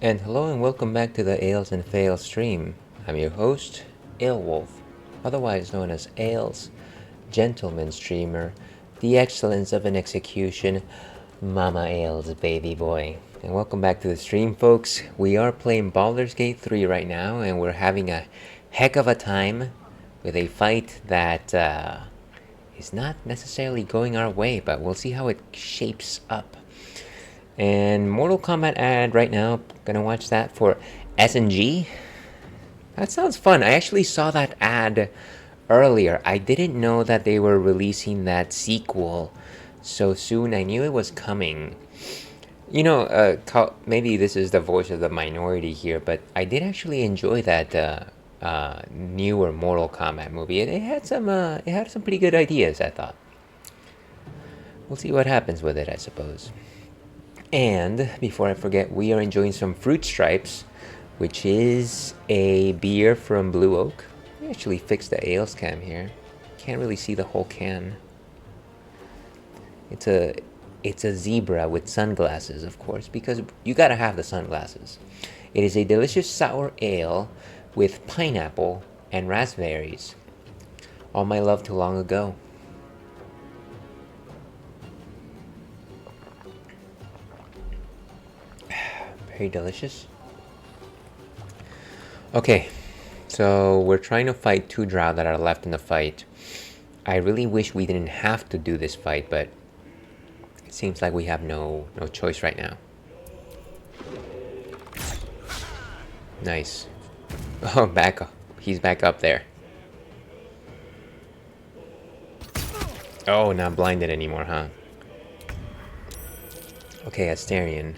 And hello and welcome back to the Ales and Fails stream. I'm your host, Aelwolf, otherwise known as Ales, gentleman streamer, the excellence of an execution, Mama Ales baby boy. And welcome back to the stream, folks. We are playing Baldur's Gate 3 right now, and we're having a heck of a time with a fight that is not necessarily going our way, but we'll see how it shapes up. And Mortal Kombat ad right now, gonna watch that for SNG. That sounds fun. I actually saw that ad earlier. I didn't know that they were releasing that sequel so soon. I knew it was coming. You know, maybe this is the voice of the minority here, but I did actually enjoy that newer Mortal Kombat movie. It had some pretty good ideas, I thought. We'll see what happens with it, I suppose. And before I forget, we are enjoying some Fruit Stripes, which is a beer from Blue Oak. We actually fixed the ales cam here. Can't really see the whole can. It's a zebra with sunglasses, of course, because you gotta have the sunglasses. It is a delicious sour ale with pineapple and raspberries. All my love too long ago. Very delicious. Okay, so we're trying to fight two drow that are left in the fight. I really wish we didn't have to do this fight, but it seems like we have no choice right now. Nice. Oh, back up. He's back up there. Oh, not blinded anymore, huh? Okay, Astarion.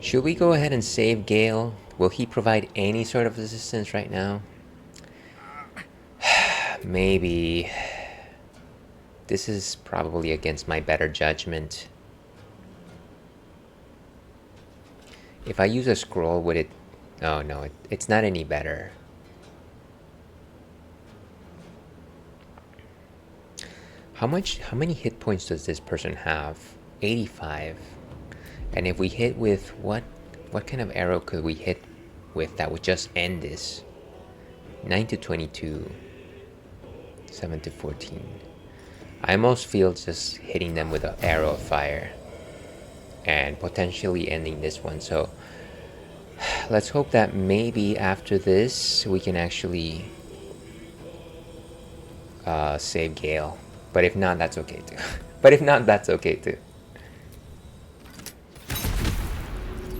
Should we go ahead and save Gale? Will he provide any sort of assistance right now? Maybe. This is probably against my better judgment. If I use a scroll, would it... Oh no, it's not any better. How many hit points does this person have? 85. And if we hit with what kind of arrow could we hit with that would just end this? 9 to 22. 7 to 14. I almost feel just hitting them with an arrow of fire and potentially ending this one. So let's hope that maybe after this we can actually save Gale. But if not, that's okay too.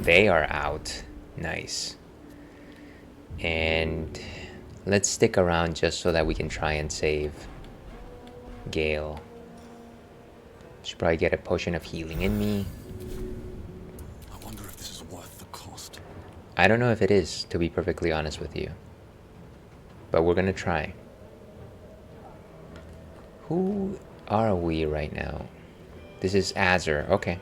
They are out. Nice. And let's stick around just so that we can try and save Gale. Should probably get a potion of healing in me. I wonder if this is worth the cost. I don't know if it is, to be perfectly honest with you. But we're gonna try. Who are we right now? This is Azur. Okay.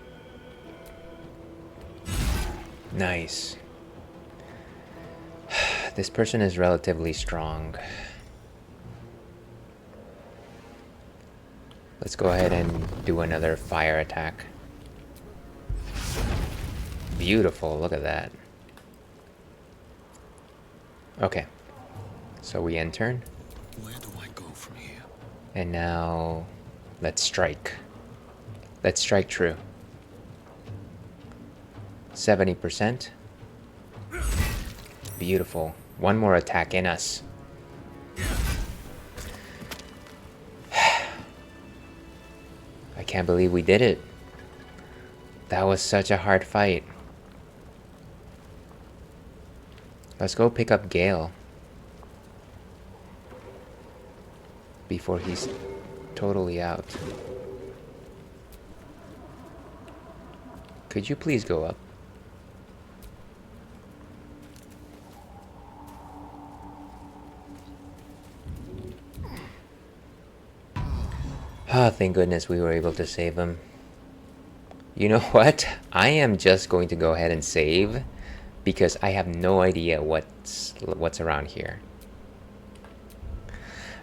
Nice. This person is relatively strong. Let's go ahead and do another fire attack. Beautiful, look at that. Okay. So we end turn. Where do I go from here? And now let's strike. Let's strike true. 70%. Beautiful. One more attack in us. I can't believe we did it. That was such a hard fight. Let's go pick up Gale before he's totally out. Could you please go up? Ah, thank goodness we were able to save him. You know what? I am just going to go ahead and save because I have no idea what's around here.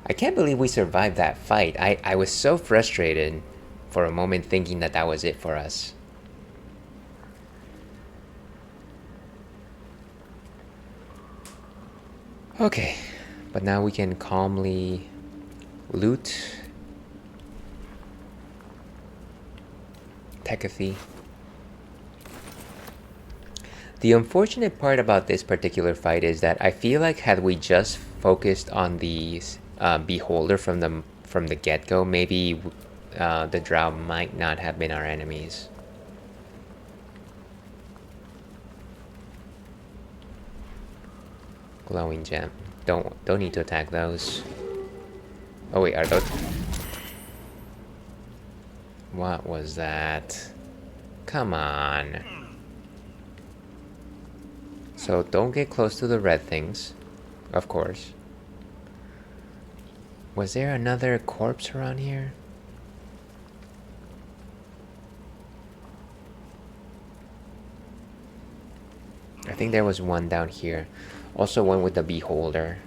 I can't believe we survived that fight. I was so frustrated for a moment thinking that that was it for us. Okay, but now we can calmly loot Tekathy. The unfortunate part about this particular fight is that I feel like had we just focused on the beholder from the get-go, maybe the drow might not have been our enemies. Glowing gem. Don't need to attack those. Oh wait, are those? What was that? Come on. So don't get close to the red things, of course. Was there another corpse around here? I think there was one down here. Also one with the beholder.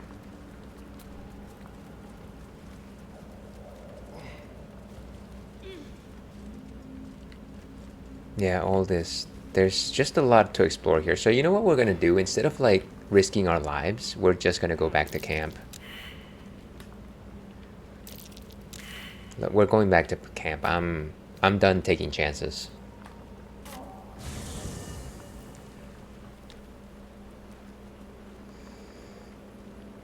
Yeah, all this. There's just a lot to explore here. So you know what we're gonna do? Instead of like risking our lives, we're just gonna go back to camp. We're going back to camp. I'm done taking chances.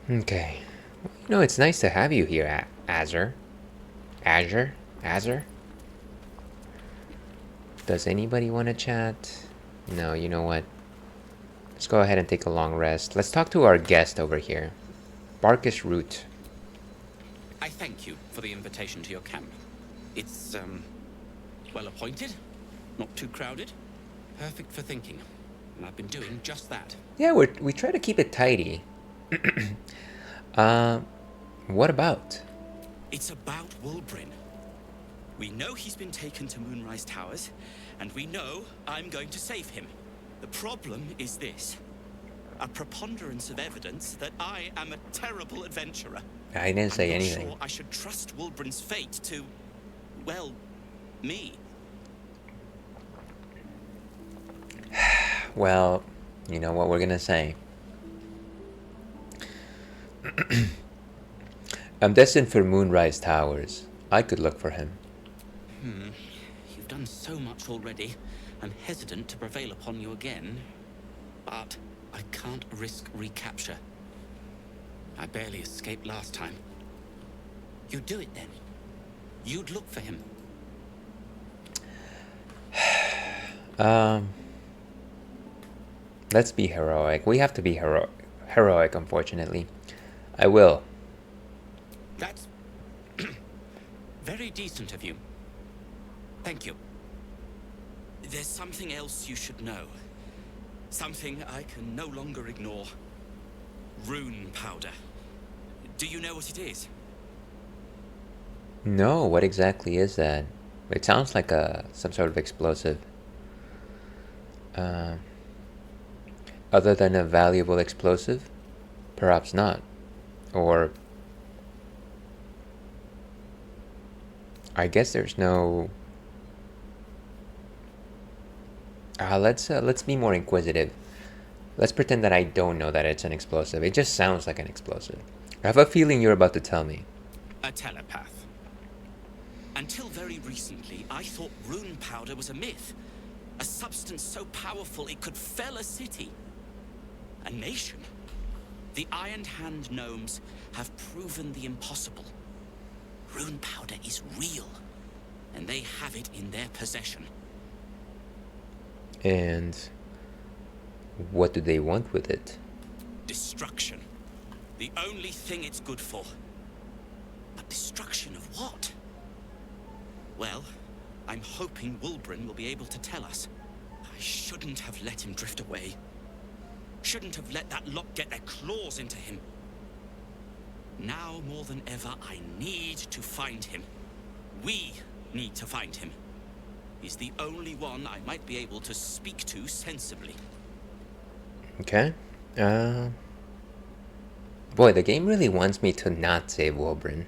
Okay. You know, it's nice to have you here, Azure. Azure? Does anybody want to chat? No, you know what? Let's go ahead and take a long rest. Let's talk to our guest over here. Barkish Root. I thank you for the invitation to your camp. It's, well appointed, not too crowded, perfect for thinking. And I've been doing just that. Yeah, we try to keep it tidy. What about? It's about Wulbrin. We know he's been taken to Moonrise Towers, and we know I'm going to save him. The problem is this. A preponderance of evidence that I am a terrible adventurer. I didn't say I'm not anything. sure I should trust Wulbrin's fate to, well, me. Well, you know what we're gonna say. I'm destined for Moonrise Towers. I could look for him. You've done so much already. I'm hesitant to prevail upon you again. But I can't risk recapture. I barely escaped last time. You'd do it then. You'd look for him. Let's be heroic. We have to be heroic, unfortunately. I will. That's very decent of you. Thank you. There's something else you should know. Something I can no longer ignore. Rune powder. Do you know what it is? No, what exactly is that? It sounds like some sort of explosive. Other than a valuable explosive? Perhaps not. Or I guess there's no. Let's be more inquisitive. Let's pretend that I don't know that it's an explosive. It just sounds like an explosive. I have a feeling you're about to tell me. A telepath. Until very recently, I thought rune powder was a myth. A substance so powerful it could fell a city. A nation. The Iron Hand gnomes have proven the impossible. Rune powder is real, and they have it in their possession. And what do they want with it? Destruction. The only thing it's good for. But destruction of what? Well, I'm hoping Wulbrin will be able to tell us. I shouldn't have let him drift away. Shouldn't have let that lot get their claws into him. Now more than ever, I need to find him. We need to find him. He's the only one I might be able to speak to sensibly. Okay. Boy, the game really wants me to not save Wulbrin.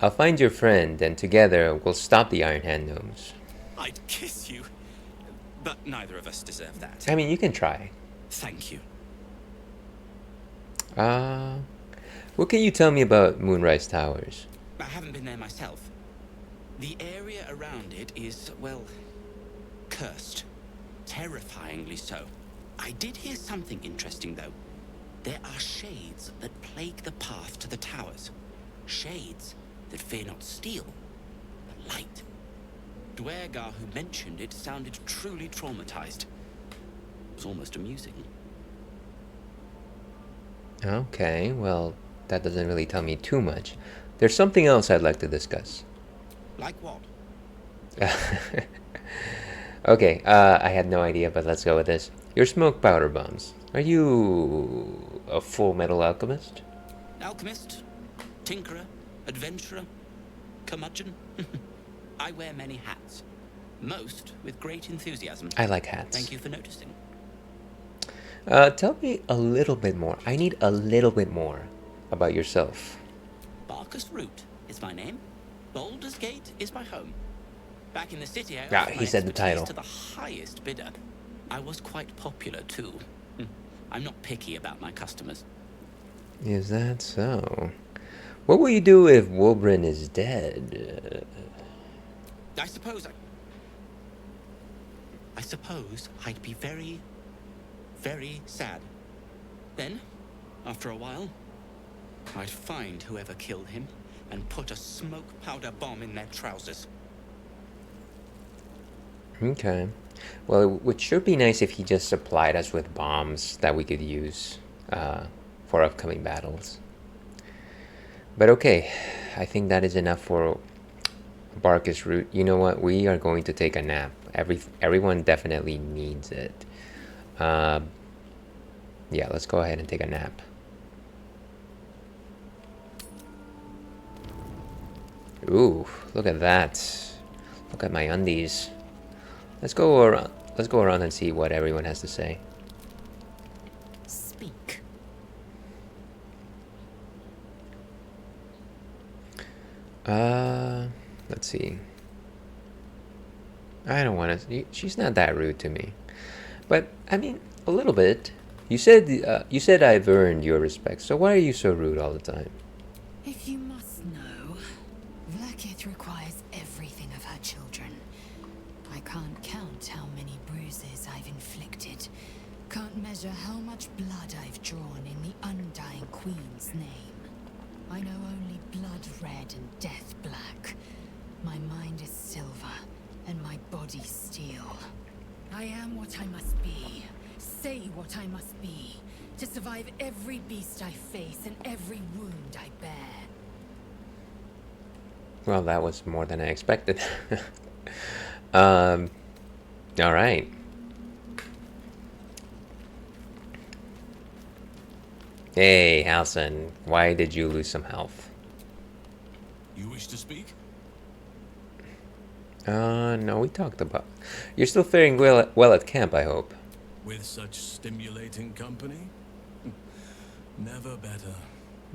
I'll find your friend, and together we'll stop the Iron Hand gnomes. I'd kiss you. But neither of us deserve that. I mean, you can try. Thank you. What can you tell me about Moonrise Towers? I haven't been there myself. The area around it is, well, cursed. Terrifyingly so. I did hear something interesting, though. There are shades that plague the path to the towers. Shades that fear not steel, but light. Dwergar, who mentioned it, sounded truly traumatized. It was almost amusing. Okay, well, that doesn't really tell me too much. There's something else I'd like to discuss. Like what? Okay, I had no idea, but let's go with this. Your smoke powder bombs. Are you a full metal alchemist? Alchemist, tinkerer, adventurer, curmudgeon. I wear many hats, most with great enthusiasm. I like hats. Thank you for noticing. Tell me a little bit more. I need a little bit more about yourself. Barkus Root is my name. Baldur's Gate is my home. Back in the city, I Yeah, offered he my said the expertise title. to the highest bidder. I was quite popular too. I'm not picky about my customers. Is that so? What will you do if Wulbren is dead? I suppose I'd be very, very sad. Then, after a while, I'd find whoever killed him and put a smoke powder bomb in their trousers. Okay. Well, it would sure be nice if he just supplied us with bombs that we could use for upcoming battles. But okay, I think that is enough for Barkus Root. You know what? We are going to take a nap. Everyone definitely needs it. Yeah, let's go ahead and take a nap. Ooh, look at that. Look at my undies. Let's go around and see what everyone has to say. Speak. Let's see. I don't want to. She's not that rude to me, but I mean a little bit. You said I've earned your respect. So why are you so rude all the time? If you must know, Vlaakith requires everything of her children. I can't count how many bruises I've inflicted. Can't measure how much blood I've drawn in the undying Queen's name. I know only blood red and death black. My mind is silver, and my body steel. I am what I must be. Say what I must be. To survive every beast I face and every wound I bear. Well, that was more than I expected. All right. Hey, Halson, why did you lose some health? You wish to speak? No, we talked about. You're still faring well at camp, I hope. With such stimulating company? Never better.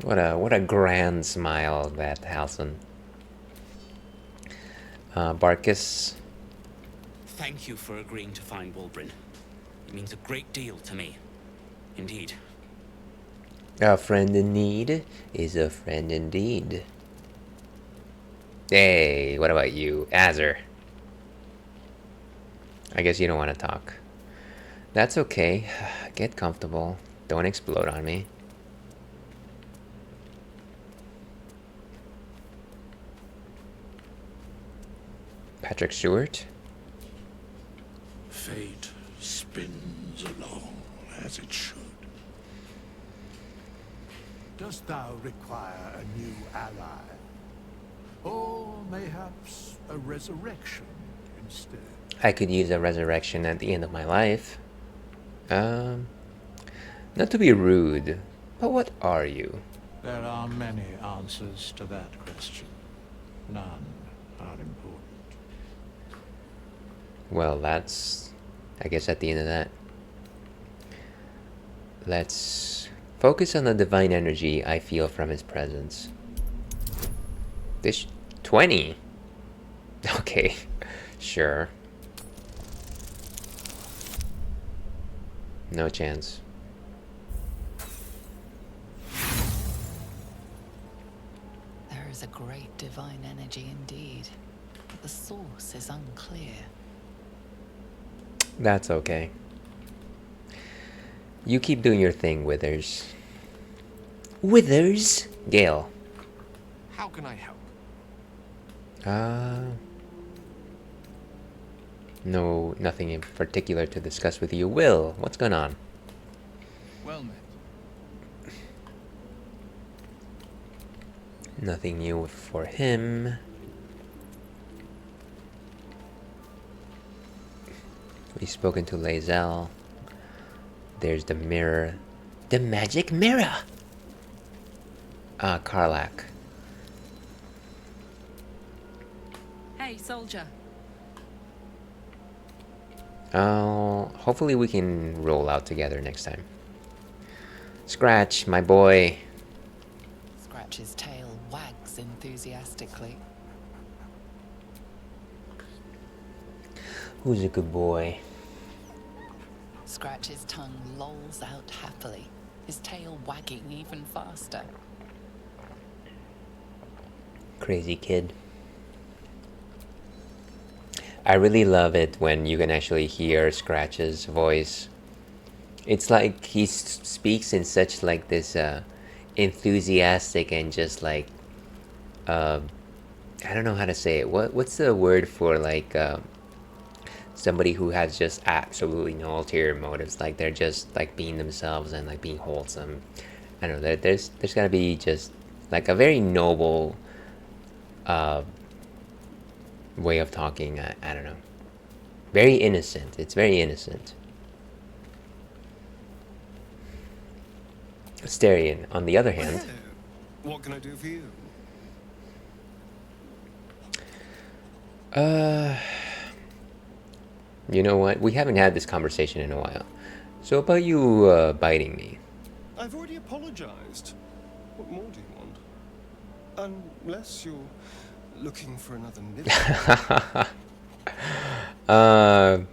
What a grand smile that Halson. Barkus. Thank you for agreeing to find Wulbren. It means a great deal to me. Indeed. A friend in need is a friend indeed. Hey, what about you, Azur? I guess you don't want to talk. That's okay. Get comfortable. Don't explode on me. Patrick Stewart? Fate spins along as it should. Dost thou require a new ally? Or mayhaps a resurrection instead? I could use a resurrection at the end of my life. Not to be rude, but what are you? There are many answers to that question. None are important. Well, that's, I guess, at the end of that. Let's focus on the divine energy I feel from his presence. This 20. Okay, sure. No chance. There is a great divine energy indeed, but the source is unclear. That's okay. You keep doing your thing, Withers. Withers? Gale. How can I help? No, nothing in particular to discuss with you. Will, what's going on? Well met. Nothing new for him. We've spoken to Lae'zel. There's the mirror. The magic mirror! Ah, Karlach. Hey, soldier. Hopefully we can roll out together next time. Scratch, my boy. Scratch's tail wags enthusiastically. Who's a good boy? Scratch's tongue lolls out happily, his tail wagging even faster. Crazy kid. I really love it when you can actually hear Scratch's voice. It's like he speaks in such like this enthusiastic and just like I don't know how to say it. What's the word for like somebody who has just absolutely no ulterior motives? Like they're just like being themselves and like being wholesome. I don't know. There's gotta be just like a very noble way of talking. I don't know. Very innocent. It's very innocent. Asterion, on the other hand. Hello. What can I do for you? You know what? We haven't had this conversation in a while. So about you biting me. I've already apologized. What more do you want? Unless you're looking for another nibble. I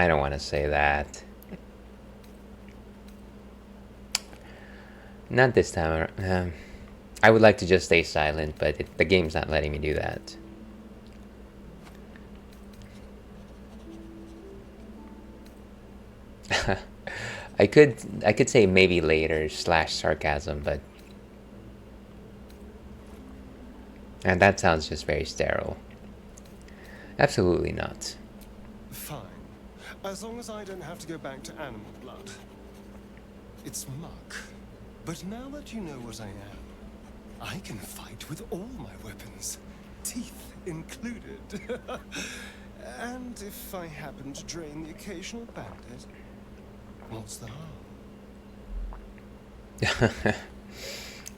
don't want to say that. Not this time. I would like to just stay silent, but the game's not letting me do that. I could say maybe later / sarcasm, but and that sounds just very sterile. Absolutely not. Fine. As long as I don't have to go back to animal blood. It's muck. But now that you know what I am, I can fight with all my weapons, teeth included. And if I happen to drain the occasional bandit, what's the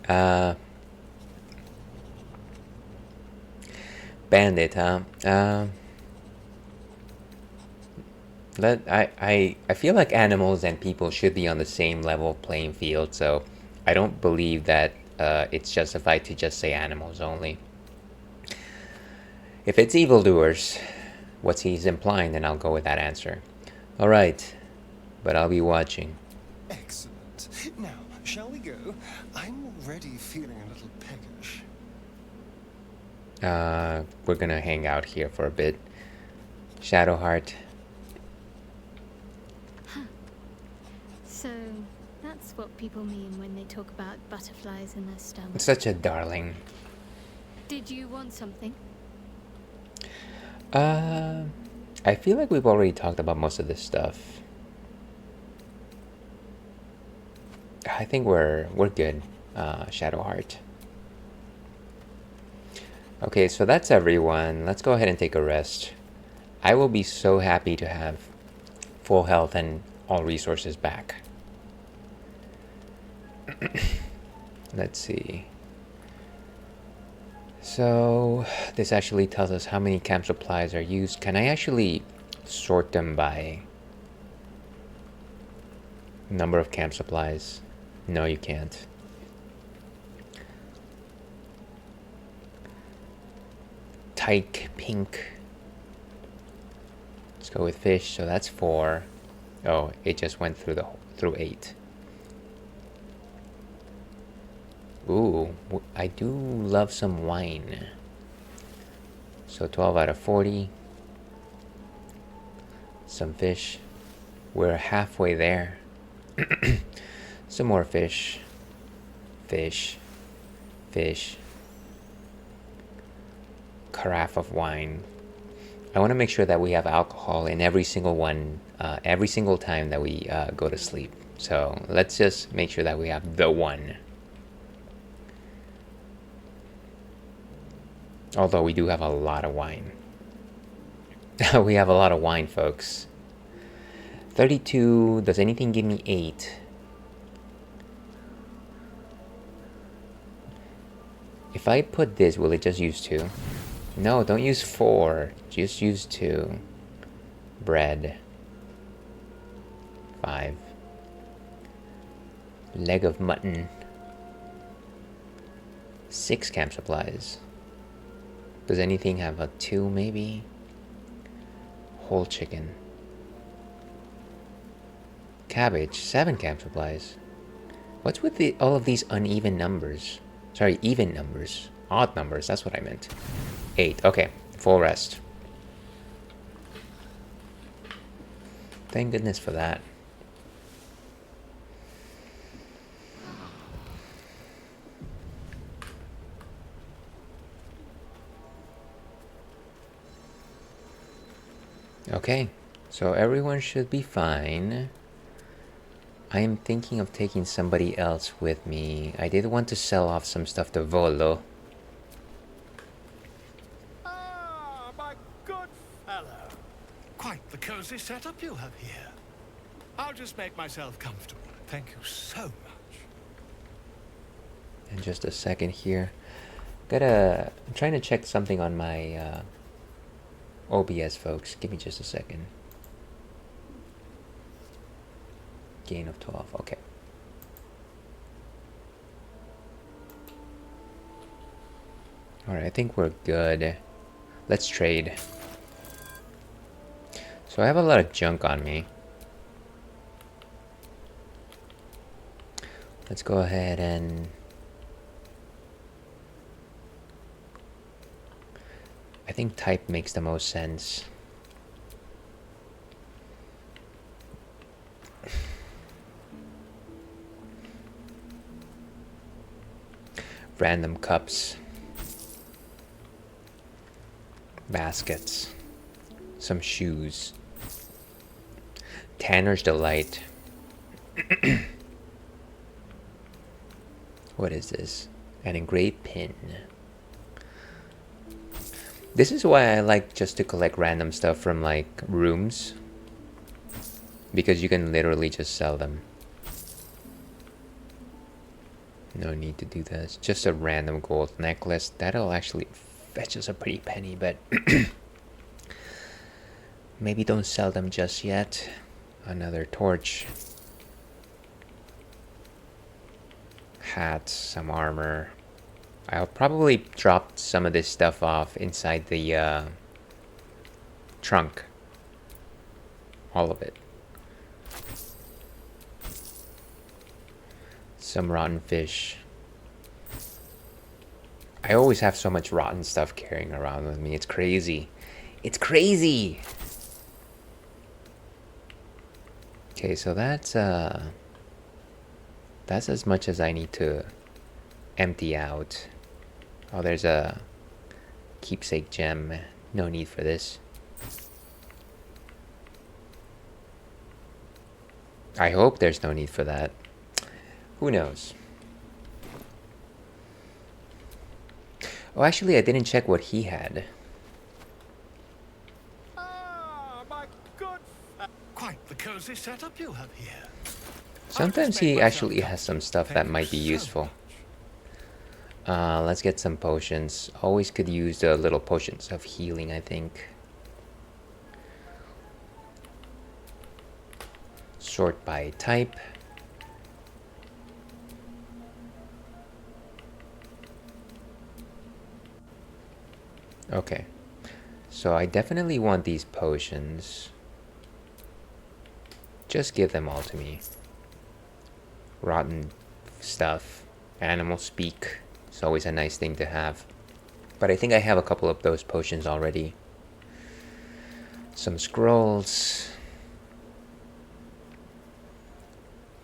harm? Bandit, huh? I feel like animals and people should be on the same level playing field, so I don't believe that it's justified to just say animals only. If it's evildoers, what he's implying, then I'll go with that answer. Alright, but I'll be watching. Excellent. Now, shall we go? I'm already feeling a little peckish. We're gonna hang out here for a bit. Shadowheart. So, that's what people mean when they talk about butterflies in their stomach. Such a darling. Did you want something? I feel like we've already talked about most of this stuff. I think we're good, Shadowheart. Okay, so that's everyone. Let's go ahead and take a rest. I will be so happy to have full health and all resources back. Let's see. So this actually tells us how many camp supplies are used. Can I actually sort them by number of camp supplies? No, you can't. Tyke pink. Let's go with fish. So that's 4. Oh, it just went through 8. Ooh, I do love some wine. So 12 out of 40. Some fish. We're halfway there. Some more fish. Fish. Fish. Carafe of wine. I want to make sure that we have alcohol in every single one, every single time that we go to sleep. So let's just make sure that we have the one. Although we do have a lot of wine. We have a lot of wine, folks. 32. Does anything give me 8? If I put this, will it just use 2? No, don't use 4. Just use 2. Bread. 5. Leg of mutton. 6 camp supplies. Does anything have a 2 maybe? Whole chicken. Cabbage. 7 camp supplies. What's with all of these uneven numbers? Sorry, even numbers. Odd numbers, that's what I meant. 8. Okay, full rest. Thank goodness for that. Okay, so everyone should be fine. I am thinking of taking somebody else with me. I did want to sell off some stuff to Volo. Ah, my good fellow. Quite the cozy setup you have here. I'll just make myself comfortable. Thank you so much. In just a second here. I'm trying to check something on my OBS, folks. Give me just a second. Gain of 12. Okay. Alright, I think we're good. Let's trade. So I have a lot of junk on me. Let's go ahead and... I think type makes the most sense. Random cups. Baskets. Some shoes. Tanner's Delight. What is this? An engraved pin. This is why I like just to collect random stuff from like rooms. Because you can literally just sell them. No need to do this. Just a random gold necklace. That'll actually fetch us a pretty penny, but maybe don't sell them just yet. Another torch. Hats, some armor. I'll probably drop some of this stuff off inside the trunk. All of it. Some rotten fish. I always have so much rotten stuff carrying around with me. It's crazy. It's crazy! Okay, so that's as much as I need to empty out. Oh, there's a keepsake gem. No need for this. I hope there's no need for that. Who knows? Oh, actually, I didn't check what he had. Ah, my good quite the cozy setup you have here. Sometimes he actually has some stuff that might be useful. Let's get some potions. Always could use the little potions of healing, I think. Sort by type. Okay. So I definitely want these potions. Just give them all to me. Rotten stuff. Animal speak. It's always a nice thing to have. But I think I have a couple of those potions already. Some scrolls.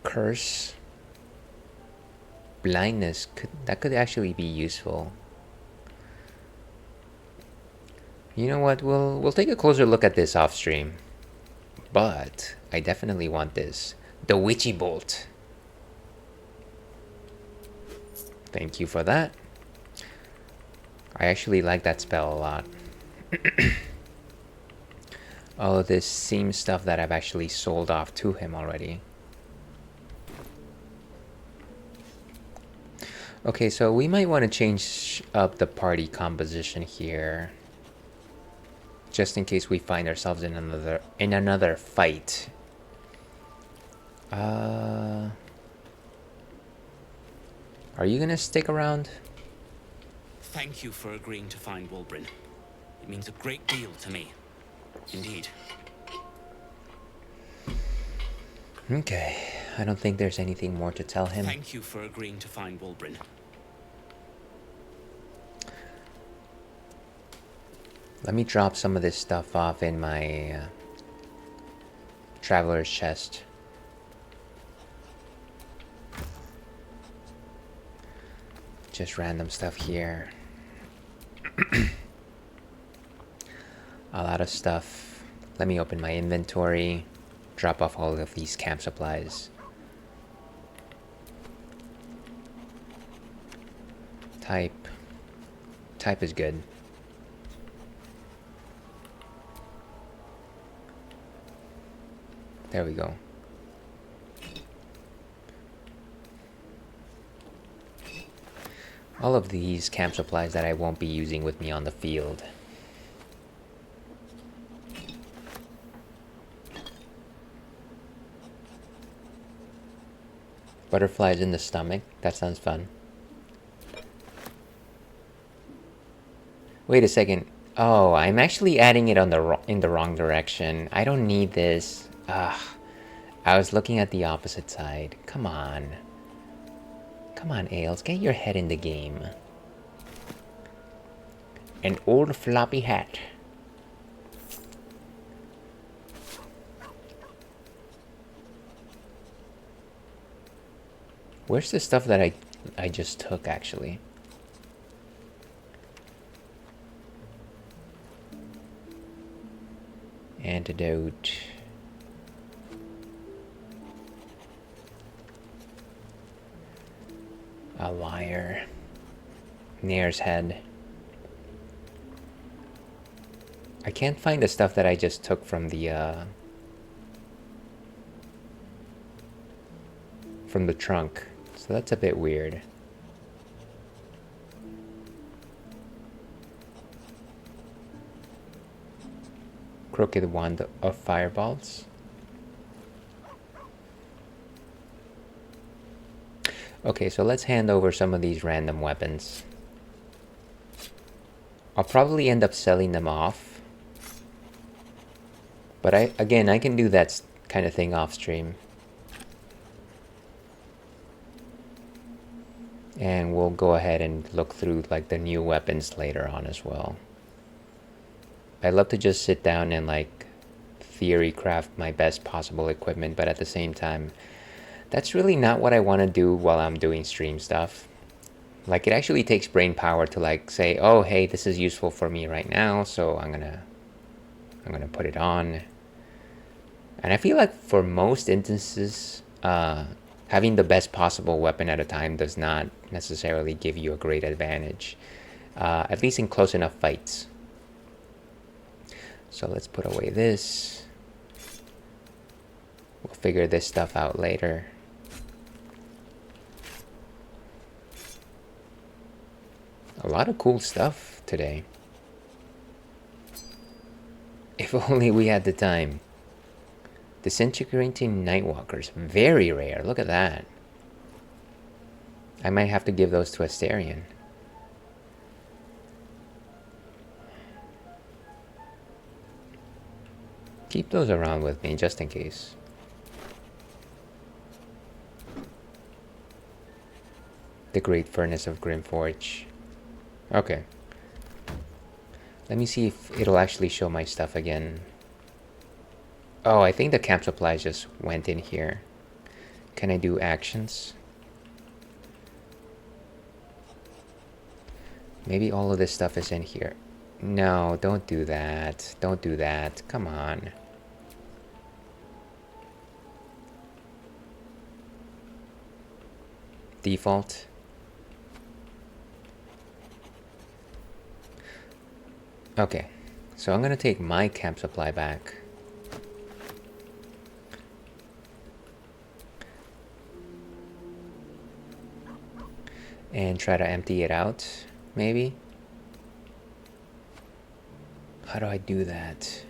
Curse. Blindness. That could actually be useful. You know what? We'll take a closer look at this off stream. But I definitely want this. The Witchy Bolt. Thank you for that. I actually like that spell a lot. All of this seems stuff that I've actually sold off to him already. Okay, so we might want to change up the party composition here. Just in case we find ourselves in another fight. Are you gonna stick around? Thank you for agreeing to find Wulbren. It means a great deal to me. Indeed. Okay, I don't think there's anything more to tell him. Thank you for agreeing to find Wulbren. Let me drop some of this stuff off in my traveler's chest. Just random stuff here. A lot of stuff. Let me open my inventory. Drop off all of these camp supplies. Type. Type is good. There we go. All of these camp supplies that I won't be using with me on the field. Butterflies in the stomach. That sounds fun. Wait a second. Oh, I'm actually adding it on in the wrong direction. I don't need this. I was looking at the opposite side. Come on. Come on, Ails. Get your head in the game. An old floppy hat. Where's the stuff that I just took, actually? Antidote. A lyre. Nair's head. I can't find the stuff that I just took from the trunk. So that's a bit weird. Crooked wand of fireballs. Okay, so let's hand over some of these random weapons. I'll probably end up selling them off. But I can do that kind of thing off stream. And we'll go ahead and look through like the new weapons later on as well. I love to just sit down and like theory craft my best possible equipment, but at the same time, that's really not what I want to do while I'm doing stream stuff. Like, it actually takes brain power to like say, oh hey, this is useful for me right now, so I'm gonna put it on. And I feel like for most instances, having the best possible weapon at a time does not necessarily give you a great advantage, at least in close enough fights. So let's put away this. We'll figure this stuff out later. A lot of cool stuff today. If only we had the time. Disintegrating Nightwalkers. Very rare. Look at that. I might have to give those to Astarion. Keep those around with me just in case. The Great Furnace of Grimforge. Okay. Let me see if it'll actually show my stuff again. Oh, I think the camp supplies just went in here. Can I do actions? Maybe all of this stuff is in here. No, don't do that. Don't do that. Come on. Default. Okay, so I'm gonna take my camp supply back. And try to empty it out, maybe? How do I do that?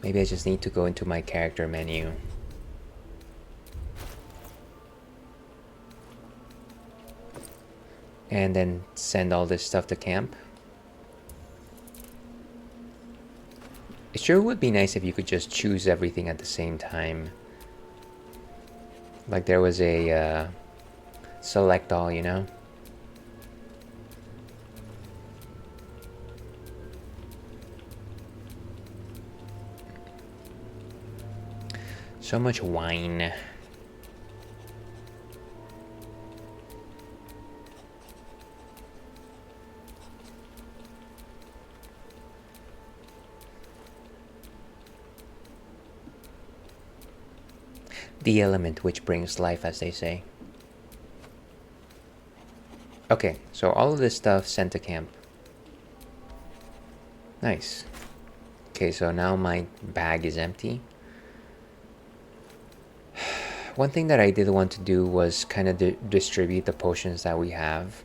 Maybe I just need to go into my character menu. And then send all this stuff to camp. It sure would be nice if you could just choose everything at the same time. Like there was a select all, you know? So much wine. The element which brings life, as they say. Okay, so all of this stuff sent to camp. Nice. Okay, so now my bag is empty. One thing that I did want to do was kind of distribute the potions that we have.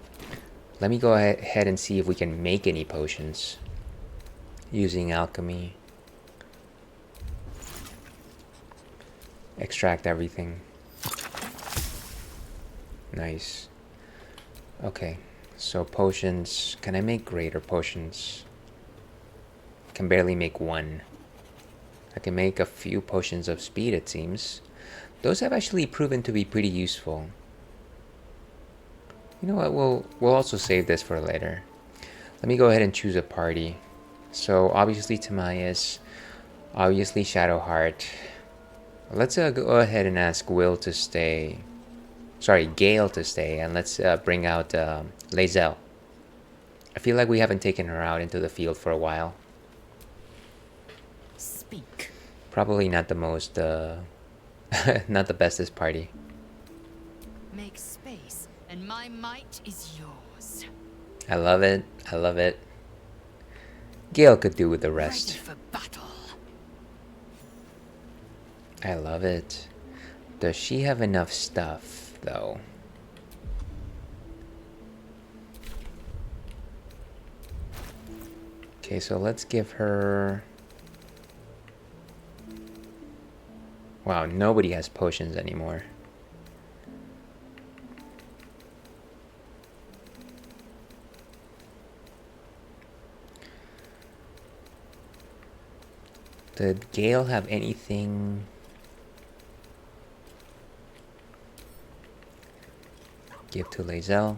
Let me go ahead and see if we can make any potions using alchemy. Extract everything. Nice. Okay, so potions. Can I make greater potions? I can barely make one. I can make a few potions of speed, it seems. Those have actually proven to be pretty useful. You know what, we'll also save this for later. Let me go ahead and choose a party. So obviously Timaeus, obviously Shadowheart. Let's go ahead and ask Will to stay. Sorry, Gale to stay, and let's bring out Lae'zel. I feel like we haven't taken her out into the field for a while. Speak. Probably not the most, not the bestest party. Make space, and my might is yours. I love it. I love it. Gale could do with the rest. Ready for battle. I love it. Does she have enough stuff, though? Okay, so let's give her... Wow, nobody has potions anymore. Did Gale have anything? Give to Lae'zel.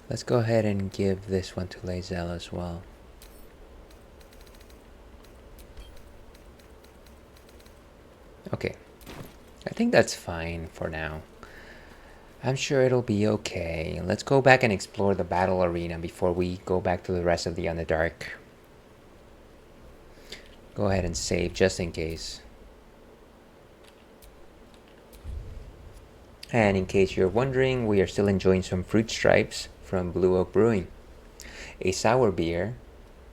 Let's go ahead and give this one to Lae'zel as well. Okay, I think that's fine for now. I'm sure it'll be okay. Let's go back and explore the battle arena before we go back to the rest of the Underdark. Go ahead and save just in case. And in case you're wondering, we are still enjoying some fruit stripes from Blue Oak Brewing. A sour beer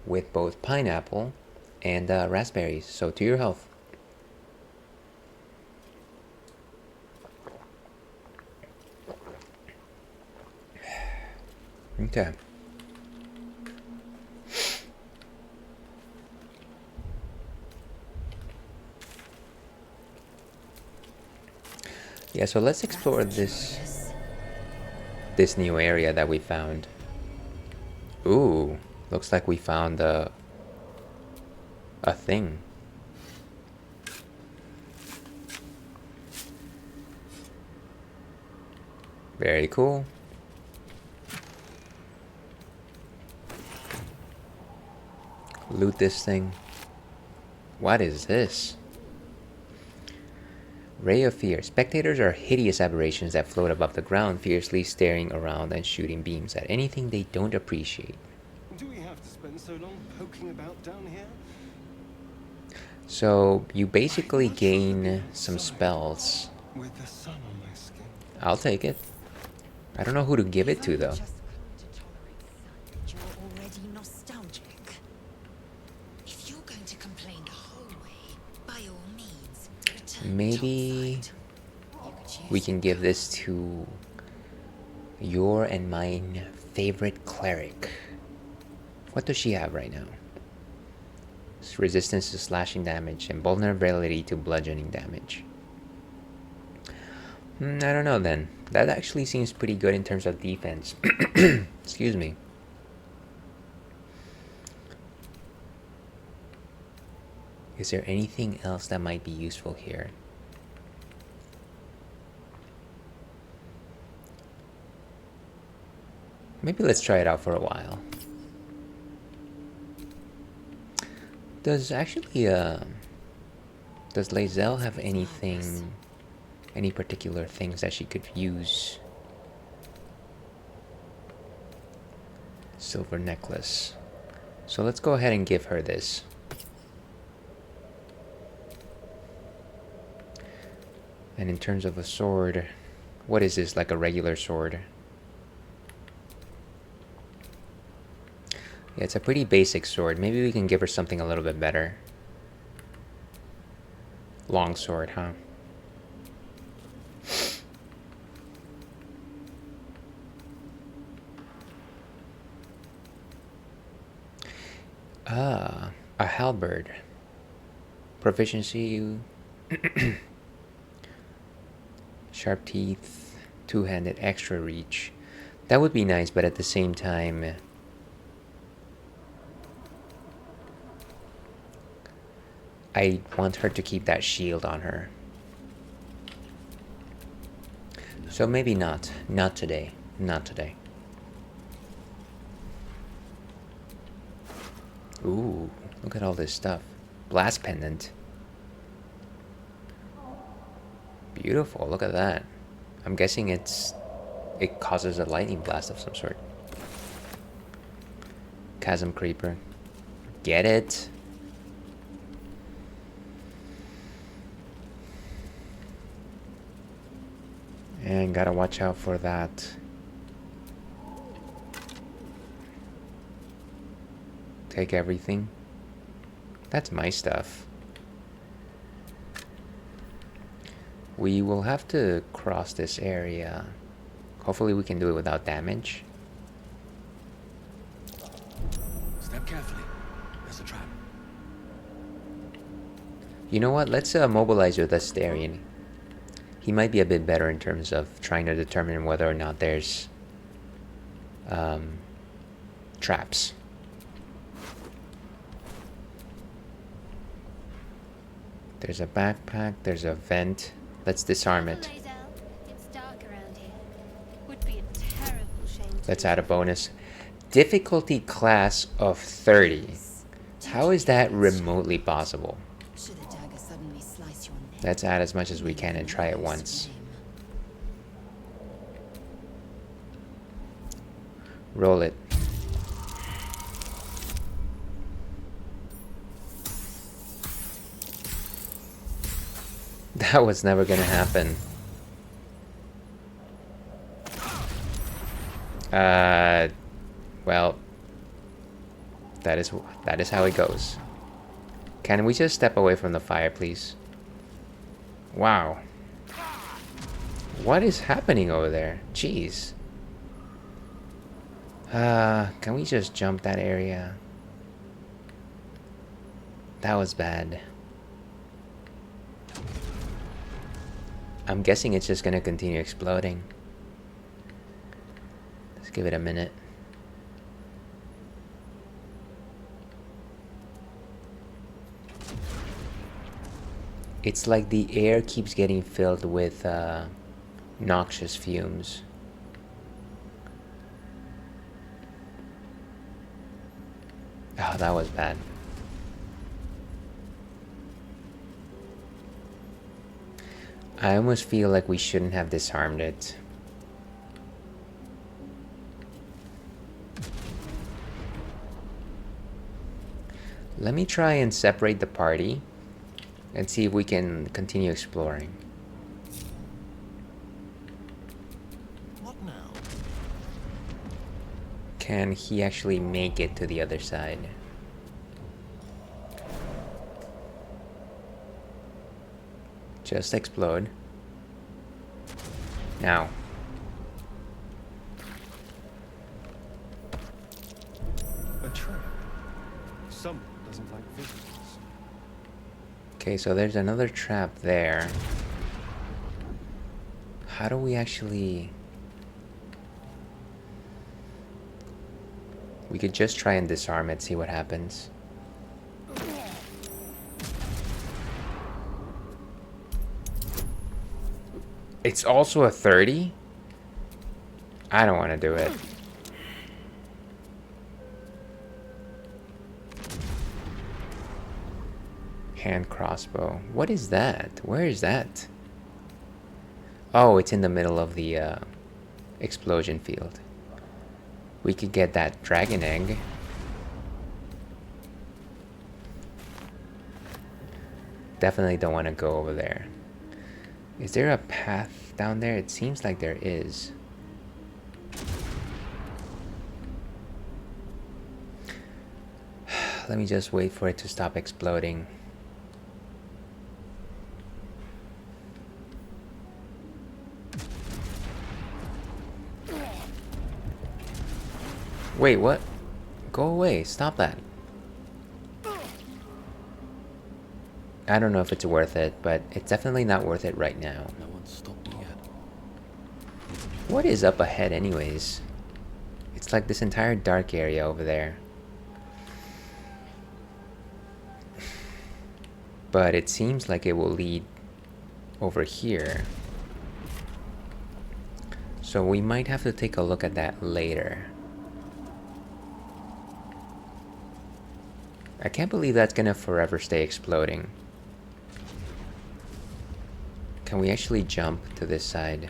with both pineapple and raspberries. So to your health. Okay. Yeah, so let's explore this new area that we found. Ooh, Looks like we found a thing. Very cool. Loot this thing. What is this? Ray of Fear. Spectators are hideous aberrations that float above the ground, fiercely staring around and shooting beams at anything they don't appreciate. Do we have to spend so long poking about down here? So you basically gain some spells. With the sun on my skin. I'll take it. I don't know who to give it to though. You're already nostalgic. If you're going to complain the whole way, by all means, return Maybe we can give this to your and mine favorite cleric. What does she have right now? It's resistance to slashing damage and vulnerability to bludgeoning damage. I don't know then. That actually seems pretty good in terms of defense. Excuse me. Is there anything else that might be useful here? Maybe let's try it out for a while. Does Lae'zel have anything, any particular things that she could use? Silver necklace. So let's go ahead and give her this. And in terms of a sword, what is this, like a regular sword? Yeah, it's a pretty basic sword. Maybe we can give her something a little bit better. Long sword, huh? Ah, a halberd. Proficiency. Sharp teeth. Two-handed extra reach. That would be nice, but at the same time, I want her to keep that shield on her. So maybe not. Not today. Not today. Ooh, look at all this stuff. Blast pendant. Beautiful, look at that. I'm guessing it causes a lightning blast of some sort. Chasm creeper. Get it? And gotta watch out for that. Take everything. That's my stuff. We will have to cross this area. Hopefully we can do it without damage. Step carefully. There's a trap. You know what? Let's mobilize with Astarion. He might be a bit better in terms of trying to determine whether or not there's traps. There's a backpack, there's a vent. Let's disarm it. It's dark around here. Would be a terrible shame. Let's add a bonus. Difficulty class of 30. How is that remotely possible? Let's add as much as we can and try it once. Roll it. That was never gonna happen. Well, that is how it goes. Can we just step away from the fire, please? Wow. What is happening over there? Jeez. Can we just jump that area? That was bad. I'm guessing it's just gonna continue exploding. Let's give it a minute. It's like the air keeps getting filled with noxious fumes. Oh, that was bad. I almost feel like we shouldn't have disarmed it. Let me try and separate the party and see if we can continue exploring. What now? Can he actually make it to the other side? Just explode. Now. A trap. Someone doesn't like visitors. Okay, so there's another trap there. How do we actually... We could just try and disarm it, see what happens. It's also a 30? I don't want to do it. Hand crossbow. What is that? Where is that? Oh, it's in the middle of the explosion field. We could get that dragon egg. Definitely don't want to go over there. Is there a path down there? It seems like there is. Let me just wait for it to stop exploding. Wait, what? Go away. Stop that. I don't know if it's worth it, but it's definitely not worth it right now. No one stopped me yet. What is up ahead anyways? It's like this entire dark area over there. But it seems like it will lead over here. So we might have to take a look at that later. I can't believe that's gonna forever stay exploding. Can we actually jump to this side?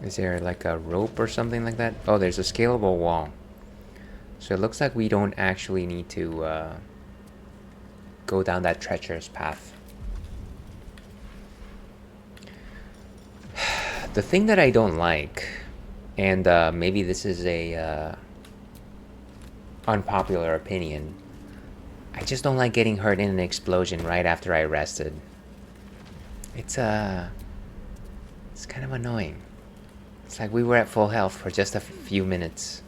Is there like a rope or something like that? Oh, there's a scalable wall. So it looks like we don't actually need to go down that treacherous path. The thing that I don't like, and maybe this is a unpopular opinion, I just don't like getting hurt in an explosion right after I rested. It's kind of annoying. It's like we were at full health for just a few minutes.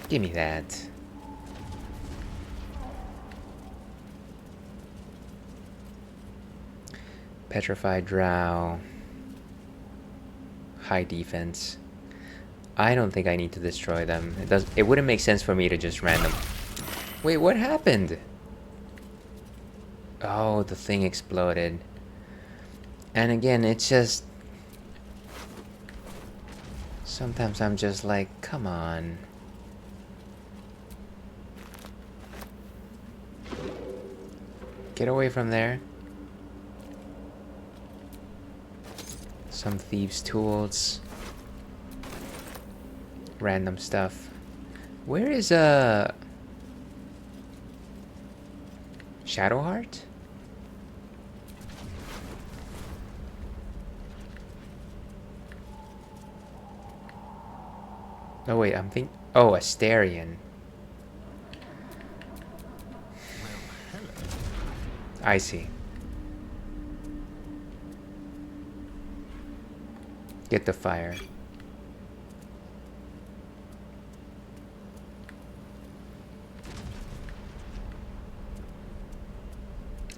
Give me that. Petrified Drow. High defense. I don't think I need to destroy them. It wouldn't make sense for me to just random... Wait, what happened? Oh, the thing exploded. And again, it's just... Sometimes I'm just like, come on. Get away from there. Some thieves' tools. Random stuff. Where is Shadowheart? Oh wait, I'm thinking. Oh, Astarion. I see. Get the fire.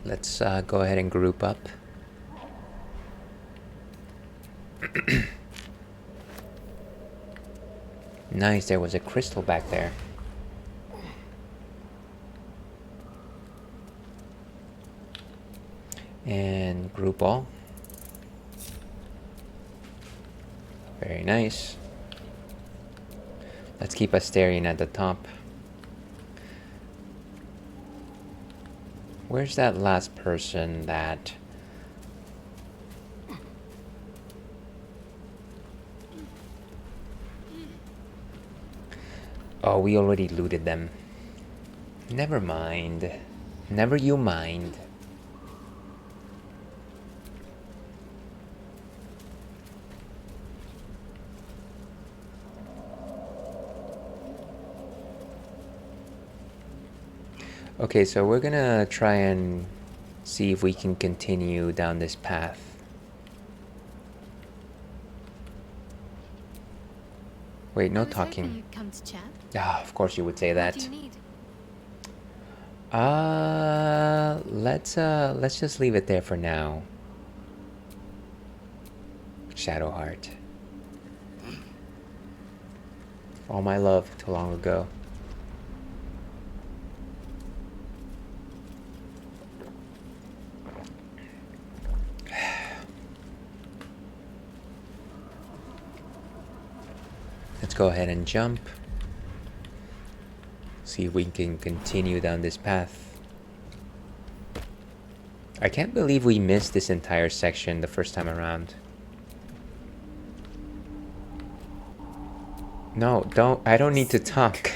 Let's go ahead and group up. Nice, there was a crystal back there. And group all. Very nice. Let's keep us staring at the top. Where's that last person that... Oh, we already looted them. Never mind. Never you mind. Okay, so we're gonna try and see if we can continue down this path. Wait, no talking. You'd come to chat. Ah, of course you would say What that. do you need? Let's just leave it there for now. Shadowheart. All my love too long ago. Let's go ahead and jump. See if we can continue down this path. I can't believe we missed this entire section the first time around. No, I don't need to talk.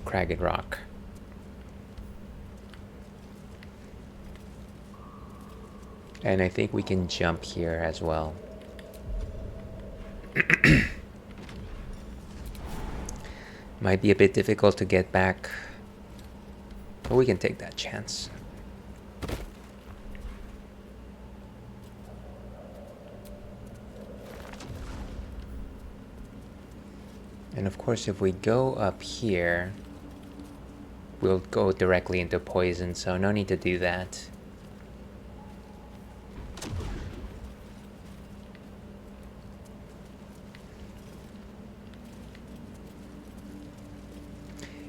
Cragged Rock. And I think we can jump here as well. Might be a bit difficult to get back, but we can take that chance. And of course, if we go up here, we'll go directly into poison, so no need to do that.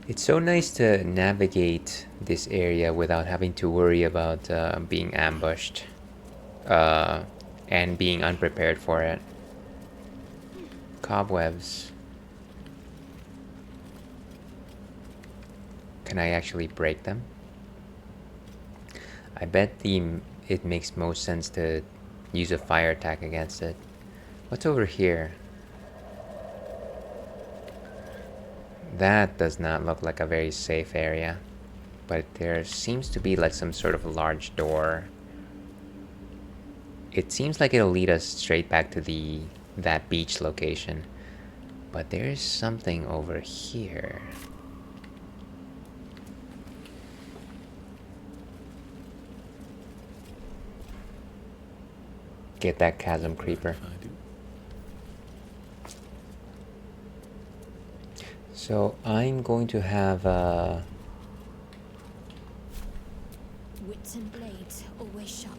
It's so nice to navigate this area without having to worry about being ambushed and being unprepared for it. Cobwebs. Can I actually break them? I bet it makes most sense to use a fire attack against it. What's over here? That does not look like a very safe area, but there seems to be like some sort of large door. It seems like it'll lead us straight back to that beach location, but there's something over here. Get that chasm creeper. So I'm going to have Wits and blades always sharp.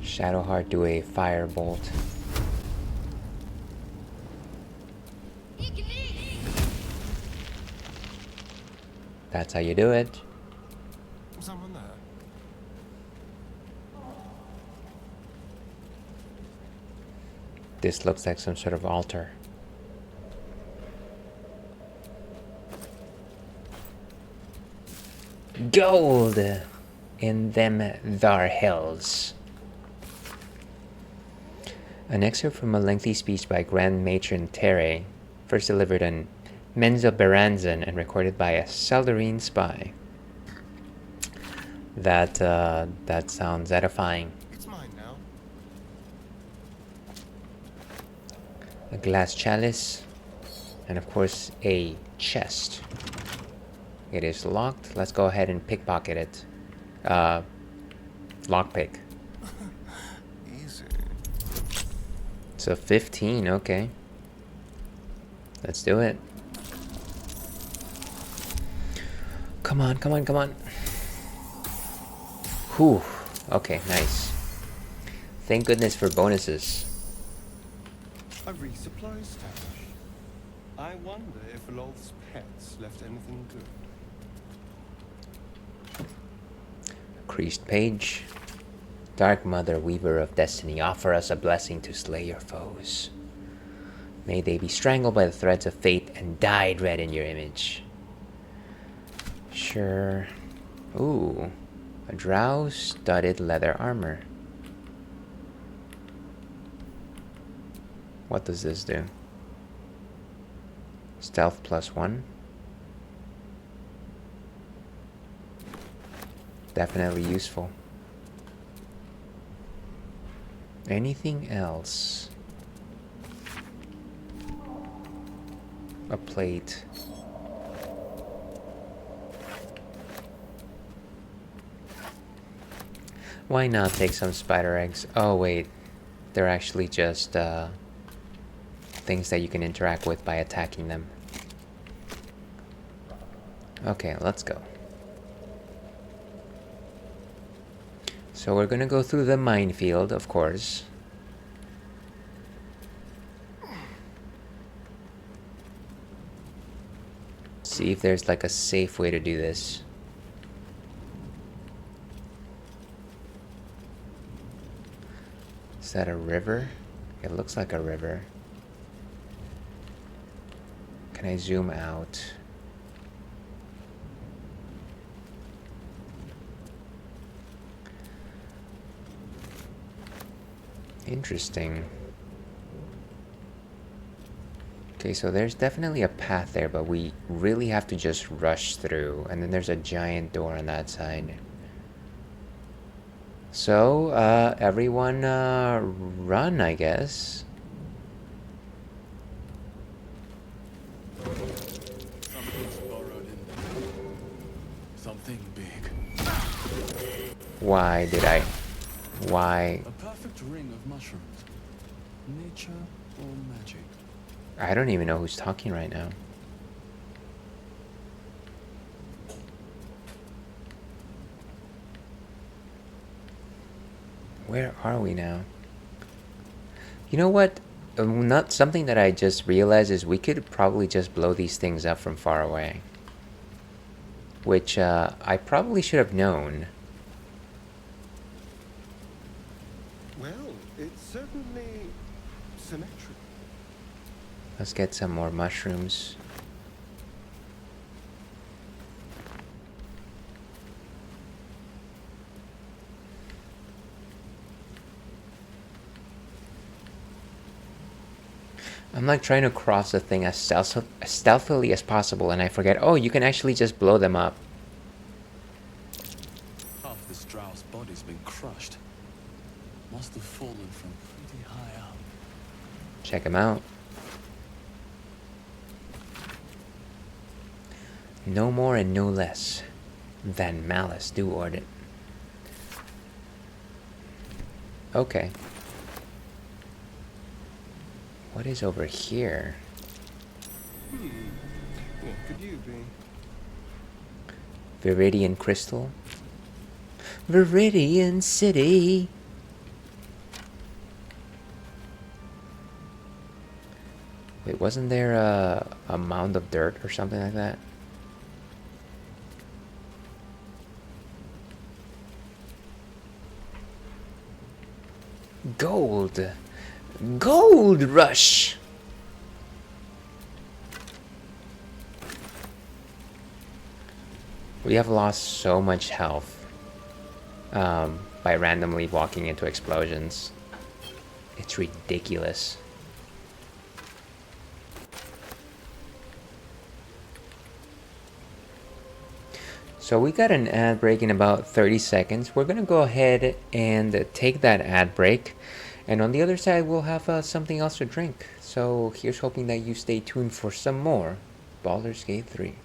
Shadowheart do a firebolt. That's how you do it. Someone there. This looks like some sort of altar. Gold in them thar hills. An excerpt from a lengthy speech by Grand Matron Terre, first delivered on Menzoberranzan and recorded by a Saldarine spy. That sounds edifying. It's mine now. A glass chalice, and of course a chest. It is locked. Let's go ahead and pickpocket it. Lockpick. Easy. So 15, okay. Let's do it. Come on, come on, come on. Whew. Okay, nice. Thank goodness for bonuses. A resupply stash. I wonder if Lolth's pets left anything good. Creased page. Dark Mother, Weaver of Destiny, offer us a blessing to slay your foes. May they be strangled by the threads of fate and dyed red in your image. Sure. Ooh. A drow studded leather armor. What does this do? Stealth +1. Definitely useful. Anything else? A plate. Why not take some spider eggs? Oh wait, they're actually just things that you can interact with by attacking them. Okay, let's go. So we're gonna go through the minefield, of course. See if there's like a safe way to do this. Is that a river? It looks like a river. Can I zoom out? Interesting. Okay, so there's definitely a path there, but we really have to just rush through. And then there's a giant door on that side. So, everyone, run, I guess. Something's borrowed in there. Something big. Why did I? Why? A perfect ring of mushrooms. Nature or magic? I don't even know who's talking right now. Where are we now? You know what? Not something that I just realized is we could probably just blow these things up from far away. Which I probably should have known. Well, it's certainly symmetrical. Let's get some more mushrooms. I'm like trying to cross the thing as stealthily as possible, and I forget, oh, you can actually just blow them up. Half this drow's body's been crushed. Must have fallen from pretty high up. Check them out. No more and no less than malice do order. Okay. What is over here? What could you be? Viridian crystal. Viridian City. Wait, wasn't there a mound of dirt or something like that? Gold. Gold rush. We have lost so much health by randomly walking into explosions. It's ridiculous. So we got an ad break in about 30 seconds. We're gonna go ahead and take that ad break. And on the other side, we'll have something else to drink. So here's hoping that you stay tuned for some more Baldur's Gate 3.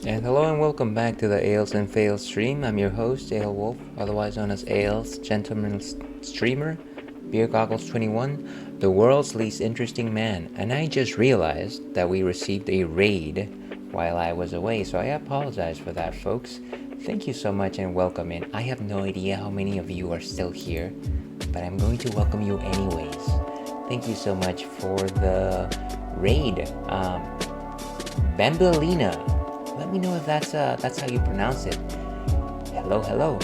And hello and welcome back to the Ales and Fails stream. I'm your host, Ale Wolf, otherwise known as Ales, Gentleman Streamer, Beer Goggles 21, the world's least interesting man. And I just realized that we received a raid while I was away, so I apologize for that, folks. Thank you so much and welcome in. I have no idea how many of you are still here, but I'm going to welcome you anyways. Thank you so much for the raid. Bambolina. Let me know if that's how you pronounce it. Hello.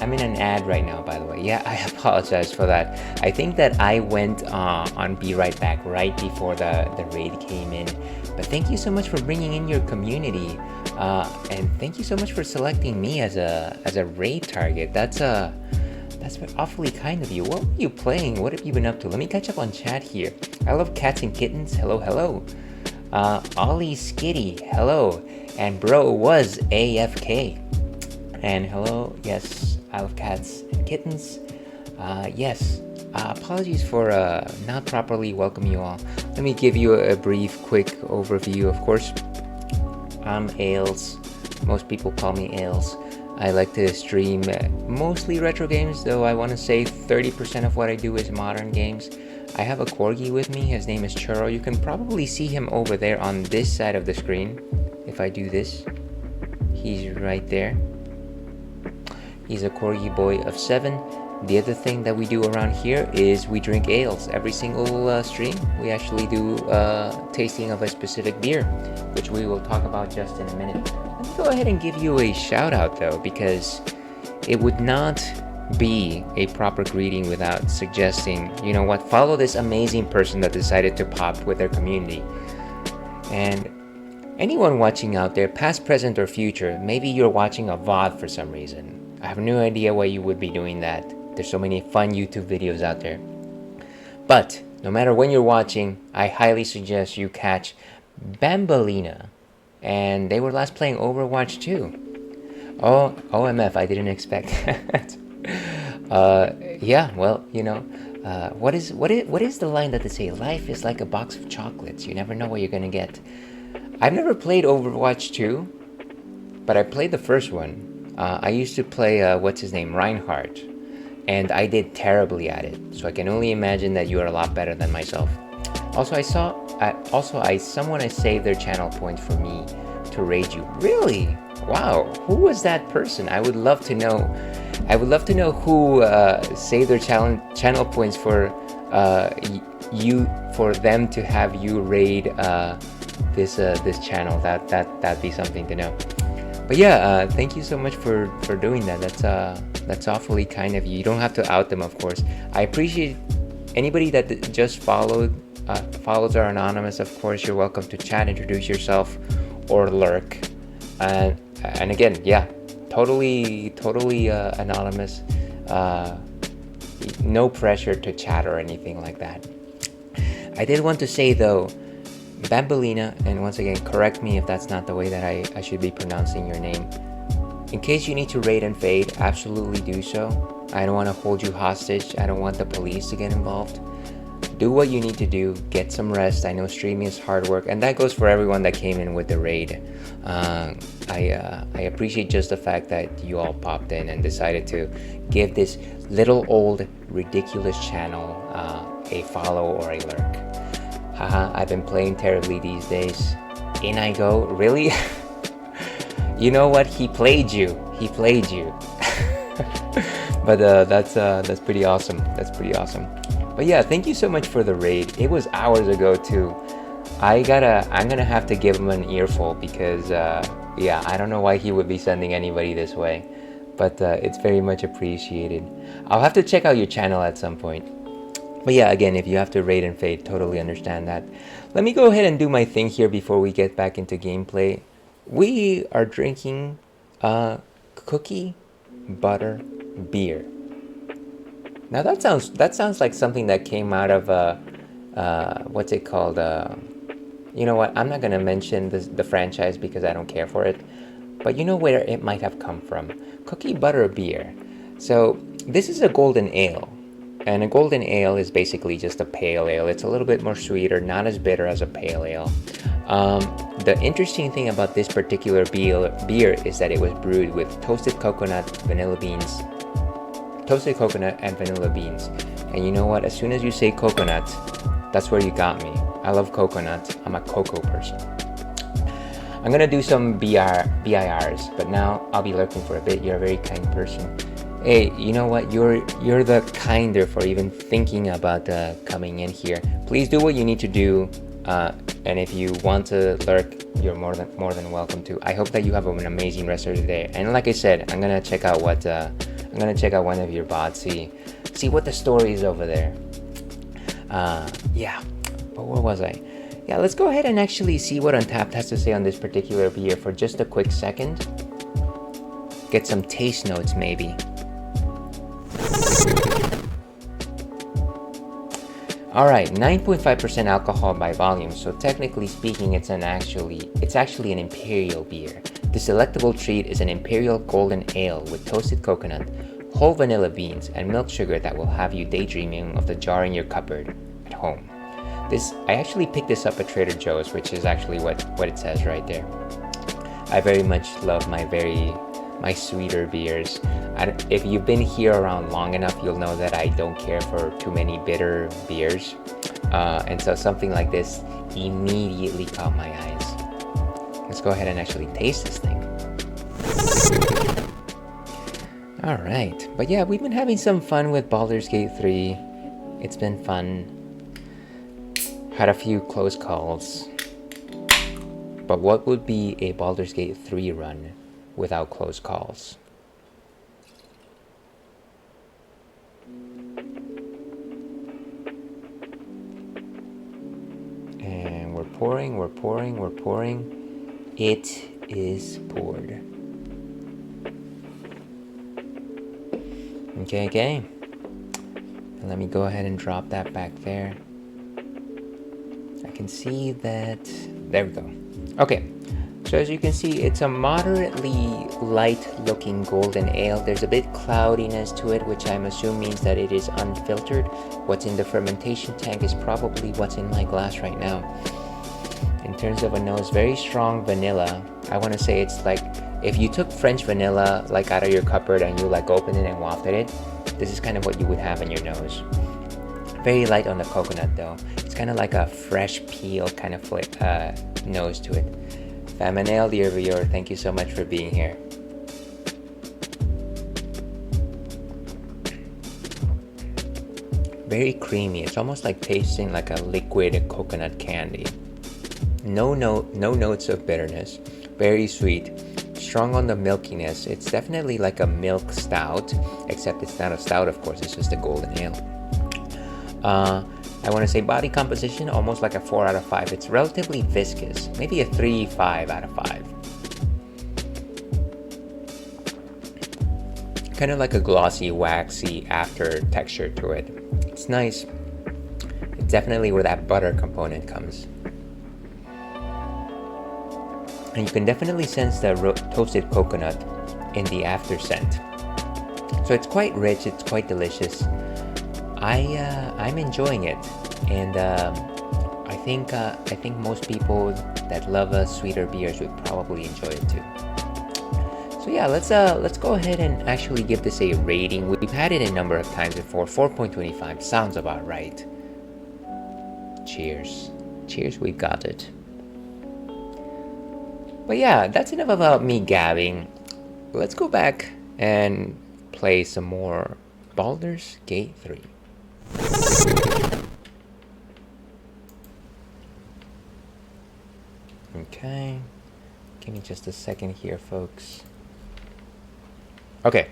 I'm in an ad right now, by the way. Yeah, I apologize for that. I think that I went on Be Right Back right before the raid came in. But thank you so much for bringing in your community, and thank you so much for selecting me as a raid target. That's awfully kind of you. What were you playing? What have you been up to? Let me catch up on chat here. I love cats and kittens. Hello. Ollie Skitty, hello. And bro was AFK. And hello, yes, I love cats and kittens. Yes, apologies for not properly welcoming you all. Let me give you a brief, quick overview. Of course, I'm Ales. Most people call me Ales. I like to stream mostly retro games, though I want to say 30% of what I do is modern games. I have a corgi with me. His name is Churro. You can probably see him over there on this side of the screen. If I do this, he's right there. He's a corgi boy of 7. The other thing that we do around here is we drink ales. Every single stream, we actually do tasting of a specific beer, which we will talk about just in a minute. Let me go ahead and give you a shout out though, because it would not be a proper greeting without suggesting, you know what, follow this amazing person that decided to pop with their community. And anyone watching out there, past, present, or future, maybe you're watching a VOD for some reason. I have no idea why you would be doing that. There's so many fun YouTube videos out there. But no matter when you're watching, I highly suggest you catch Bambalina. And they were last playing Overwatch 2. Oh, OMF, I didn't expect that. Yeah, well, you know, what is the line that they say? Life is like a box of chocolates. You never know what you're gonna get. I've never played Overwatch 2, but I played the first one. I used to play, what's his name, Reinhardt. And I did terribly at it, so I can only imagine that you are a lot better than myself. Also, someone has saved their channel points for me to raid you. Really? Wow, who was that person? I would love to know. I would love to know who saved their channel points for for them to have you raid this channel. That'd be something to know. But yeah, thank you so much for doing that. That's awfully kind of you. You don't have to out them, of course. I appreciate anybody that just follows our anonymous. Of course, you're welcome to chat, introduce yourself, or lurk. And again, yeah, totally anonymous. No pressure to chat or anything like that. I did want to say though, Bambalina, and once again, correct me if that's not the way that I should be pronouncing your name. In case you need to raid and fade, absolutely do so. I don't want to hold you hostage. I don't want the police to get involved. Do what you need to do. Get some rest. I know streaming is hard work, and that goes for everyone that came in with the raid. I appreciate just the fact that you all popped in and decided to give this little old ridiculous channel a follow or a lurk. Haha, I've been playing terribly these days. In I go. Really? You know what? He played you. But that's pretty awesome. But yeah, thank you so much for the raid. It was hours ago too. I'm gonna have to give him an earful because yeah, I don't know why he would be sending anybody this way, but it's very much appreciated. I'll have to check out your channel at some point. But yeah, again, if you have to raid and fade, totally understand that. Let me go ahead and do my thing here before we get back into gameplay. We are drinking cookie butter beer. Now that sounds like something that came out of what's it called? You know what? I'm not gonna mention the franchise because I don't care for it. But you know where it might have come from? Cookie butter beer. So this is a golden ale. And a golden ale is basically just a pale ale. It's a little bit more sweeter, not as bitter as a pale ale. The interesting thing about this particular beer is that it was brewed with toasted coconut and vanilla beans. And you know what? As soon as you say coconut, that's where you got me. I love coconut. I'm a cocoa person. I'm gonna do some BIRs, but now I'll be lurking for a bit. You're a very kind person. Hey, you know what? You're the kinder for even thinking about coming in here. Please do what you need to do, and if you want to lurk, you're more than welcome to. I hope that you have an amazing rest of the day. And like I said, I'm gonna check out one of your bots, see what the story is over there. Yeah, but where was I? Yeah, let's go ahead and actually see what Untapped has to say on this particular beer for just a quick second. Get some taste notes, maybe. Alright, 9.5% alcohol by volume, so technically speaking it's actually an imperial beer. The delectable treat is an imperial golden ale with toasted coconut, whole vanilla beans, and milk sugar that will have you daydreaming of the jar in your cupboard at home. I actually picked this up at Trader Joe's, which is actually what it says right there. I very much love my very my sweeter beers. If you've been here around long enough, you'll know that I don't care for too many bitter beers. And so something like this immediately caught my eyes. Let's go ahead and actually taste this thing. Alright, but yeah, we've been having some fun with Baldur's Gate 3. It's been fun. Had a few close calls. But what would be a Baldur's Gate 3 run without close calls? And we're pouring, we're pouring, we're pouring. It is poured. Okay. And let me go ahead and drop that back there. I can see that. There we go. Okay. So as you can see, it's a moderately light-looking golden ale. There's a bit cloudiness to it, which I'm assuming means that it is unfiltered. What's in the fermentation tank is probably what's in my glass right now. In terms of a nose, very strong vanilla. I want to say it's like if you took French vanilla like out of your cupboard and you like opened it and wafted it, this is kind of what you would have in your nose. Very light on the coconut though. It's kind of like a fresh peel kind of nose to it. Famanel, dear viewer, thank you so much for being here. Very creamy. It's almost like tasting like a liquid coconut candy. No notes of bitterness. Very sweet. Strong on the milkiness. It's definitely like a milk stout, except it's not a stout, of course. It's just a golden ale. I want to say body composition, almost like a 4 out of 5. It's relatively viscous. Maybe a 3-5 out of 5. Kind of like a glossy, waxy after texture to it. It's nice. It's definitely where that butter component comes. And you can definitely sense the toasted coconut in the after scent. So it's quite rich, it's quite delicious. I'm enjoying it, and I think most people that love sweeter beers would probably enjoy it too. So yeah, let's go ahead and actually give this a rating. We've had it a number of times before. 4.25 sounds about right. Cheers, we've got it. But yeah, that's enough about me gabbing. Let's go back and play some more Baldur's Gate 3. Okay, give me just a second here, folks. Okay,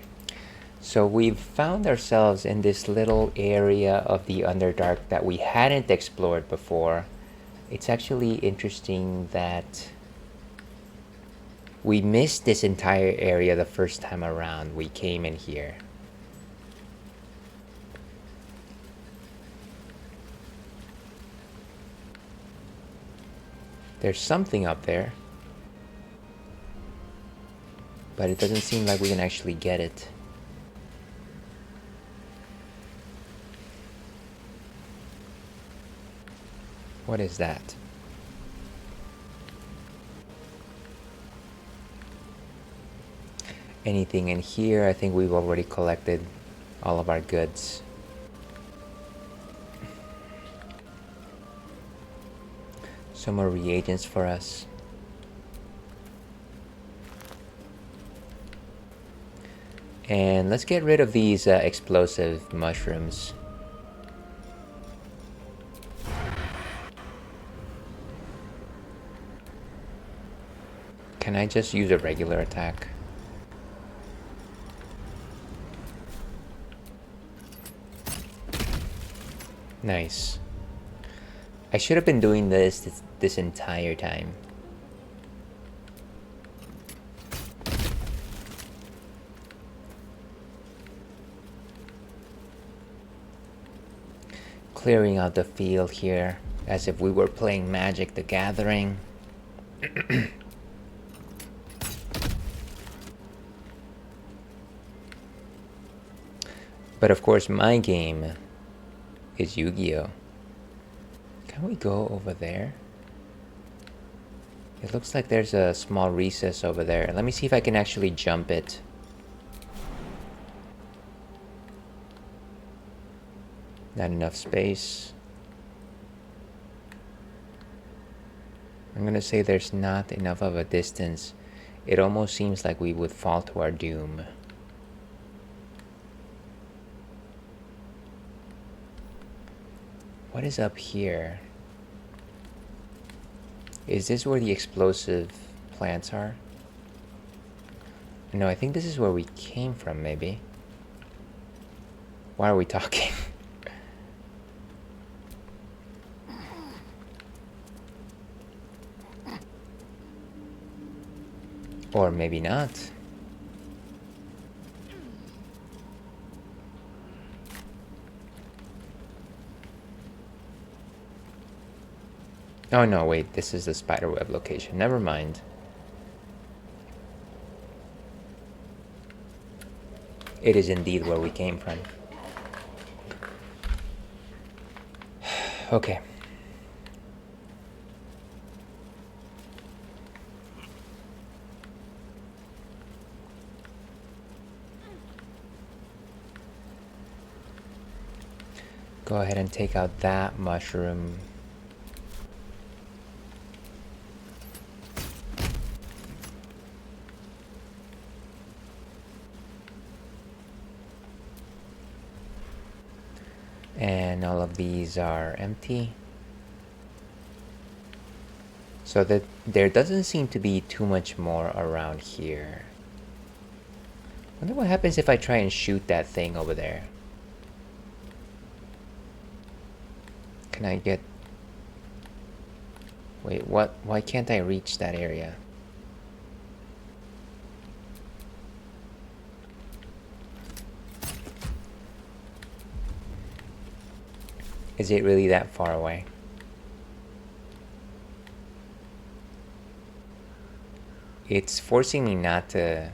so we've found ourselves in this little area of the Underdark that we hadn't explored before. It's actually interesting that we missed this entire area the first time around we came in here. There's something up there, but it doesn't seem like we can actually get it. What is that? Anything in here? I think we've already collected all of our goods. Some more reagents for us. And let's get rid of these explosive mushrooms. Can I just use a regular attack? Nice. I should have been doing this entire time. Clearing out the field here as if we were playing Magic the Gathering. But of course my game is Yu-Gi-Oh! Can we go over there? It looks like there's a small recess over there. Let me see if I can actually jump it. Not enough space. I'm gonna say there's not enough of a distance. It almost seems like we would fall to our doom. What is up here? Is this where the explosive plants are? No, I think this is where we came from, maybe. Why are we talking? Or maybe not. Oh no, wait, this is the spiderweb location. Never mind. It is indeed where we came from. Okay. Go ahead and take out that mushroom. And all of these are empty. So that there doesn't seem to be too much more around here. Wonder what happens if I try and shoot that thing over there. Can I get... Wait, what? Why can't I reach that area? Is it really that far away? It's forcing me not to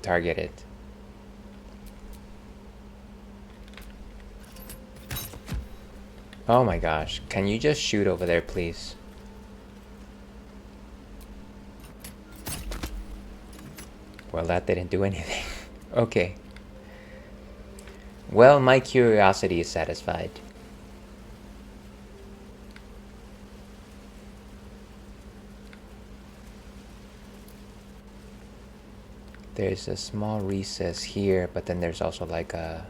target it. Oh my gosh, can you just shoot over there, please? Well, that didn't do anything. Okay. Well, my curiosity is satisfied. There's a small recess here, but then there's also like a...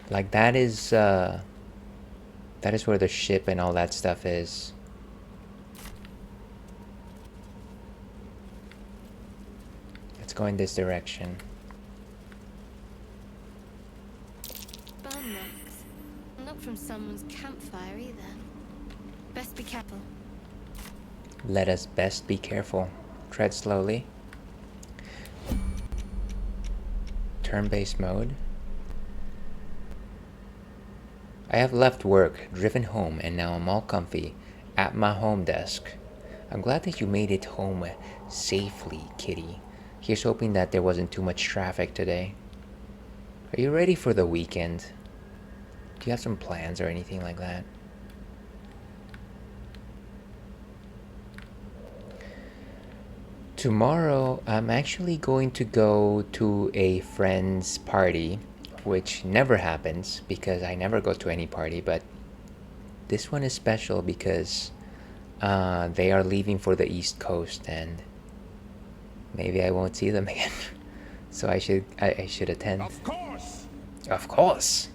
Like that is where the ship and all that stuff is. Let's go in this direction. Burn marks. Not from someone's campfire either. Best be careful. Let us best be careful. Tread slowly. Turn-based mode. I have left work, driven home, and now I'm all comfy at my home desk. I'm glad that you made it home safely, kitty. Here's hoping that there wasn't too much traffic today. Are you ready for the weekend? Do you have some plans or anything like that? Tomorrow, I'm actually going to go to a friend's party, which never happens because I never go to any party, but this one is special because they are leaving for the East Coast and maybe I won't see them again. So I should attend. Of course! Of course!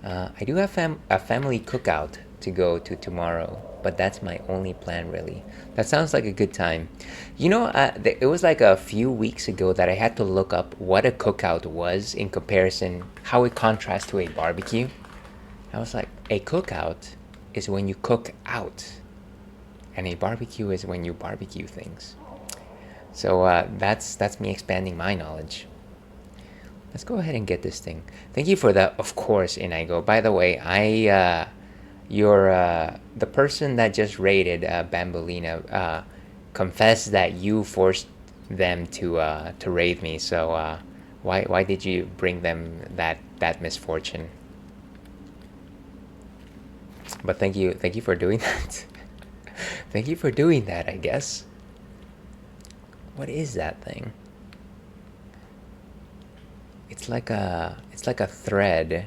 I do have a family cookout to go to tomorrow, but that's my only plan really. That sounds like a good time. You know, it was like a few weeks ago that I had to look up what a cookout was in comparison, how it contrasts to a barbecue. I was like, a cookout is when you cook out, and a barbecue is when you barbecue things. So that's me expanding my knowledge. Let's go ahead and get this thing. Thank you for that, of course, Inigo. By the way, you're the person that just raided Bambolina confessed that you forced them to raid me. So why did you bring them that misfortune? But thank you for doing that. Thank you for doing that, I guess. What is that thing? It's like a thread.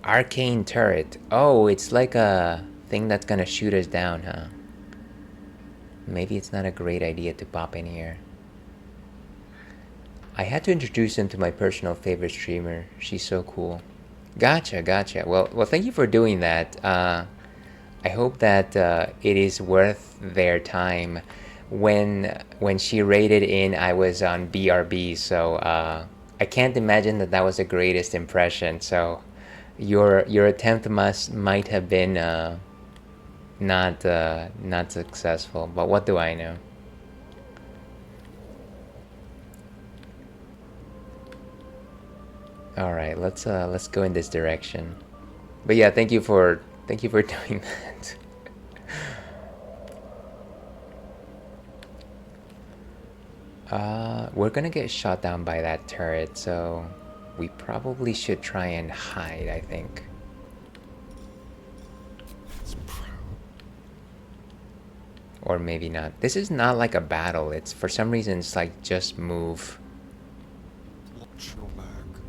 Arcane turret. Oh, it's like a thing that's gonna shoot us down, huh? Maybe it's not a great idea to pop in here. I had to introduce him to my personal favorite streamer. She's so cool. Gotcha. Well, thank you for doing that. I hope that it is worth their time. When she raided in, I was on BRB, so I can't imagine that was the greatest impression. So your attempt might have been not successful. But what do I know? All right, let's go in this direction. But yeah, thank you for doing that. We're gonna get shot down by that turret, so we probably should try and hide, I think. Or maybe not. This is not like a battle. It's for some reason it's like just move. Watch your back.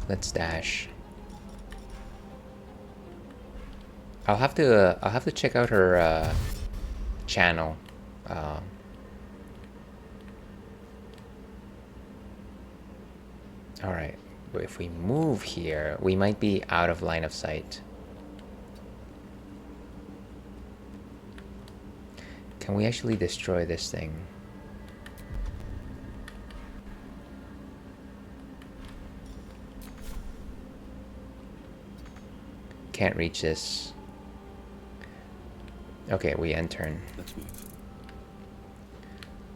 Let's dash. I'll have to check out her channel. All right, but if we move here, we might be out of line of sight. Can we actually destroy this thing? Can't reach this. Okay, we end turn. Let's move.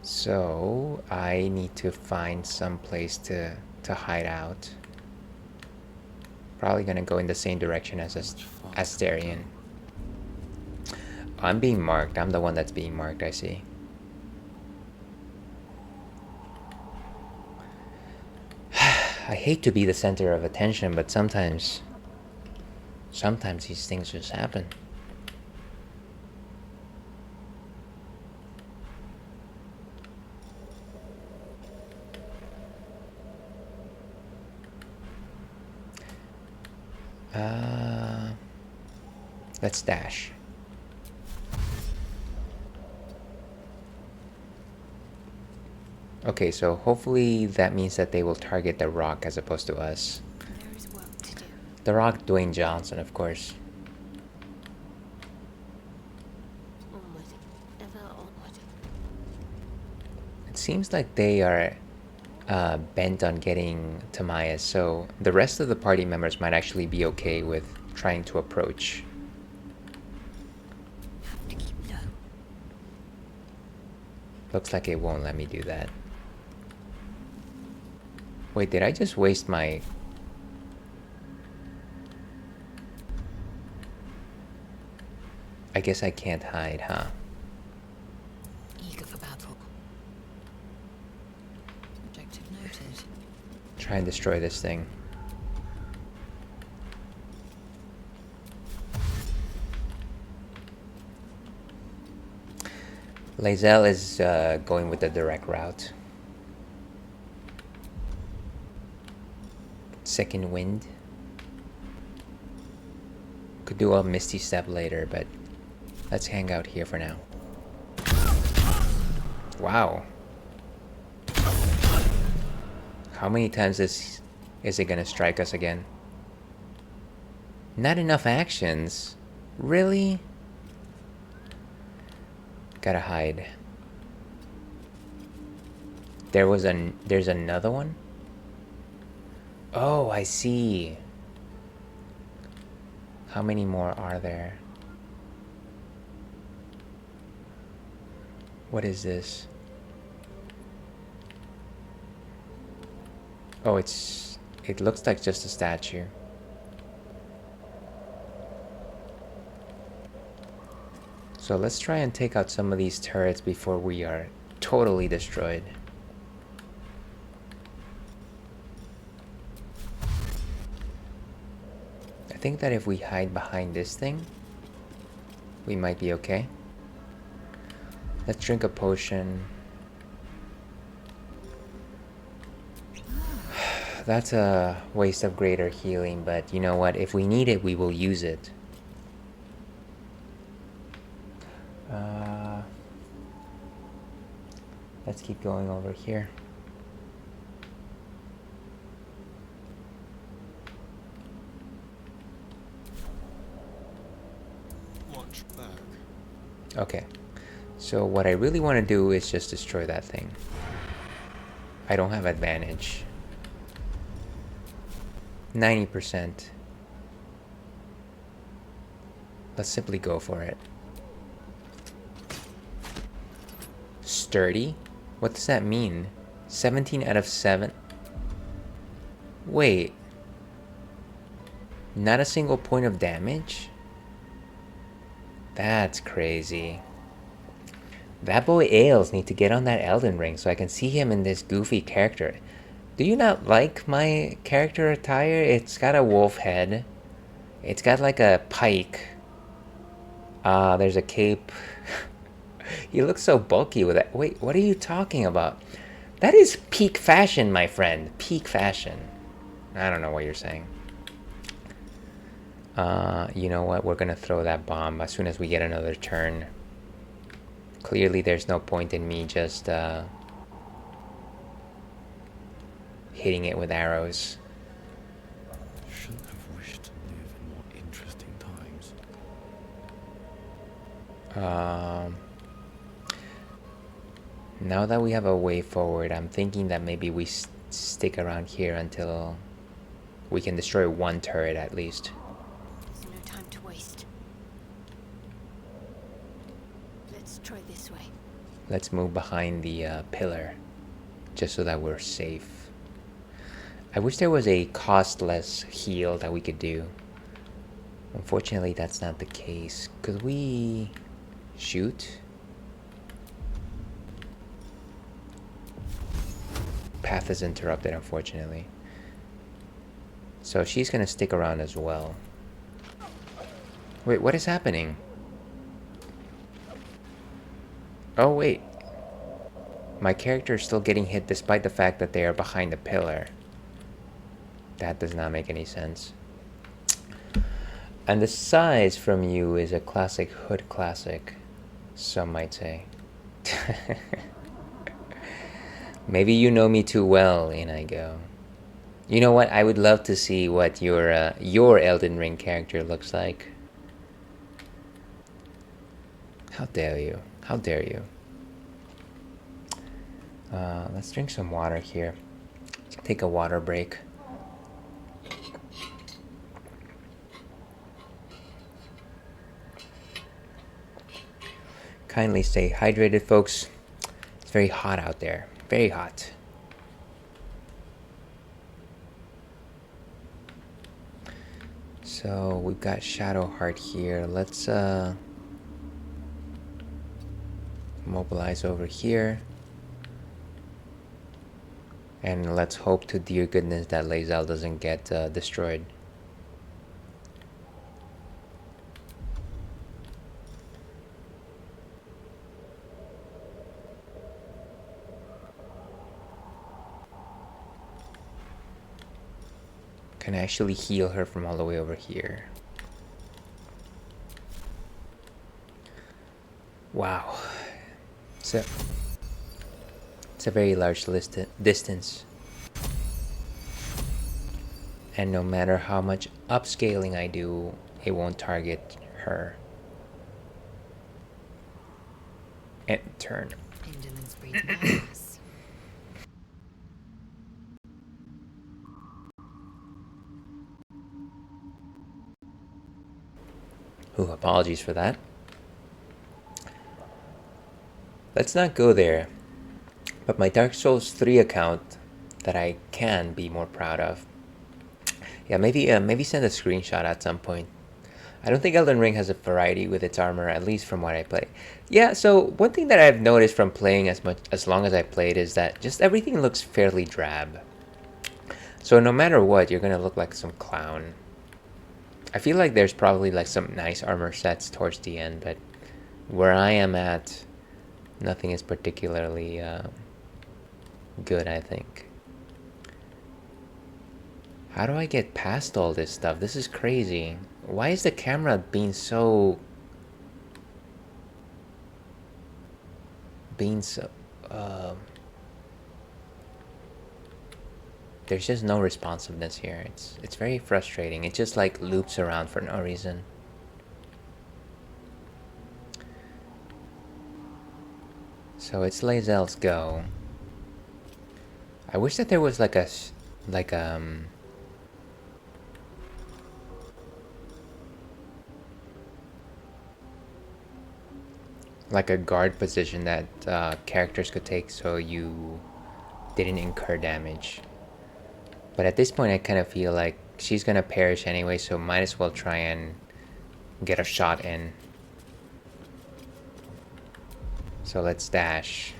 So I need to find some place to hide out. Probably gonna go in the same direction as Asterion. I'm being marked. I'm the one that's being marked, I see. I hate to be the center of attention, but sometimes these things just happen. Let's dash. Okay, so hopefully that means that they will target the rock as opposed to us. There's work to do. The rock, Dwayne Johnson, of course. Onward. Ever onward. It seems like they are bent on getting Tamias, so the rest of the party members might actually be okay with trying to approach. Have to keep low. Looks like it won't let me do that. Wait, did I just waste my... I guess I can't hide, huh? Eager for battle. Objective noted. Try and destroy this thing. Lae'zel is going with the direct route. Second wind. Could do a misty step later, but let's hang out here for now. Wow. How many times is it gonna strike us again? Not enough actions? Really? Gotta hide. There's another one? Oh, I see. How many more are there? What is this? Oh, it looks like just a statue. So let's try and take out some of these turrets before we are totally destroyed. think that if we hide behind this thing, we might be okay. Let's drink a potion. That's a waste of greater healing, but you know what? If we need it, we will use it. Let's keep going over here. Watch back. Okay. So what I really want to do is just destroy that thing. I don't have advantage. 90%. Let's simply go for it. Sturdy? What does that mean? 17 out of 7? Wait. Not a single point of damage? That's crazy. That boy Ailes need to get on that Elden Ring so I can see him in this goofy character. Do you not like my character attire? It's got a wolf head. It's got like a pike. There's a cape. He looks so bulky with that. Wait, what are you talking about? That is peak fashion, my friend. Peak fashion. I don't know what you're saying. You know what? We're gonna throw that bomb as soon as we get another turn. Clearly, there's no point in me just hitting it with arrows. Shouldn't have wished to live in more interesting times. Now that we have a way forward, I'm thinking that maybe we stick around here until we can destroy one turret at least. There's no time to waste. Let's try this way. Let's move behind the pillar, just so that we're safe. I wish there was a costless heal that we could do. Unfortunately, that's not the case. Could we shoot? Path is interrupted, unfortunately. So she's gonna stick around as well. Wait, what is happening? Oh, wait. My character is still getting hit despite the fact that they are behind the pillar. That does not make any sense. And the size from you is a classic hood classic, some might say. Maybe you know me too well, in I go. You know what? I would love to see what your Elden Ring character looks like. How dare you? How dare you? Let's drink some water here. Take a water break. Kindly stay hydrated, folks. It's very hot out there. Very hot. So we've got Shadowheart here. Let's mobilize over here. And let's hope to dear goodness that Lae'zel doesn't get destroyed. Can actually heal her from all the way over here. Wow. It's a very large distance. And no matter how much upscaling I do, it won't target her. And turn. Indolence breeds madness. Ooh, apologies for that. Let's not go there. But my Dark Souls 3 account that I can be more proud of. Yeah, maybe send a screenshot at some point. I don't think Elden Ring has a variety with its armor, at least from what I play. Yeah, so one thing that I've noticed from playing as long as I played is that just everything looks fairly drab. So no matter what, you're gonna look like some clown. I feel like there's probably like some nice armor sets towards the end, but where I am at, nothing is particularly good, I think. How do I get past all this stuff? This is crazy. Why is the camera being so... There's just no responsiveness here. It's very frustrating. It just like loops around for no reason. So it's Lae'zel's go. I wish that there was like a like a guard position that characters could take so you didn't incur damage. But at this point I kind of feel like she's gonna perish anyway, so might as well try and get a shot in. So let's dash.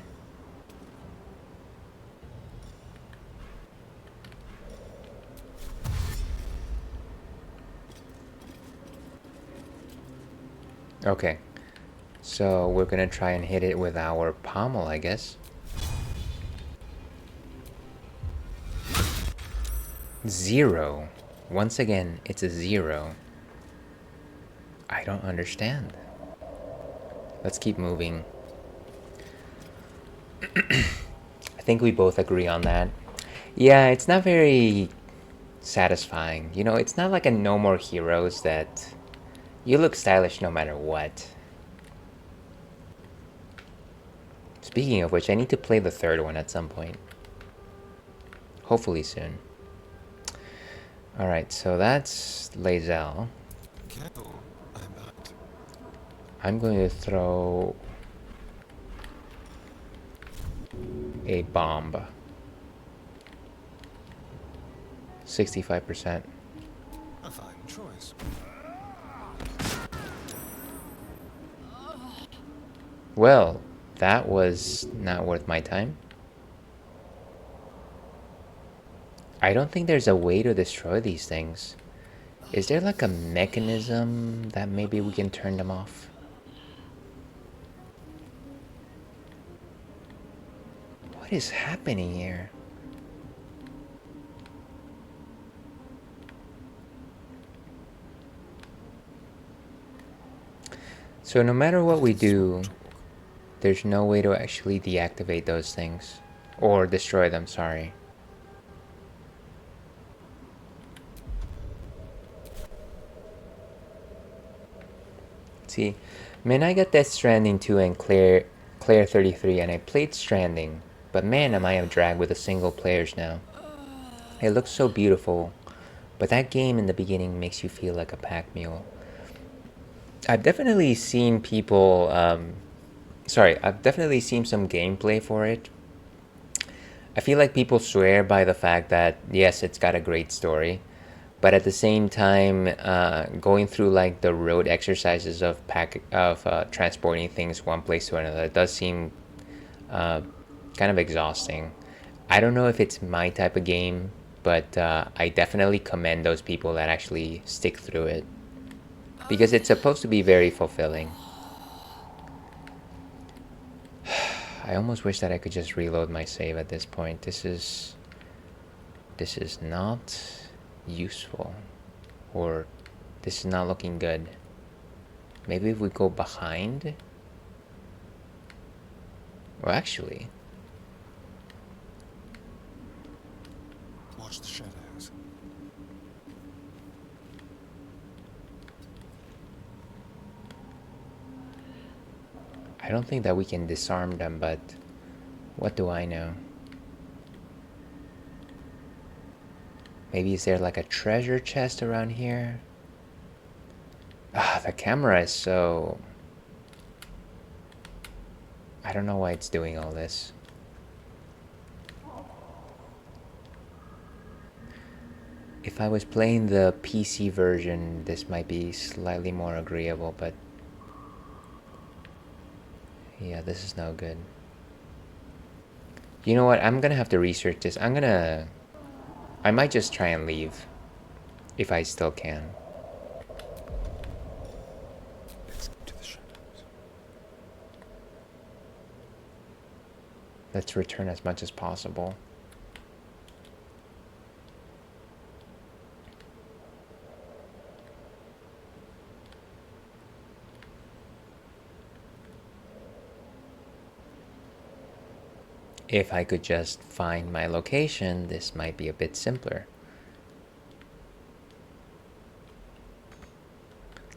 Okay. So we're gonna try and hit it with our pommel, I guess. 0. Once again, it's a 0. I don't understand. Let's keep moving. I think we both agree on that. Yeah, it's not very satisfying. You know, it's not like a No More Heroes that you look stylish no matter what. Speaking of which, I need to play the third one at some point. Hopefully soon. Alright, so that's Lae'zel. I'm going to throw a bomb. 65%. A fine choice. Well, that was not worth my time. I don't think there's a way to destroy these things. Is there like a mechanism that maybe we can turn them off? What is happening here? So no matter what we do, there's no way to actually deactivate those things. Or destroy them, sorry. See, man, I got Death Stranding 2 and Claire 33 and I played Stranding, but man am I a drag with the single players now. It looks so beautiful, but that game in the beginning makes you feel like a pack mule. I've definitely seen people, I've definitely seen some gameplay for it. I feel like people swear by the fact that, yes, it's got a great story, but at the same time, going through like the road exercises of transporting things one place to another does seem kind of exhausting. I don't know if it's my type of game, but I definitely commend those people that actually stick through it, because it's supposed to be very fulfilling. I almost wish that I could just reload my save at this point. This is not useful, or this is not looking good. Maybe if we go behind, well, actually, watch the shadows. I don't think that we can disarm them, but what do I know? Maybe is there like a treasure chest around here? Ah, the camera is so... I don't know why it's doing all this. If I was playing the PC version, this might be slightly more agreeable, but... yeah, this is no good. You know what? I'm gonna have to research this. I might just try and leave. If I still can. Let's return as much as possible. If I could just find my location, this might be a bit simpler.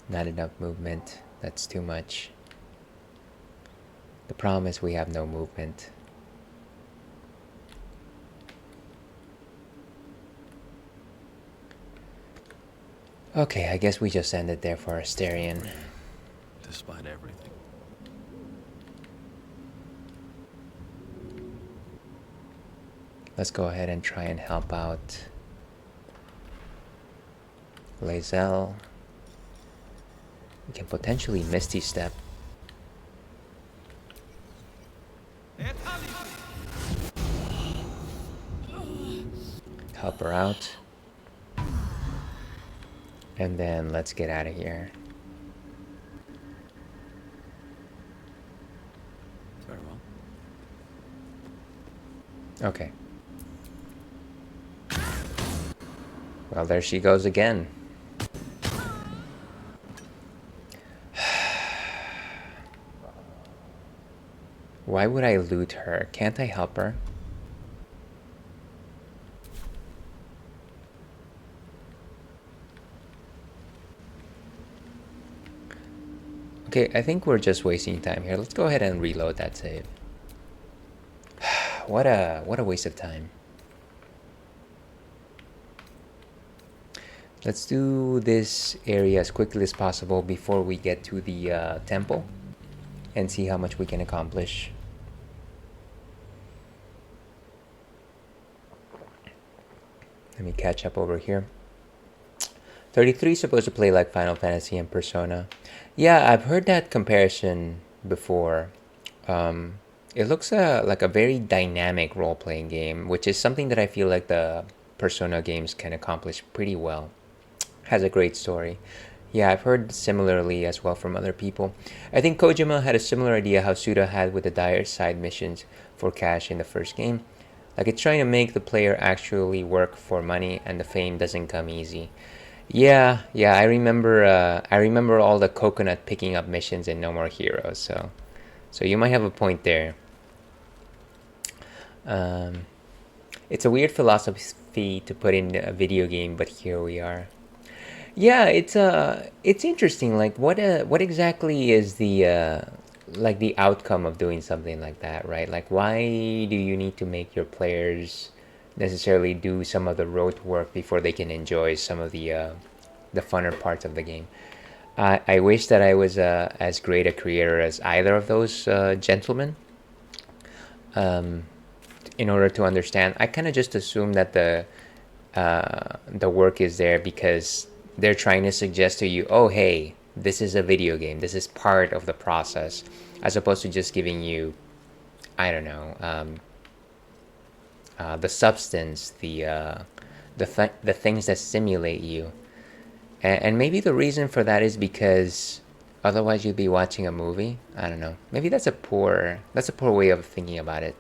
Not enough movement. That's too much. The problem is we have no movement. Okay, I guess we just ended there for Asterion. Despite everything. Let's go ahead and try and help out Lae'zel. We can potentially Misty Step. Help her out. And then let's get out of here. Very well. Okay. Well, there she goes again. Why would I loot her? Can't I help her? Okay, I think we're just wasting time here. Let's go ahead and reload that save. What a waste of time. Let's do this area as quickly as possible before we get to the temple and see how much we can accomplish. Let me catch up over here. 33 is supposed to play like Final Fantasy and Persona. Yeah, I've heard that comparison before. It looks like a very dynamic role-playing game, which is something that I feel like the Persona games can accomplish pretty well. Has a great story. Yeah, I've heard similarly as well from other people. I think Kojima had a similar idea how Suda had with the dire side missions for cash in the first game. Like, it's trying to make the player actually work for money, and the fame doesn't come easy. Yeah, I remember all the coconut picking up missions in No More Heroes, so you might have a point there. It's a weird philosophy to put in a video game, but here we are. Yeah, it's interesting. Like, what exactly is the like the outcome of doing something like that, right? Like, why do you need to make your players necessarily do some of the rote work before they can enjoy some of the funner parts of the game? I wish that I was as great a creator as either of those gentlemen. In order to understand, I kind of just assume that the work is there because they're trying to suggest to you, oh, hey, this is a video game. This is part of the process, as opposed to just giving you, I don't know, the substance, the things that stimulate you. And maybe the reason for that is because otherwise you'd be watching a movie. I don't know. Maybe that's a poor way of thinking about it.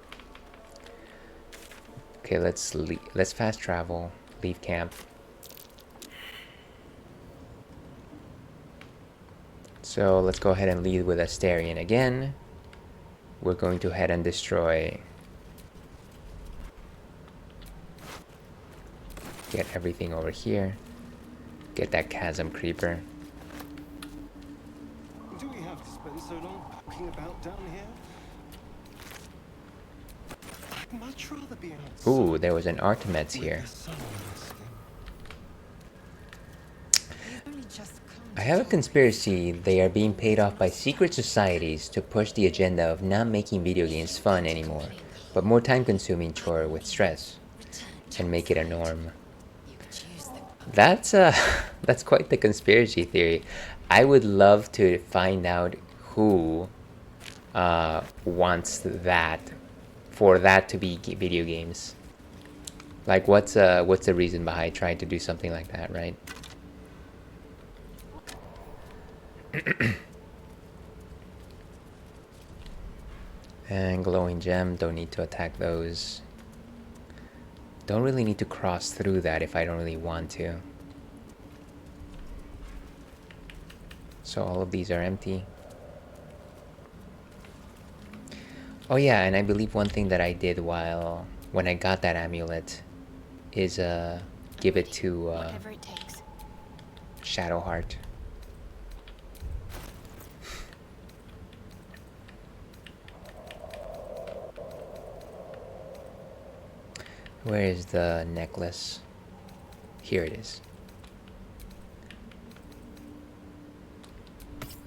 Okay, let's fast travel, leave camp. So let's go ahead and lead with Asterion again. We're going to head and destroy. Get everything over here. Get that chasm creeper. Do we have to spend so long poking about down here? I'd much rather be outside. Ooh, there was an Artemis here. I have a conspiracy they are being paid off by secret societies to push the agenda of not making video games fun anymore, but more time-consuming chore with stress, and make it a norm. That's quite the conspiracy theory. I would love to find out who wants that, for that to be video games. Like, what's the reason behind trying to do something like that, right? And glowing gem, don't need to attack those. Don't really need to cross through that if I don't really want to. So all of these are empty. Oh yeah, and I believe one thing that I did when I got that amulet is give it to Shadowheart. Where is the necklace? Here it is.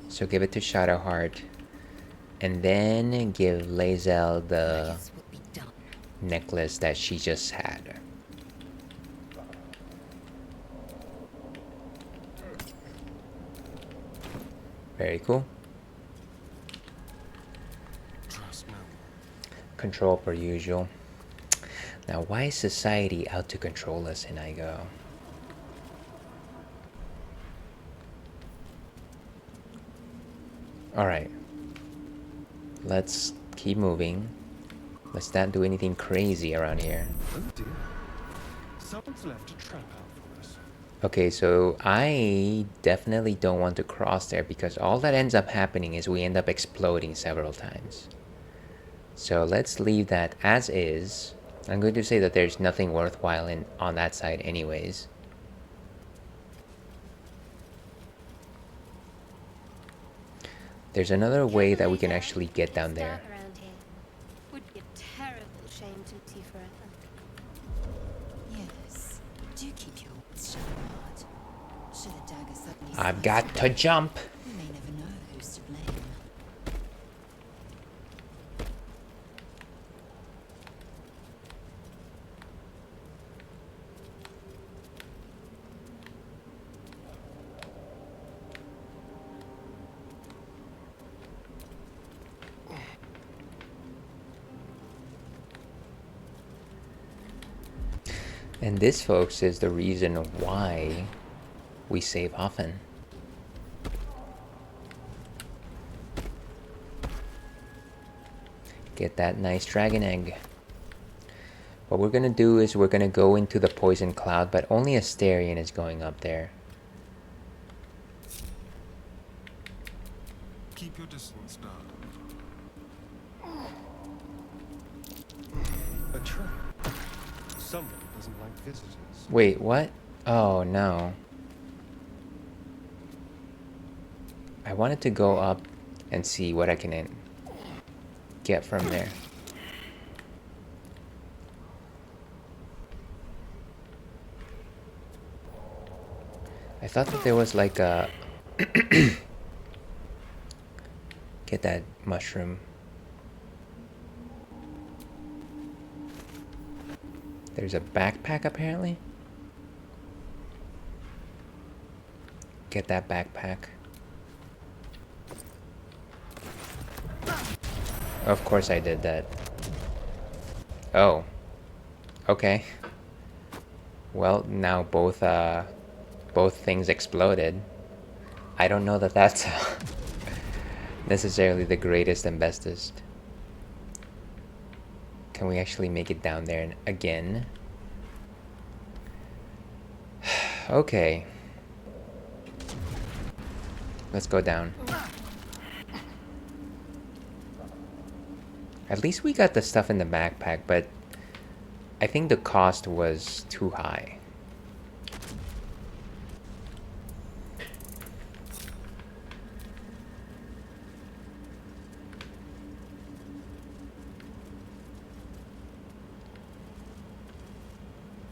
So give it to Shadowheart, and then give Lae'zel the necklace that she just had. Very cool. Control per usual. Now, why is society out to control us in Igo? Alright. Let's keep moving. Let's not do anything crazy around here. Oh dear. Someone's left a trap out for us. Okay, so I definitely don't want to cross there because all that ends up happening is we end up exploding several times. So let's leave that as is. I'm going to say that there's nothing worthwhile on that side anyways. There's another way that we can actually get down there. Would be a terrible shame to lose you forever. Yes. Do keep your wits shut, Bart. Should a dagger suddenly I've got to jump. we may never know who's to blame. And this, folks, is the reason why we save often. Get that nice dragon egg. What we're gonna do is we're gonna go into the poison cloud, but only Asterion is going up there. Keep your distance, Dad. A trap. Someone doesn't like visitors. Wait, what? Oh no. I wanted to go up and see what I can get from there. I thought that there was like a get that mushroom. There's a backpack apparently. Get that backpack. Of course I did that. Oh. Okay. Well, now both things exploded. I don't know that that's necessarily the greatest and bestest. Can we actually make it down there again? Okay. Let's go down. At least we got the stuff in the backpack, but I think the cost was too high.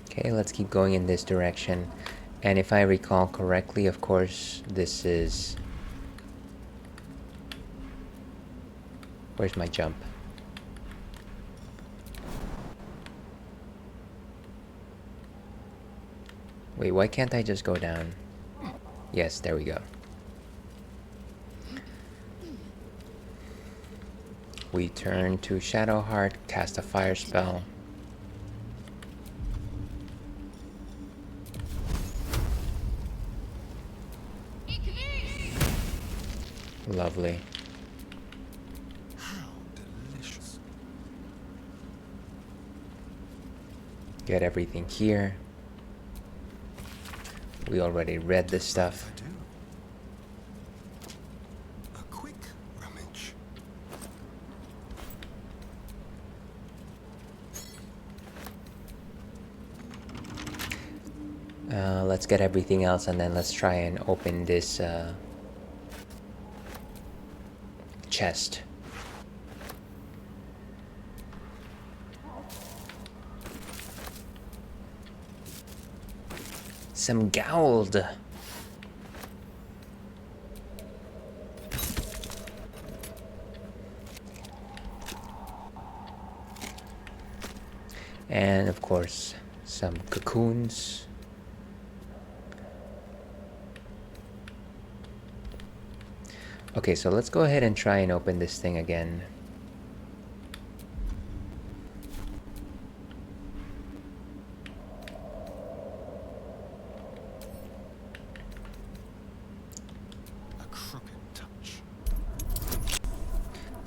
Okay, let's keep going in this direction. And if I recall correctly, of course, this is... Where's my jump? Wait, why can't I just go down? Yes, there we go. We turn to Shadowheart, cast a fire spell. Lovely. How delicious. Get everything here. We already read this stuff. A quick rummage. Let's get everything else and then let's try and open this chest. Some gold. And of course, some cocoons. Okay, so let's go ahead and try and open this thing again.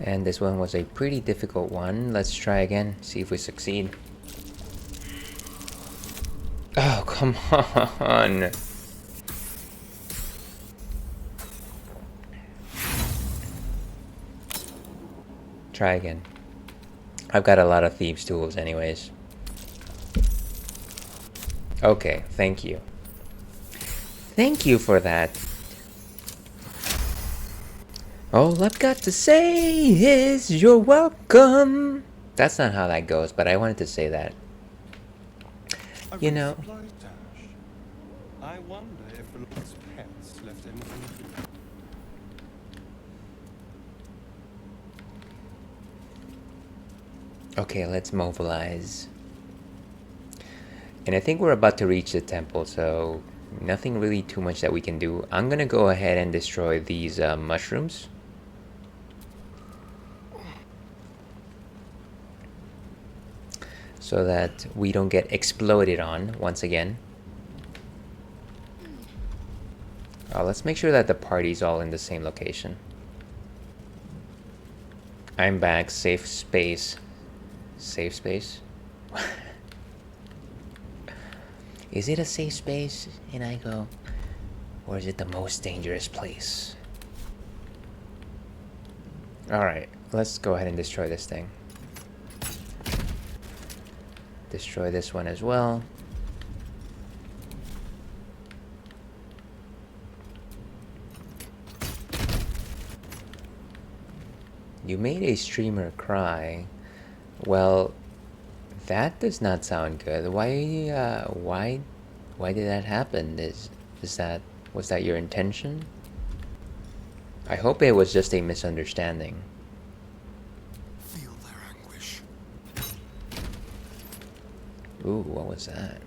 And this one was a pretty difficult one. Let's try again, see if we succeed. Oh, come on. Try again. I've got a lot of thieves' tools anyways. Okay, thank you. Thank you for that. All I've got to say is you're welcome. That's not how that goes, but I wanted to say that. You know. I wonder if the Lord's pets left anything. Okay, let's mobilize. And I think we're about to reach the temple, so nothing really too much that we can do. I'm gonna go ahead and destroy these mushrooms. So that we don't get exploded on once again. Let's make sure that the party's all in the same location. I'm back. Safe space. Safe space? Is it a safe space in Ico? Or is it the most dangerous place? Alright, let's go ahead and destroy this thing. Destroy this one as well. You made a streamer cry. Well, that does not sound good. Why did that happen? Was that your intention? I hope it was just a misunderstanding. Feel their anguish. Ooh, what was that?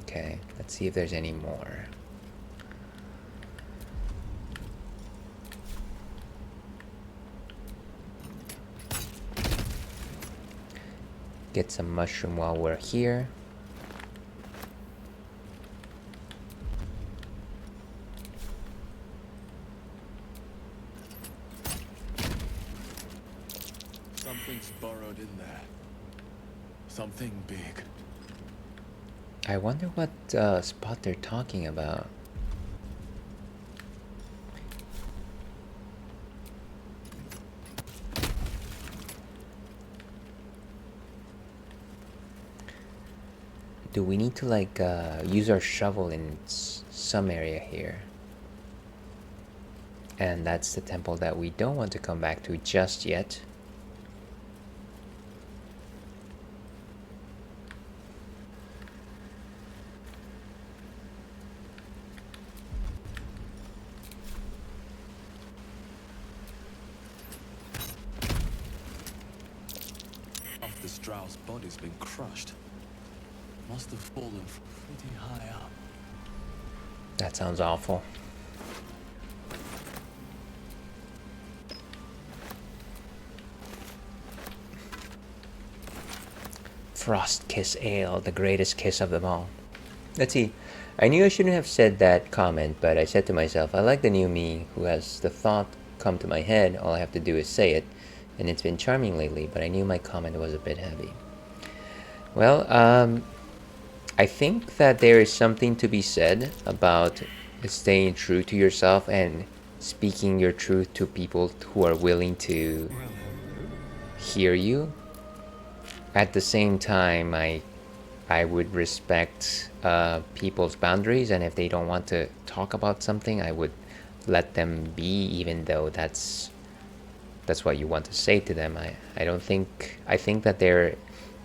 Okay, let's see if there's any more. Get some mushroom while we're here. Something's burrowed in there. Something big. I wonder what spot they're talking about. Do we need to like use our shovel in some area here? And that's the temple that we don't want to come back to just yet. Half the Strauss body's been crushed. Must have fallen from pretty high up. That sounds awful. Frost Kiss Ale, the greatest kiss of them all. Let's see. I knew I shouldn't have said that comment, but I said to myself, I like the new me who has the thought come to my head. All I have to do is say it. and it's been charming lately, but I knew my comment was a bit heavy. Well, I think that there is something to be said about staying true to yourself and speaking your truth to people who are willing to hear you. At the same time, I would respect people's boundaries, and if they don't want to talk about something, I would let them be, even though that's what you want to say to them. I think that there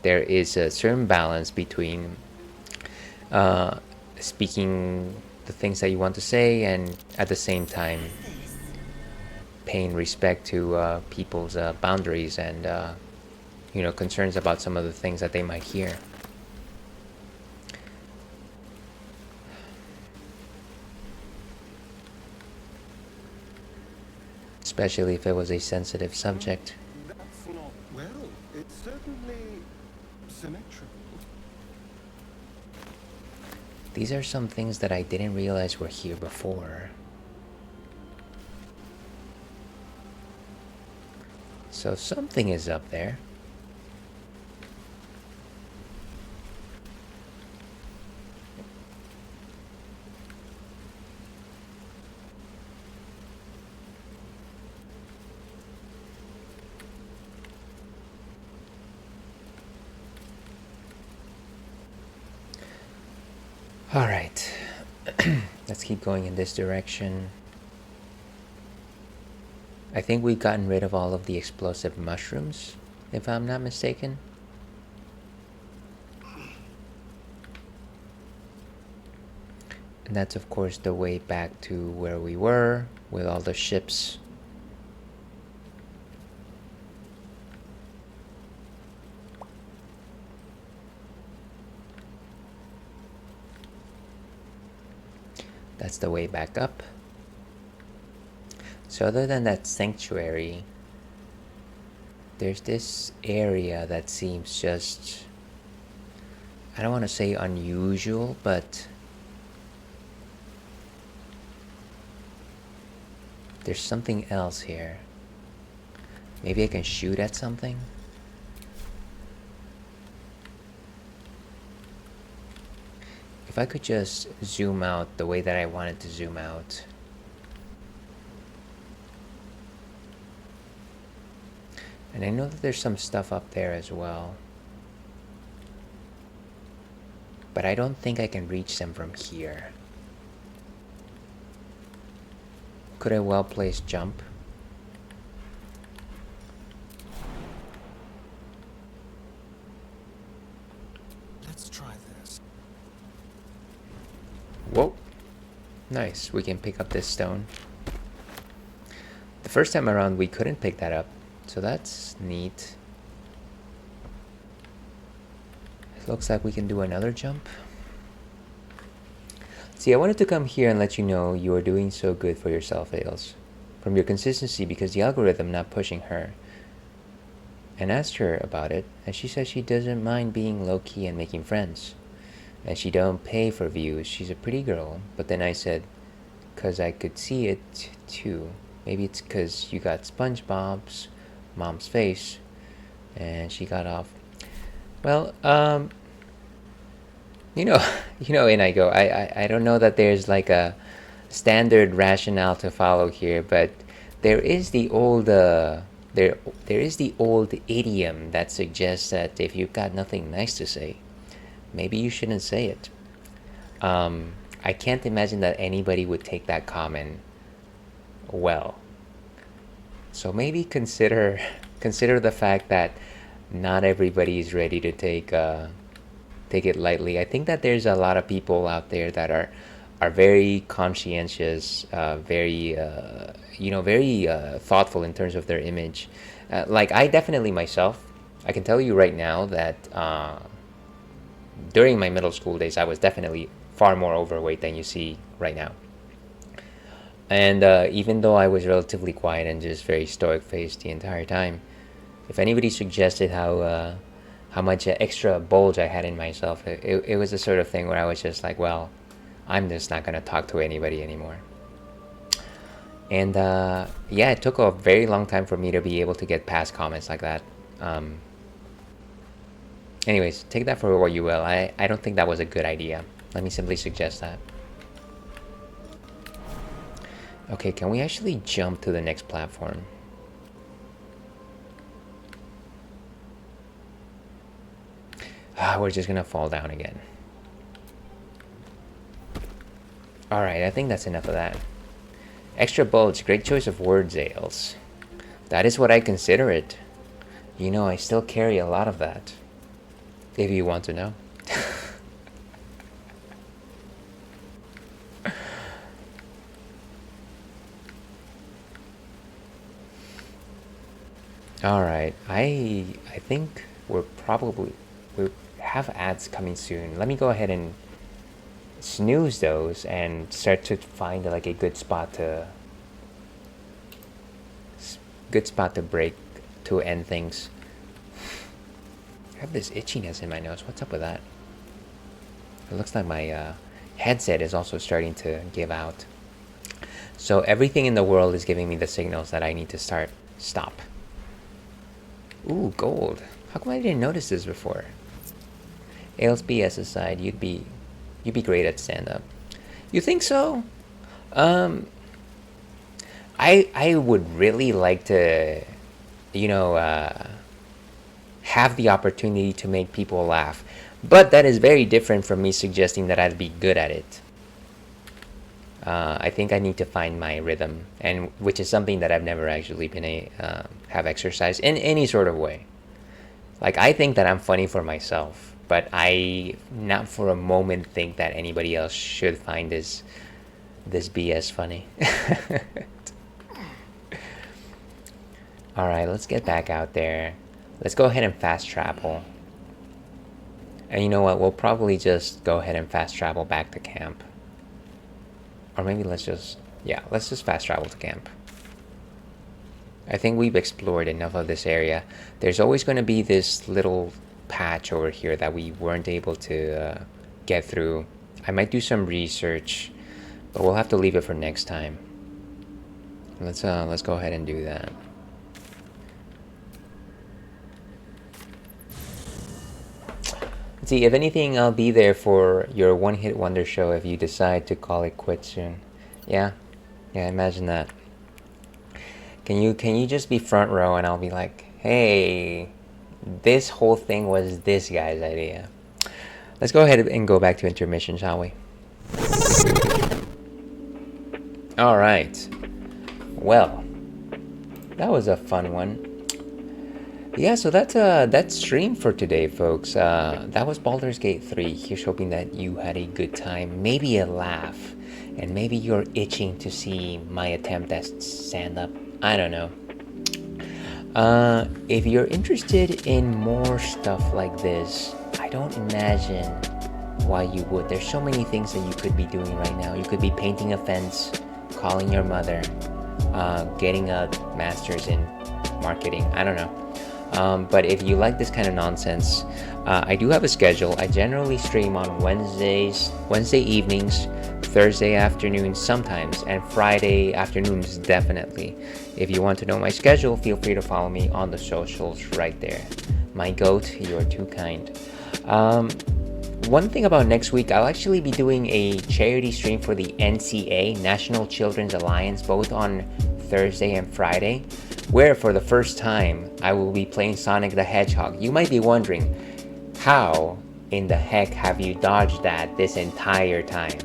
is a certain balance between speaking the things that you want to say and at the same time paying respect to people's boundaries and concerns about some of the things that they might hear. Especially if it was a sensitive subject. That's not well. It's certainly symmetrical. These are some things that I didn't realize were here before. So something is up there. All right, let's keep going in this direction. I think we've gotten rid of all of the explosive mushrooms, if I'm not mistaken. And that's of course the way back to where we were with all the ships. That's the way back up. So other than that sanctuary, there's this area that seems just, I don't want to say unusual, but there's something else here. Maybe I can shoot at something? If I could just zoom out the way that I wanted to zoom out. And I know that there's some stuff up there as well. But I don't think I can reach them from here. Could a well-placed jump? Let's try this. Whoa. Nice, we can pick up this stone. The first time around we couldn't pick that up, so that's neat. It looks like we can do another jump. See, I wanted to come here and let you know you are doing so good for yourself, Ailes. From your consistency, because the algorithm not pushing her. And asked her about it, and she said she doesn't mind being low-key and making friends. And she don't pay for views. She's a pretty girl. But then I said, 'cause I could see it too. Maybe it's 'cause you got SpongeBob's mom's face. And she got off. Well, and I go, I don't know that there's like a standard rationale to follow here, but there is the old there is the old idiom that suggests that if you've got nothing nice to say, maybe you shouldn't say it. I can't imagine that anybody would take that comment well. So maybe consider the fact that not everybody is ready to take it lightly. I think that there's a lot of people out there that are very conscientious, very thoughtful in terms of their image. Like I definitely myself, I can tell you right now that during my middle school days, I was definitely far more overweight than you see right now. And even though I was relatively quiet and just very stoic-faced the entire time, if anybody suggested how much extra bulge I had in myself, it was the sort of thing where I was just like, well, I'm just not going to talk to anybody anymore. And yeah, it took a very long time for me to be able to get past comments like that. Anyways, take that for what you will. I don't think that was a good idea. Let me simply suggest that. Okay, can we actually jump to the next platform? We're just gonna fall down again. Alright, I think that's enough of that. Extra bullets, great choice of words, Ales. That is what I consider it. You know, I still carry a lot of that. If you want to know. Alright, I think we have ads coming soon. Let me go ahead and snooze those and start to find like a good spot to break to end things. I have this itchiness in my nose. What's up with that? It looks like my headset is also starting to give out. So everything in the world is giving me the signals that I need to stop. Ooh, gold. How come I didn't notice this before? Ales BS aside, you'd be great at stand-up. You think so? I would really like to, you know, have the opportunity to make people laugh. But that is very different from me suggesting that I'd be good at it. I think I need to find my rhythm, and which is something that I've never actually been have exercised in any sort of way. Like, I think that I'm funny for myself, but I not for a moment think that anybody else should find this BS funny. Alright, let's get back out there. Let's go ahead and fast travel. And you know what, we'll probably just go ahead and fast travel back to camp. Or maybe let's just fast travel to camp. I think we've explored enough of this area. There's always going to be this little patch over here that we weren't able to get through. I might do some research, but we'll have to leave it for next time. Let's go ahead and do that. Let's see, if anything, I'll be there for your one-hit wonder show if you decide to call it quits soon. Yeah, imagine that. Can you just be front row and I'll be like, hey, this whole thing was this guy's idea. Let's go ahead and go back to intermission, shall we? Alright. Well, that was a fun one. Yeah, so that's stream for today, folks. That was Baldur's Gate 3. Here's hoping that you had a good time, maybe a laugh, and maybe you're itching to see my attempt at stand-up. I don't know. If you're interested in more stuff like this, I don't imagine why you would. There's so many things that you could be doing right now. You could be painting a fence, calling your mother, getting a master's in marketing. I don't know. But if you like this kind of nonsense, I do have a schedule. I generally stream on Wednesday evenings, Thursday afternoons sometimes, and Friday afternoons definitely. If you want to know my schedule, feel free to follow me on the socials right there. My goat, you're too kind. One thing about next week, I'll actually be doing a charity stream for the NCA, National Children's Alliance, both on Thursday and Friday, where for the first time I will be playing Sonic the Hedgehog. You might be wondering, how in the heck have you dodged that this entire time?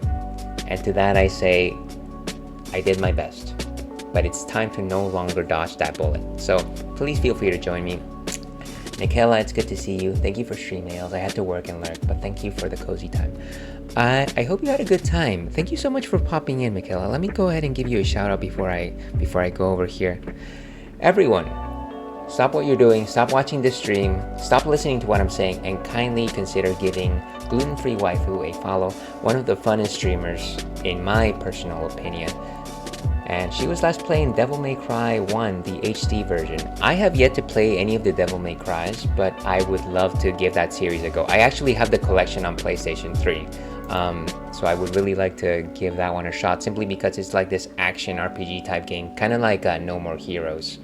And to that I say, I did my best. But it's time to no longer dodge that bullet. So please feel free to join me. Michaela, it's good to see you. Thank you for stream mails. I had to work and learn, but thank you for the cozy time. I hope you had a good time. Thank you so much for popping in, Michaela. Let me go ahead and give you a shout out before I go over here. Everyone, stop what you're doing, stop watching this stream, stop listening to what I'm saying, and kindly consider giving Gluten-Free Waifu a follow, one of the funnest streamers, in my personal opinion. And she was last playing Devil May Cry 1, the HD version. I have yet to play any of the Devil May Cries, but I would love to give that series a go. I actually have the collection on PlayStation 3. So I would really like to give that one a shot, simply because it's like this action RPG type game, kind of like No More Heroes,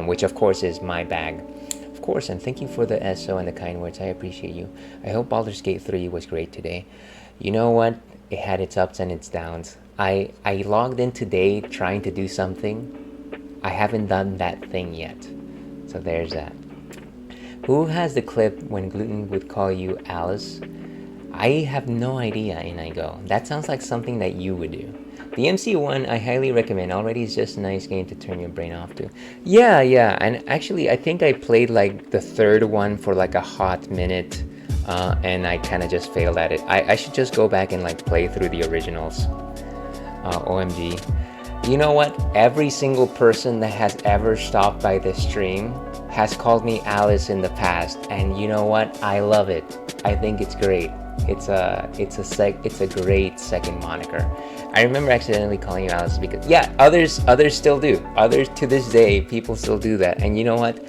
which of course is my bag. Of course, and thank you for the SO and the kind words. I appreciate you. I hope Baldur's Gate 3 was great today. You know what? It had its ups and its downs. I logged in today trying to do something. I haven't done that thing yet. So there's that. Who has the clip when Gluten would call you Alice? I have no idea, Inigo. That sounds like something that you would do. The MC one I highly recommend. Already is just a nice game to turn your brain off to. Yeah, and actually I think I played like the third one for like a hot minute, and I kind of just failed at it. I should just go back and like play through the originals. OMG. You know what? Every single person that has ever stopped by this stream has called me Alice in the past, and you know what? I love it. I think it's great. It's a great second moniker. I remember accidentally calling you Alice because others still do. Others to this day, people still do that. And you know what?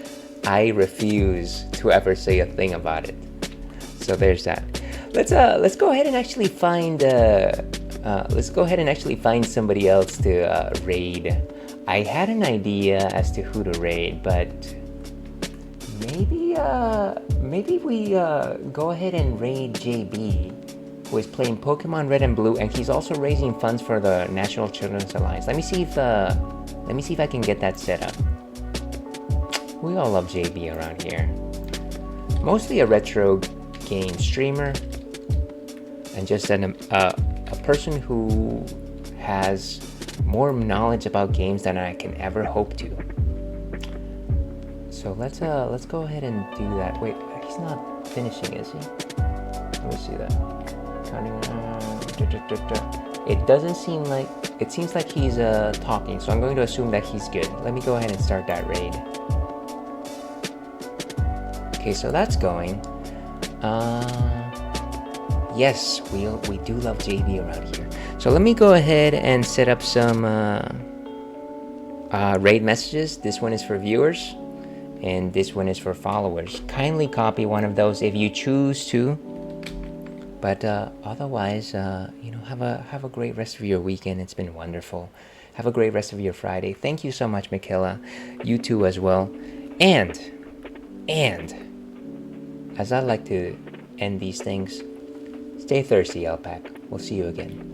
I refuse to ever say a thing about it. So there's that. Let's go ahead and actually find somebody else to raid. I had an idea as to who to raid, but maybe we go ahead and raid JB, who is playing Pokemon Red and Blue, and he's also raising funds for the National Children's Alliance. Let me see if I can get that set up. We all love JB around here. Mostly a retro game streamer, and just a person who has more knowledge about games than I can ever hope to. So let's go ahead and do that. Wait, he's not finishing, is he? Let me see that. It doesn't seem like, it seems like he's talking, so I'm going to assume that he's good. Let me go ahead and start that raid. Okay, so that's going. Yes, we do love JB around here. So let me go ahead and set up some raid messages. This one is for viewers, and this one is for followers. Kindly copy one of those if you choose to. But otherwise, have a great rest of your weekend. It's been wonderful. Have a great rest of your Friday. Thank you so much, Michaela. You too as well. And as I like to end these things, stay thirsty, Alpac. We'll see you again.